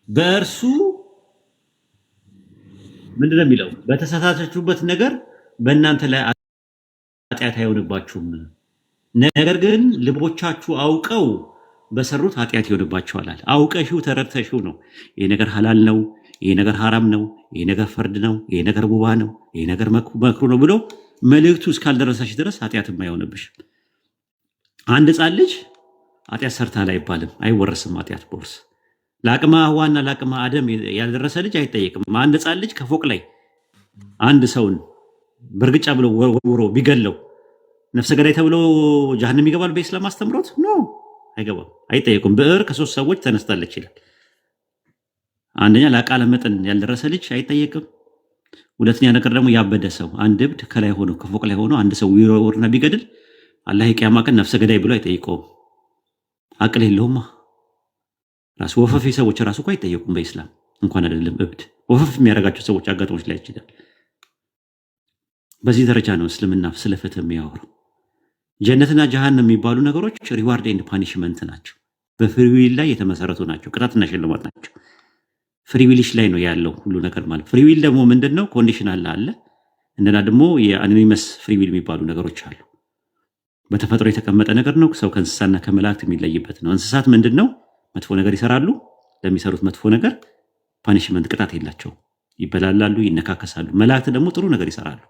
በእርሱ ምንድነው የሚለው? በተሳሳታችሁበት ነገር በእናንተ ላይ ኃጢአት አይሆንባችሁም፣ ነገር ግን ልቦቻችሁ አውቀው በሰሩት ኃጢአት ይሆንባቸዋል። አውቀሽው ተረድተሽው ነው ይሄ ነገር ሐላል ነው፣ ይሄ ነገር ሐራም ነው፣ ይሄ ነገር ፈርድ ነው፣ ይሄ ነገር ሙባ ነው፣ ይሄ ነገር መክሩ ነው ብሎ መልእክቱ እስካልደረሰሽ ድረስ ኃጢአትም አይሆንብሽ። አንድ ሕፃን ልጅ ኃጢአት ሰርታል አይባልም፣ አይወረስም ኃጢአት በውርስ። ለአቅመ ሔዋንና ለአቅመ አደም ያልደረሰ ልጅ አይጠየቅም። አንድ ሕፃን ልጅ ከፎቅ ላይ አንድ ሰውን በእርግጫ ብሎ ወርውሮ ቢገለው ነፍሰ ገዳይ ተብሎ ጀሃነም ይገባል? በኢስላም አስተምሮት ኖ አይገባም፣ አይጠየቁም። ብዕር ከሶስት ሰዎች ተነስታለች ይላል። አንደኛ ለአቃለ መጠን ያልደረሰ ልጅ አይጠየቅም። ሁለተኛ ነገር ደግሞ ያበደ ሰው፣ አንድ እብድ ከላይ ሆኖ ከፎቅ ላይ ሆኖ አንድ ሰው ይወርና ቢገድል አላህ የቂያማ ቀን ነፍሰ ገዳይ ብሎ አይጠይቀውም። አቅል የለውማ። ራሱ ወፈፊ ሰዎች ራሱ እኮ አይጠየቁም በኢስላም እንኳን አይደለም እብድ። ወፈፍ የሚያደርጋቸው ሰዎች አጋጣሞች ላይ ይችላል። በዚህ ደረጃ ነው እስልምና ስለ ፍትህ የሚያወራው። ጀነትና ጀሃነም የሚባሉ ነገሮች ሪዋርድ ኤንድ ፓኒሽመንት ናቸው። በፍሪዊል ላይ የተመሰረቱ ናቸው። ቅጣትና ሽልማት ናቸው። ፍሪዊልሽ ላይ ነው ያለው ሁሉ ነገር ማለት። ፍሪዊል ደግሞ ምንድን ነው? ኮንዲሽናል አለ። እንደና ደግሞ የአኒመስ ፍሪዊል የሚባሉ ነገሮች አሉ። በተፈጥሮ የተቀመጠ ነገር ነው። ሰው ከእንስሳና ከመላእክት የሚለይበት ነው። እንስሳት ምንድን ነው? መጥፎ ነገር ይሰራሉ፣ ለሚሰሩት መጥፎ ነገር ፓኒሽመንት ቅጣት የላቸው፣ ይበላላሉ፣ ይነካከሳሉ። መላእክት ደግሞ ጥሩ ነገር ይሰራሉ።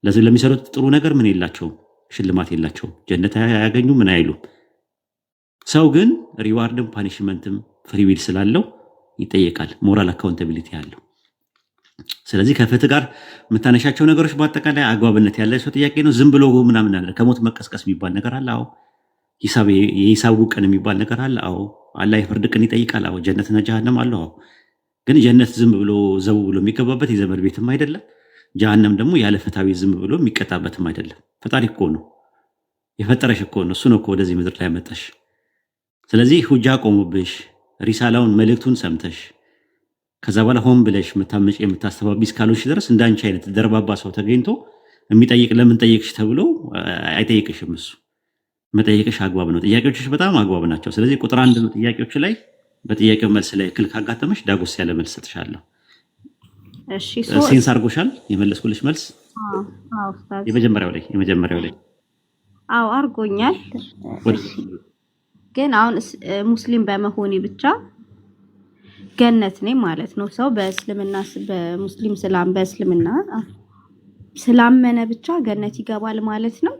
ለዚህ ለሚሰሩት ጥሩ ነገር ምን የላቸውም፣ ሽልማት የላቸውም፣ ጀነት አያገኙ፣ ምን አይሉም። ሰው ግን ሪዋርድም ፓኒሽመንትም ፍሪዊል ስላለው ይጠየቃል፣ ሞራል አካውንታቢሊቲ አለው። ስለዚህ ከፍትህ ጋር የምታነሻቸው ነገሮች በአጠቃላይ አግባብነት ያላቸው ጥያቄ ነው። ዝም ብሎ ምናምን አለ። ከሞት መቀስቀስ የሚባል ነገር አለ። አዎ። የሂሳቡ ቀን የሚባል ነገር አለ። አዎ። አላህ የፍርድ ቀን ይጠይቃል። አዎ። ጀነትና ጀሃነም አለ። አዎ። ግን ጀነት ዝም ብሎ ዘው ብሎ የሚገባበት የዘመድ ቤትም አይደለም። ጀሃነም ደግሞ ያለ ፍትሃዊ ዝም ብሎ የሚቀጣበትም አይደለም። ፈጣሪ እኮ ነው የፈጠረሽ እኮ ነው። እሱ ነው እኮ ወደዚህ ምድር ላይ ያመጣሽ። ስለዚህ ሁጃ ቆሙብሽ ሪሳላውን መልእክቱን ሰምተሽ ከዛ በኋላ ሆን ብለሽ የምታመጪ የምታስተባቢ እስካልሆንሽ ድረስ እንዳንቺ አይነት ደርባባ ሰው ተገኝቶ የሚጠይቅ ለምን ጠየቅሽ ተብሎ አይጠይቅሽም። እሱ መጠየቅሽ አግባብ ነው። ጥያቄዎችሽ በጣም አግባብ ናቸው። ስለዚህ ቁጥር 1 ነው ጥያቄዎች ላይ በጥያቄው መልስ ላይ እክል ካጋጠመሽ ዳጎስ ያለ መልስ ሰጥሻለሁ። እሺ ሴንስ አድርጎሻል የመለስኩልሽ መልስ? አዎ ኡስታዝ፣ የመጀመሪያው ላይ አዎ አድርጎኛል። ግን አሁን ሙስሊም በመሆኔ ብቻ ገነት ነኝ ማለት ነው። ሰው በእስልምና በሙስሊም በእስልምና ስላመነ ብቻ ገነት ይገባል ማለት ነው?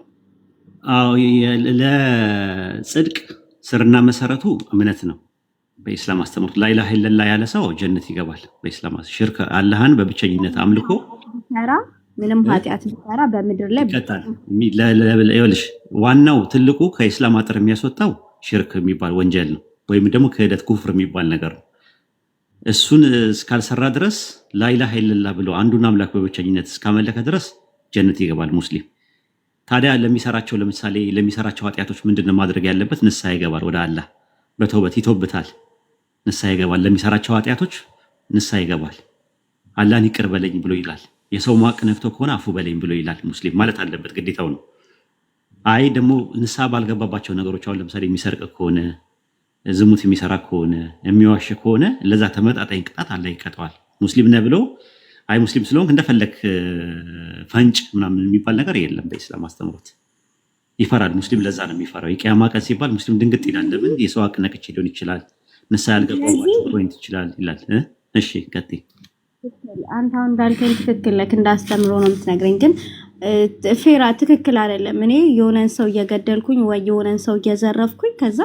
አዎ፣ ለጽድቅ ስርና መሰረቱ እምነት ነው። በኢስላም አስተምሮት ላ ኢላሃ ኢለላህ ያለ ሰው ጀነት ይገባል። በኢስላም ሽርክ አላህን በብቸኝነት አምልኮ ምንም ኃጢአት ቢሰራ በምድር ላይ ይቀጣል። ይኸውልሽ ዋናው ትልቁ ከኢስላም አጥር የሚያስወጣው ሽርክ የሚባል ወንጀል ነው፣ ወይም ደግሞ ክህደት ኩፍር የሚባል ነገር ነው። እሱን እስካልሰራ ድረስ ላኢላሃ ኢለላህ ብሎ አንዱን አምላክ በብቸኝነት እስካመለከ ድረስ ጀነት ይገባል ሙስሊም። ታዲያ ለምሳሌ ለሚሰራቸው ኃጢአቶች ምንድነው ማድረግ ያለበት? ንስሐ ይገባል፣ ወደ አላህ በተውበት ይቶብታል፣ ንስሐ ይገባል። ለሚሰራቸው ኃጢአቶች ንስሐ ይገባል። አላህን ይቅር በለኝ ብሎ ይላል። የሰው ማቅ ነክቶ ከሆነ አፉ በለኝ ብሎ ይላል። ሙስሊም ማለት አለበት፣ ግዴታው ነው። አይ ደግሞ ንስሐ ባልገባባቸው ነገሮች አሁን ለምሳሌ የሚሰርቅ ከሆነ ዝሙት የሚሰራ ከሆነ የሚዋሽ ከሆነ ለዛ ተመጣጣኝ ቅጣት አላህ ይቀጣዋል። ሙስሊም ነህ ብሎ አይ ሙስሊም ስለሆንክ እንደፈለክ ፈንጭ ምናምን የሚባል ነገር የለም። በኢስላም አስተምሮት ይፈራል ሙስሊም። ለዛ ነው የሚፈራው። የቂያማ ቀን ሲባል ሙስሊም ድንግጥ ይላል። ለምን? የሰው ሀቅ ነክቼ ሊሆን ይችላል፣ ንስሐ ያልገባባቸው ፖይንት ይችላል ይላል። እሺ ቀጥይ። አንተ አሁን እንዳልከኝ ትክክል ነህ፣ እንዳስተምሮ ነው የምትነግረኝ። ግን ፌራ ትክክል አይደለም። እኔ የሆነን ሰው እየገደልኩኝ ወይ የሆነን ሰው እየዘረፍኩኝ ከዛ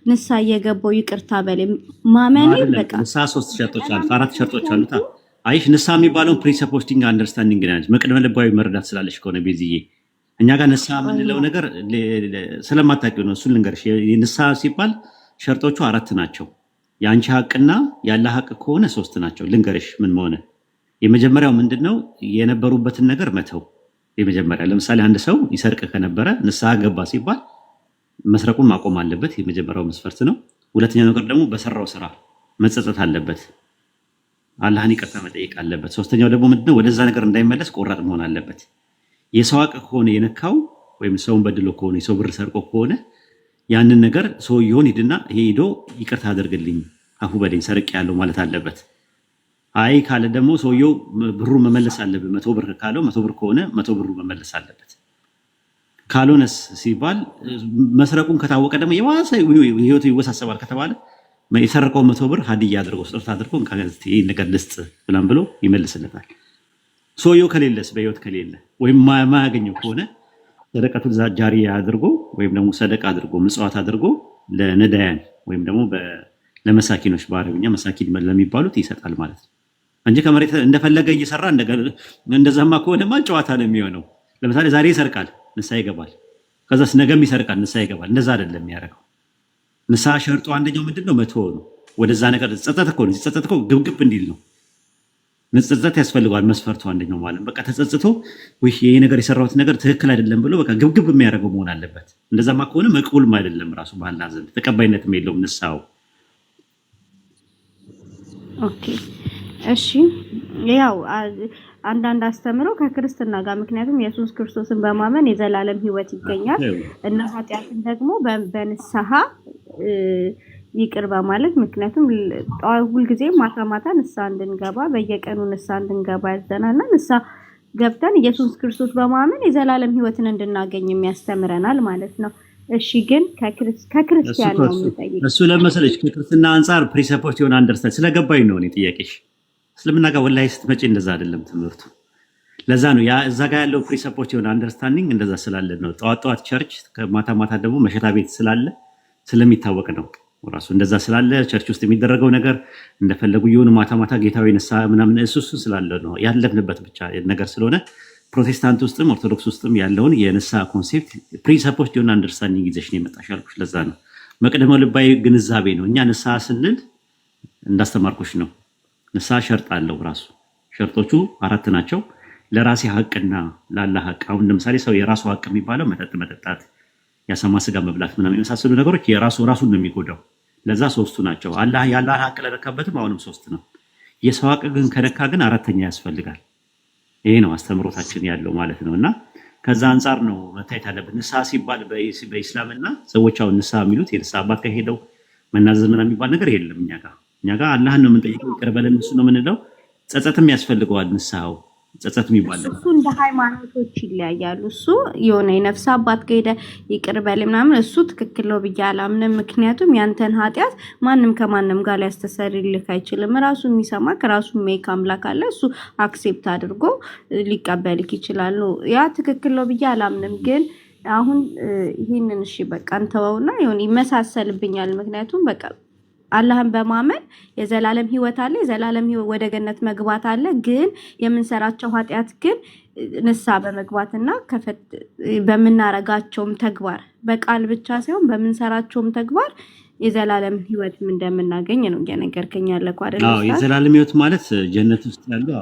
ንስሐ እየገባው ይቅርታ በለኝ ማመኔ በቃ ንስሐ 3 ሸርጦች አሉት፣ 4 ሸርጦች አሉት። አይሽ ንስሐ የሚባለውን ፕሪሰፖስቲንግ አንደርስታንዲንግ ነች፣ መቅደመ ልባዊ መረዳት ስላለሽ ከሆነ ቤዝዬ እኛ ጋር ንስሐ የምንለው ነገር ስለማታውቂው ነው። እሱን ልንገርሽ። ንስሐ ሲባል ሸርጦቹ 4 ናቸው። የአንቺ ሀቅና ያለ ሀቅ ከሆነ 3 ናቸው። ልንገርሽ ምን መሆነ። የመጀመሪያው ምንድነው? የነበሩበትን ነገር መተው። የመጀመሪያ ለምሳሌ አንድ ሰው ይሰርቅ ከነበረ ንስሐ ገባ ሲባል መስረቁን ማቆም አለበት። የመጀመሪያው መስፈርት ነው። ሁለተኛው ነገር ደግሞ በሰራው ስራ መጸጸት አለበት፣ አላህን ይቅርታ መጠየቅ አለበት። ሶስተኛው ደግሞ ምንድነው? ወደዛ ነገር እንዳይመለስ ቆራጥ መሆን አለበት። የሰው ሀቅ ከሆነ የነካው ወይም ሰውን በድሎ ከሆነ የሰው ብር ሰርቆ ከሆነ ያንን ነገር ሰውየውን ሂድና ሄዶ ይቅርታ አድርግልኝ አፉ በለኝ ሰርቅ ያለው ማለት አለበት። አይ ካለ ደግሞ ሰውየው ብሩ መመለስ አለበት። 100 ብር ካለው 100 ብር ከሆነ 100 ብሩ መመለስ አለበት። ካልሆነስ ሲባል መስረቁን ከታወቀ ደግሞ የዋሰ ህይወቱ ይወሳሰባል ከተባለ የሰረቀው 100 ብር ሀዲያ አድርጎ ስጦታ አድርጎ ይሄን ነገር ልስጥ ብላም ብሎ ይመልስለታል። ሰውየው ከሌለስ በህይወት ከሌለ ወይም ማያገኘው ከሆነ ሰደቀቱን ጃሪያ አድርጎ ወይም ደግሞ ሰደቃ አድርጎ ምጽዋት አድርጎ ለነዳያን ወይም ደግሞ ለመሳኪኖች በአረብኛ መሳኪን ለሚባሉት ይሰጣል ማለት ነው እንጂ ከመሬት እንደፈለገ እየሰራ እንደዛማ ከሆነማ ጨዋታ ነው የሚሆነው። ለምሳሌ ዛሬ ይሰርቃል፣ ንስሐ ይገባል። ከዛስ ነገም ይሰርቃል፣ ንስሐ ይገባል። እንደዛ አይደለም የሚያደርገው። ንስሐ ሸርጦ አንደኛው ምንድነው? መተው ነው። ወደዛ ነገር ጸጸት እኮ ነው። ሲጸጸት እኮ ግብግብ እንዲል ነው። መጸጸት ያስፈልገዋል። መስፈርቱ አንደኛው ማለት በቃ ተጸጽቶ ወይ ይሄ ነገር የሰራሁት ነገር ትክክል አይደለም ብሎ በቃ ግብግብ የሚያደርገው መሆን አለበት። እንደዛማ ከሆነ መቅቡልም አይደለም፣ ራሱ በአላህ ዘንድ ተቀባይነትም የለውም ንስሐው። ኦኬ እሺ። ያው አንዳንድ አስተምረው ከክርስትና ጋር ምክንያቱም ኢየሱስ ክርስቶስን በማመን የዘላለም ሕይወት ይገኛል እና ኃጢአትን ደግሞ በንስሐ ይቅር በማለት ምክንያቱም ሁልጊዜ ማታ ማታ ንስሐ እንድንገባ በየቀኑ ንስሐ እንድንገባ ያዘናልና ንስሐ ገብተን ኢየሱስ ክርስቶስ በማመን የዘላለም ሕይወትን እንድናገኝ የሚያስተምረናል ማለት ነው። እሺ ግን ከክርስቲያን ነው የምጠይቅ። እሱ ለመሰለች ከክርስትና አንጻር ፕሪሰፖርት የሆነ አንደርስታንድ ስለገባኝ ነው እኔ ጥያቄሽ። እስልምና ጋር ወላሂ ስትመጪ እንደዛ አይደለም ትምህርቱ። ለዛ ነው ያ እዛ ጋር ያለው ፕሪሰፖርት የሆነ አንደርስታንዲንግ እንደዛ ስላለ ነው። ጠዋት ጠዋት ቸርች፣ ማታ ማታ ደግሞ መሸታ ቤት ስላለ ስለሚታወቅ ነው ራሱ እንደዛ ስላለ ቸርች ውስጥ የሚደረገው ነገር እንደፈለጉ የሆኑ ማታ ማታ ጌታዊ ንስሐ ምናምን እሱ ስላለ ነው ያለፍንበት ብቻ ነገር ስለሆነ ፕሮቴስታንት ውስጥም ኦርቶዶክስ ውስጥም ያለውን የንስሐ ኮንሴፕት ፕሪሰፖርት የሆነ አንደርስታንዲንግ ይዘሽ ነው የመጣሽ ያልኩሽ። ለዛ ነው መቅደመ ልባዊ ግንዛቤ ነው። እኛ ንስሐ ስንል እንዳስተማርኩሽ ነው። ንስሐ ሸርጥ አለው ራሱ። ሸርጦቹ 4 ናቸው። ለራሴ ሀቅና ላላ ሀቅ። አሁን ለምሳሌ ሰው የራሱ ሀቅ የሚባለው መጠጥ መጠጣት፣ ያሰማ ስጋ መብላት ምናምን የመሳሰሉ ነገሮች ራሱን ነው የሚጎዳው። ለዛ 3ቱ ናቸው። አላህ ያላህ ሀቅ ለነካበትም አሁንም 3 ነው። የሰው ሀቅ ግን ከነካ ግን 4ኛ ያስፈልጋል። ይሄ ነው አስተምሮታችን ያለው ማለት ነው። እና ከዛ አንጻር ነው መታየት ያለብን። ንስሐ ሲባል በኢስላምና ሰዎች አሁን ንስሐ የሚሉት የንስሐ አባት ከሄደው መናዘዝ ምናምን የሚባል ነገር የለም። እኛ ጋር አላህን ነው የምንጠይቀው፣ ይቅር በለን እሱ ነው የምንለው። ጸጸትም ያስፈልገዋል ንስሐው። ጸጸት የሚባል እሱ እንደ ሃይማኖቶች ይለያያሉ። እሱ የሆነ የነፍስ አባት ከሄደ ይቅር በል ምናምን እሱ ትክክል ነው ብዬ አላምንም። ምክንያቱም ያንተን ኃጢአት ማንም ከማንም ጋር ሊያስተሰርይልህ አይችልም። ራሱ የሚሰማ ከራሱ ሜክ አምላክ አለ። እሱ አክሴፕት አድርጎ ሊቀበልክ ይችላል። ያ ትክክል ነው ብዬ አላምንም። ግን አሁን ይሄንን እሺ በቃ እንተወውና ይሁን ይመሳሰልብኛል። ምክንያቱም በቃ አላህን በማመን የዘላለም ህይወት አለ። የዘላለም ህይወት ወደ ገነት መግባት አለ። ግን የምንሰራቸው ኃጢአት ግን ንስሐ በመግባትና በምናረጋቸውም ተግባር በቃል ብቻ ሳይሆን በምንሰራቸውም ተግባር የዘላለም ህይወት እንደምናገኝ ነው እየነገርከኝ ያለከው አይደል? አዎ የዘላለም ህይወት ማለት ጀነት ውስጥ ያለው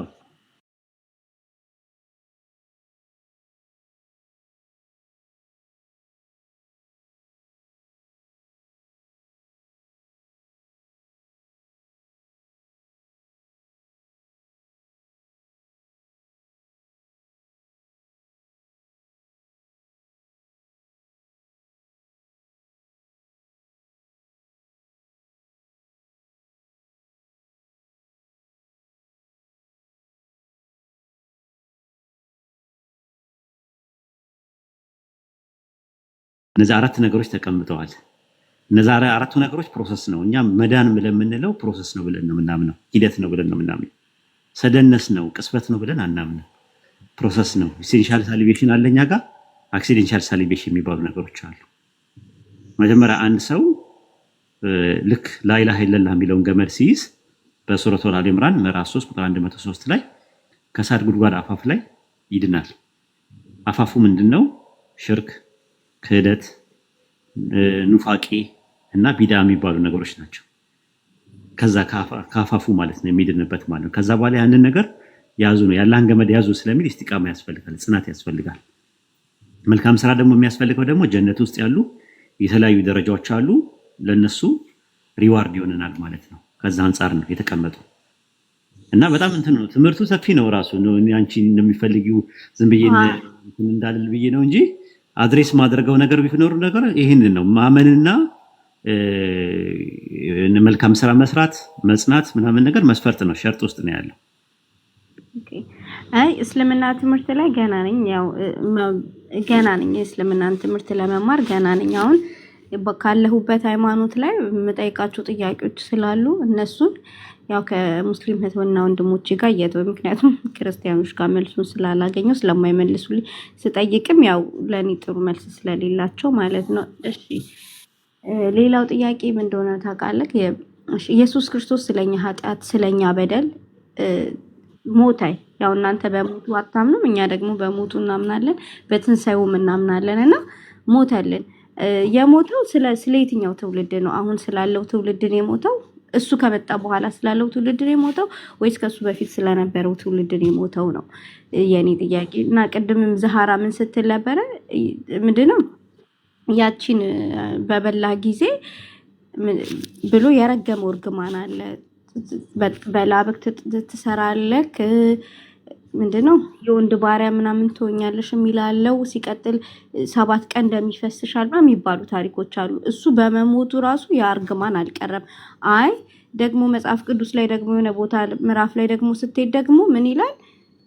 እነዚህ 4 ነገሮች ተቀምጠዋል። እነዚህ 4ቱ ነገሮች ፕሮሰስ ነው። እኛ መዳን ብለን የምንለው ፕሮሰስ ነው ብለን ነው የምናምነው። ሂደት ነው ብለን ነው የምናምነው። ሰደነስ ነው ቅስበት ነው ብለን አናምነው። ፕሮሰስ ነው። ኢሴንሻል ሳሊቬሽን አለ እኛ ጋር፣ አክሲደንሻል ሳሊቬሽን የሚባሉ ነገሮች አሉ። መጀመሪያ አንድ ሰው ልክ ላኢላሃ ኢለላህ የሚለውን ገመድ ሲይዝ በሱረቱል አሊ ኢምራን ምዕራፍ 3 ቁጥር 103 ላይ ከእሳት ጉድጓድ አፋፍ ላይ ይድናል። አፋፉ ምንድነው? ሽርክ፣ ክህደት፣ ኑፋቄ እና ቢዳ የሚባሉ ነገሮች ናቸው። ከዛ ካፋፉ ማለት ነው የሚድንበት ማለት ነው። ከዛ በኋላ ያንን ነገር ያዙ ነው ያላህን ገመድ ያዙ ስለሚል ኢስቲቃማ ያስፈልጋል፣ ጽናት ያስፈልጋል። መልካም ስራ ደግሞ የሚያስፈልገው ደግሞ ጀነት ውስጥ ያሉ የተለያዩ ደረጃዎች አሉ። ለነሱ ሪዋርድ ይሆነናል ማለት ነው። ከዛ አንጻር ነው የተቀመጡ እና በጣም እንትን ነው ትምህርቱ ሰፊ ነው ራሱ ነው። አንቺ እንደሚፈልጊው ዝም ብዬ እንዳልል ብዬ ነው እንጂ አድሬስ ማድረገው ነገር ቢኖር ነገር ይሄንን ነው ማመንና መልካም ስራ መስራት መጽናት ምናምን ነገር መስፈርት ነው፣ ሸርጥ ውስጥ ነው ያለው። አይ እስልምና ትምህርት ላይ ገና ነኝ፣ ያው ገና ነኝ። የእስልምናን ትምህርት ለመማር ገና ነኝ። አሁን ካለሁበት ሃይማኖት ላይ የምጠይቃቸው ጥያቄዎች ስላሉ እነሱን ያው ከሙስሊም እህትና ወንድሞቼ ጋር እየተወ ምክንያቱም ክርስቲያኖች ጋር መልሱን ስላላገኘው ስለማይመልሱልኝ ስጠይቅም ያው ለኔ ጥሩ መልስ ስለሌላቸው ማለት ነው። እሺ ሌላው ጥያቄ ምን እንደሆነ ታውቃለህ? ኢየሱስ ክርስቶስ ስለኛ ኃጢአት ስለኛ በደል ሞተ። ያው እናንተ በሞቱ አታምኑም፣ እኛ ደግሞ በሞቱ እናምናለን፣ በትንሳኤውም እናምናለን እና ሞተልን። የሞተው ስለ የትኛው ትውልድ ነው? አሁን ስላለው ትውልድ ነው የሞተው? እሱ ከመጣ በኋላ ስላለው ትውልድ ነው የሞተው ወይስ ከሱ በፊት ስለነበረው ትውልድ ነው የሞተው ነው የኔ ጥያቄ። እና ቅድምም ዛሃራ ምን ስትል ነበረ? ምንድነው ያቺን በበላ ጊዜ ብሎ የረገመው እርግማን አለ። በላብክ ትሰራለክ ምንድነው የወንድ ባሪያ ምናምን ትሆኛለሽ የሚላለው። ሲቀጥል 7 ቀን እንደሚፈስሻል የሚባሉ ታሪኮች አሉ። እሱ በመሞቱ ራሱ የእርግማን አልቀረም። አይ ደግሞ መጽሐፍ ቅዱስ ላይ ደግሞ የሆነ ቦታ ምዕራፍ ላይ ደግሞ ስትሄድ ደግሞ ምን ይላል?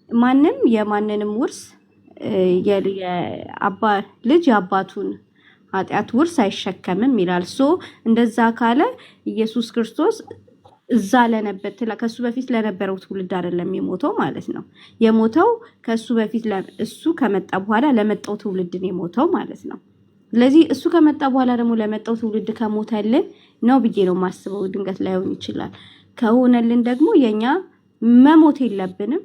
ማንም የማንንም ውርስ ልጅ የአባቱን ኃጢአት ውርስ አይሸከምም ይላል። ሶ እንደዛ ካለ ኢየሱስ ክርስቶስ እዛ ለነበር ከሱ በፊት ለነበረው ትውልድ አይደለም የሞተው ማለት ነው። የሞተው ከሱ በፊት እሱ ከመጣ በኋላ ለመጣው ትውልድ ነው የሞተው ማለት ነው። ስለዚህ እሱ ከመጣ በኋላ ደግሞ ለመጣው ትውልድ ከሞተልን ነው ብዬ ነው ማስበው። ድንገት ላይሆን ይችላል። ከሆነልን ደግሞ የኛ መሞት የለብንም።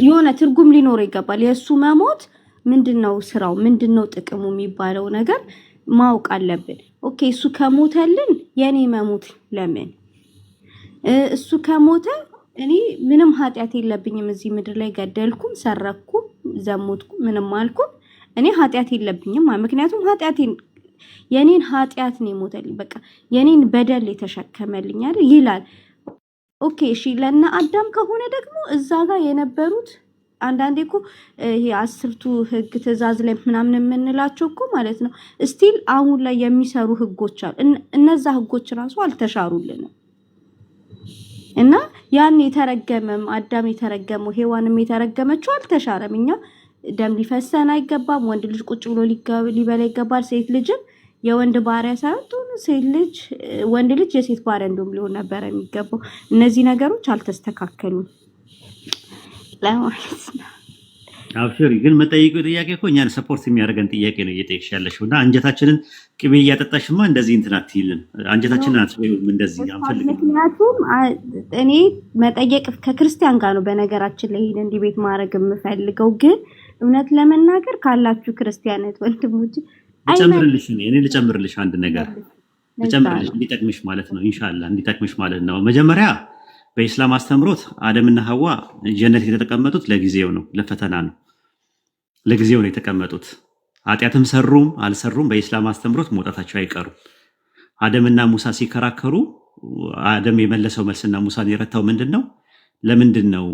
የሆነ ትርጉም ሊኖረው ይገባል። የሱ መሞት ምንድነው ስራው፣ ምንድነው ጥቅሙ የሚባለው ነገር ማወቅ አለብን። ኦኬ እሱ ከሞተልን የኔ መሞት ለምን? እሱ ከሞተ እኔ ምንም ኃጢአት የለብኝም እዚህ ምድር ላይ ገደልኩም፣ ሰረኩም፣ ዘሞትኩም፣ ምንም አልኩም እኔ ኃጢአት የለብኝም። ምክንያቱም የኔን ኃጢአት ነው የሞተልኝ። በቃ የኔን በደል የተሸከመልኝ አይደል ይላል። ኦኬ እሺ ለና አዳም ከሆነ ደግሞ እዛ ጋር የነበሩት አንዳንዴ እኮ ይሄ 10ቱ ህግ ትእዛዝ ላይ ምናምን የምንላቸው እኮ ማለት ነው ስቲል አሁን ላይ የሚሰሩ ህጎች አሉ። እነዛ ህጎች ራሱ አልተሻሩልንም እና ያን የተረገመም አዳም የተረገመው ሔዋንም የተረገመችው አልተሻረም። እኛ ደም ሊፈሰን አይገባም። ወንድ ልጅ ቁጭ ብሎ ሊበላ ይገባል። ሴት ልጅን የወንድ ባሪያ ሳይሆን ሴት ልጅ ወንድ ልጅ የሴት ባሪያ እንደውም ሊሆን ነበር የሚገባው። እነዚህ ነገሮች አልተስተካከሉም ለማለት ነው። አብሽሪ ግን መጠይቁ ጥያቄ እኮ እኛን ሰፖርት የሚያደርገን ጥያቄ ነው እየጠየቅሽ ያለሽው እና አንጀታችንን ቅቤ እያጠጣሽማ እንደዚህ እንትን አትይልን። አንጀታችንን አትበይውም እንደዚህ አንፈልግም። ምክንያቱም እኔ መጠየቅ ከክርስቲያን ጋር ነው በነገራችን ላይ ይሄን ዲቤት ማድረግ የምፈልገው። ግን እውነት ለመናገር ካላችሁ ክርስቲያናት ወንድሞች ልጨምርልሽ አንድ ነገር ልጨምርልሽ እንዲጠቅምሽ ማለት ነው። ኢንሻአላህ እንዲጠቅምሽ ማለት ነው። መጀመሪያ በኢስላም አስተምሮት አደምና ሐዋ ጀነት የተቀመጡት ለጊዜው ነው፣ ለፈተና ነው። ለጊዜው ነው የተቀመጡት። ኃጢአትም ሰሩም አልሰሩም በኢስላም አስተምሮት መውጣታቸው አይቀሩም። አደምና ሙሳ ሲከራከሩ አደም የመለሰው መልስና ሙሳን የረታው ምንድነው? ለምንድነው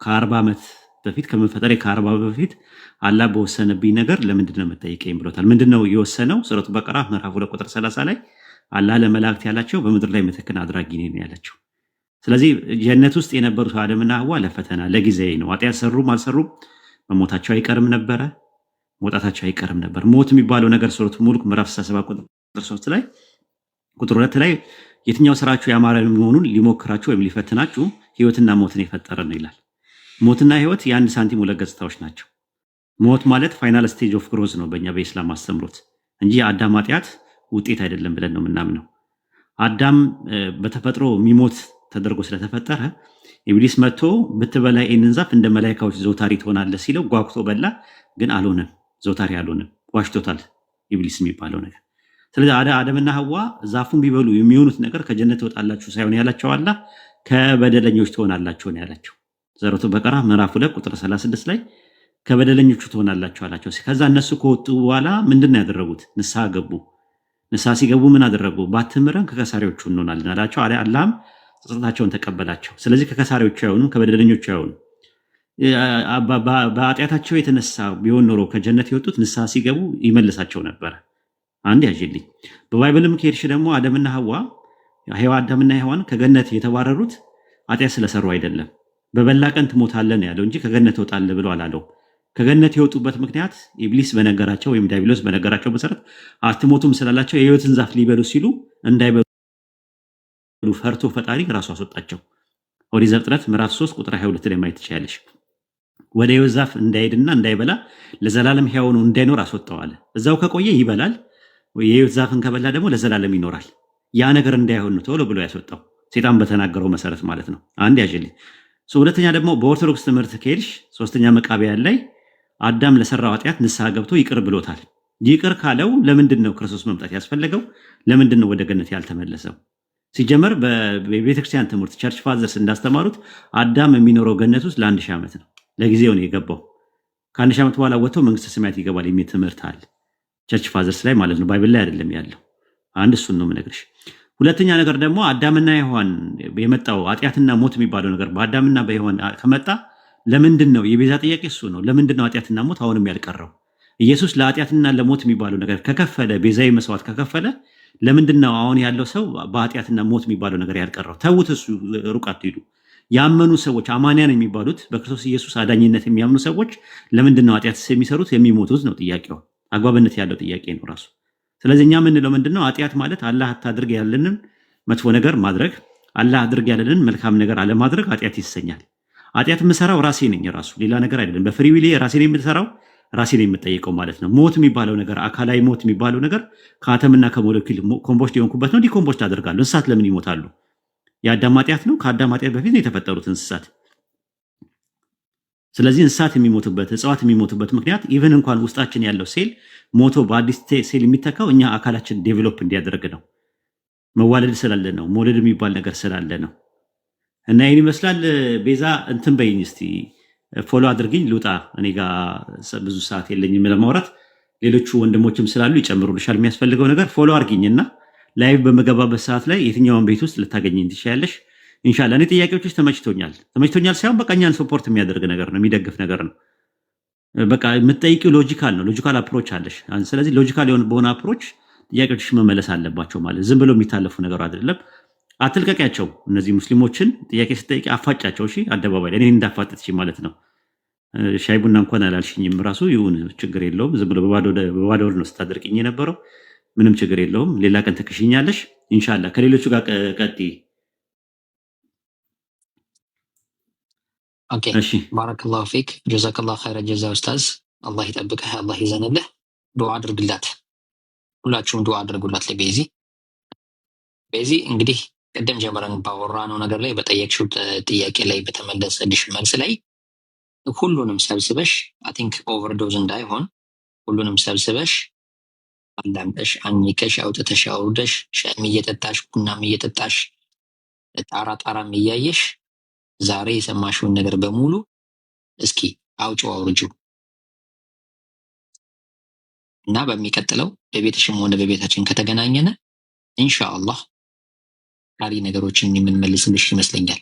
ከ40 ዓመት በፊት ከመፈጠሬ ከ40 በፊት አላህ በወሰነብኝ ነገር ለምንድነው መጠየቀኝ ብሎታል። ምንድነው የወሰነው? ሱረቱ በቀራ ምዕራፍ 2 ቁጥር 30 ላይ አላህ ለመላእክት ያላቸው በምድር ላይ ምትክን አድራጊ ነኝ ያላቸው። ስለዚህ ጀነት ውስጥ የነበሩት አደምና ሐዋ ለፈተና ለጊዜ ነው። ኃጢአት ሰሩም አልሰሩም መሞታቸው አይቀርም ነበረ፣ መውጣታቸው አይቀርም ነበር። ሞት የሚባለው ነገር ሱረቱ ሙልክ ምዕራፍ 67 ቁጥር 3 ላይ ቁጥር 2 ላይ የትኛው ስራችሁ ያማረ መሆኑን ሊሞክራችሁ ወይም ሊፈትናችሁ ህይወትና ሞትን የፈጠረ ነው ይላል። ሞትና ህይወት የአንድ ሳንቲም ሁለት ገጽታዎች ናቸው። ሞት ማለት ፋይናል ስቴጅ ኦፍ ግሮዝ ነው በእኛ በኢስላም አስተምሮት እንጂ የአዳም ኃጢአት ውጤት አይደለም ብለን ነው የምናምነው። አዳም በተፈጥሮ የሚሞት ተደርጎ ስለተፈጠረ ኢብሊስ መጥቶ ብትበላ ይህንን ዛፍ እንደ መላኢካዎች ዘውታሪ ትሆናለህ ሲለው ጓጉቶ በላ፣ ግን አልሆነም፣ ዘውታሪ አልሆነም። ዋሽቶታል ኢብሊስ የሚባለው ነገር። ስለዚህ አደምና ሐዋ ዛፉን ቢበሉ የሚሆኑት ነገር ከጀነት ትወጣላችሁ ሳይሆን ያላቸው አላህ ከበደለኞች ትሆናላችሁ ነው ያላቸው። ሱረቱ በቀራ ምዕራፍ 2 ቁጥር 36 ላይ ከበደለኞቹ ትሆናላችሁ አላቸው። ከዛ እነሱ ከወጡ በኋላ ምንድን ነው ያደረጉት? ንስሐ ገቡ። ንስሐ ሲገቡ ምን አደረጉ? ባትምረን ከከሳሪዎቹ እንሆናለን አላቸው። አላህም ጸጸታቸውን ተቀበላቸው። ስለዚህ ከከሳሪዎቹ አይሆኑም፣ ከበደለኞቹ አይሆኑም። በኃጢአታቸው የተነሳ ቢሆን ኖሮ ከጀነት የወጡት ንስሐ ሲገቡ ይመልሳቸው ነበረ። አንድ ያዥልኝ። በባይብልም ከሄድሽ ደግሞ አደምና ሐዋ አዳምና ሔዋን ከገነት የተባረሩት ኃጢአት ስለሰሩ አይደለም። በበላ ቀን ትሞታለህ ያለው እንጂ ከገነት ትወጣለህ ብሎ አላለው። ከገነት የወጡበት ምክንያት ኢብሊስ በነገራቸው ወይም ዲያብሎስ በነገራቸው መሰረት አትሞቱም ስላላቸው የሕይወትን ዛፍ ሊበሉ ሲሉ እንዳይበሉ ፈርቶ ፈጣሪ ራሱ አስወጣቸው። ኦሪት ዘፍጥረት ምዕራፍ 3 ቁጥር 22 ላይ ማየት ትችላለሽ። ወደ ሕይወት ዛፍ እንዳይሄድና እንዳይበላ ለዘላለም ሕያው ነው እንዳይኖር አስወጣዋል። እዛው ከቆየ ይበላል፣ የሕይወት ዛፍን ከበላ ደግሞ ለዘላለም ይኖራል። ያ ነገር እንዳይሆን ነው ቶሎ ብሎ ያስወጣው፣ ሴጣን በተናገረው መሰረት ማለት ነው። አንድ ያዥልኝ። ሁለተኛ ደግሞ በኦርቶዶክስ ትምህርት ከሄድሽ 3ኛ መቃብያን ላይ አዳም ለሰራው ኃጢአት ንስሐ ገብቶ ይቅር ብሎታል። ይቅር ካለው ለምንድን ነው ክርስቶስ መምጣት ያስፈለገው? ለምንድን ነው ወደ ገነት ያልተመለሰው? ሲጀመር በቤተክርስቲያን ትምህርት ቸርች ፋዘርስ እንዳስተማሩት አዳም የሚኖረው ገነት ውስጥ ለ1000 ዓመት ነው። ለጊዜው ነው የገባው። ከ1000 ዓመት በኋላ ወጥቶ መንግስተ ሰማያት ይገባል የሚል ትምህርት አለ ቸርች ፋዘርስ ላይ ማለት ነው። ባይብል ላይ አይደለም ያለው። አንድ እሱን ነው የምነግርሽ። ሁለተኛ ነገር ደግሞ አዳምና ሔዋን የመጣው ኃጢአትና ሞት የሚባለው ነገር በአዳምና በሔዋን ከመጣ ለምንድን ነው? የቤዛ ጥያቄ እሱ ነው። ለምንድን ነው ኃጢአትና ሞት አሁንም ያልቀረው? ኢየሱስ ለኃጢአትና ለሞት የሚባለው ነገር ከከፈለ፣ ቤዛዊ መስዋዕት ከከፈለ ለምንድን ነው አሁን ያለው ሰው በኃጢአትና ሞት የሚባለው ነገር ያልቀረው? ተውት፣ እሱ ሩቅ አትሄዱ። ያመኑ ሰዎች አማንያን የሚባሉት በክርስቶስ ኢየሱስ አዳኝነት የሚያምኑ ሰዎች ለምንድን ነው ኃጢአት የሚሰሩት የሚሞቱት ነው ጥያቄው። አግባብነት ያለው ጥያቄ ነው ራሱ። ስለዚህ እኛ የምንለው ምንድነው? ኃጢአት ማለት አላህ አታድርግ ያለንን መጥፎ ነገር ማድረግ፣ አላህ አድርግ ያለንን መልካም ነገር አለማድረግ ኃጢአት ይሰኛል። ኃጢአት የምሰራው ራሴ ነኝ ራሱ ሌላ ነገር አይደለም። በፍሪ ዊሌ ራሴ ነኝ የምሰራው፣ ራሴ ነኝ የምጠየቀው ማለት ነው። ሞት የሚባለው ነገር አካላዊ ሞት የሚባለው ነገር ከአተምና ከሞለኪል ኮምፖስት የሆንኩበት ነው። ዲኮምፖስት አደርጋለሁ። እንስሳት ለምን ይሞታሉ? የአዳም ኃጢአት ነው። ከአዳም ኃጢአት በፊት ነው የተፈጠሩት እንስሳት። ስለዚህ እንስሳት የሚሞቱበት እጽዋት የሚሞቱበት ምክንያት ኢቨን እንኳን ውስጣችን ያለው ሴል ሞቶ በአዲስ ሴል የሚተካው እኛ አካላችን ዴቨሎፕ እንዲያደርግ ነው። መዋለድ ስላለ ነው። መውለድ የሚባል ነገር ስላለ ነው። እና ይህን ይመስላል። ቤዛ እንትን በይኝ እስቲ ፎሎ አድርግኝ ልውጣ። እኔ ጋር ብዙ ሰዓት የለኝም ለማውራት። ሌሎቹ ወንድሞችም ስላሉ ይጨምሩልሻል የሚያስፈልገው ነገር። ፎሎ አድርጊኝና ላይቭ በመገባበት ሰዓት ላይ የትኛውን ቤት ውስጥ ልታገኘኝ ትችያለሽ። ኢንሻላህ እኔ ጥያቄዎችሽ ተመችቶኛል ሳይሆን በቃ እኛን ሰፖርት የሚያደርግ ነገር ነው፣ የሚደግፍ ነገር ነው። በቃ የምትጠይቂው ሎጂካል ነው፣ ሎጂካል አፕሮች አለሽ። ስለዚህ ሎጂካል በሆነ አፕሮች ጥያቄዎችሽ መመለስ አለባቸው። ማለት ዝም ብሎ የሚታለፉ ነገር አይደለም። አትልቀቂያቸው። እነዚህ ሙስሊሞችን ጥያቄ ስጠይቂ አፋጫቸው። እሺ አደባባይ ላይ እኔ እንዳፋጠጥሽ ማለት ነው። ሻይ ቡና እንኳን አላልሽኝም ራሱ ይሁን ችግር የለውም። ዝም ብሎ በባዶ ወር ነው ስታደርቅኝ የነበረው። ምንም ችግር የለውም። ሌላ ቀን ትክሽኛለሽ ኢንሻላህ። ከሌሎቹ ጋር ቀጥይ። ኦኬ ባረከላሁ ፊክ ጀዛከላሁ ኸይረ ጀዛ ኡስታዝ። አላህ ይጠብቅህ፣ አላህ ይዘንልህ። ዱዓ አድርግላት፣ ሁላችሁም ዱዓ አድርጉላት ለቤዚ። ቤዚ እንግዲህ ቅድም ጀምረን ባወራነው ነገር ላይ በጠየቅሽው ጥያቄ ላይ በተመለሰልሽ መልስ ላይ ሁሉንም ሰብስበሽ አይ ቲንክ ኦቨርዶዝ እንዳይሆን ሁሉንም ሰብስበሽ አዳምጠሽ አኝከሽ አውጥተሽ አውርደሽ ሻይም እየጠጣሽ ቡናም እየጠጣሽ ጣራም እያየሽ ዛሬ የሰማሽውን ነገር በሙሉ እስኪ አውጪው አውርጂው እና በሚቀጥለው በቤትሽም ሆነ በቤታችን ከተገናኘነ ኢንሻአላህ ቃሪ ነገሮችን የምንመልስልሽ ይመስለኛል።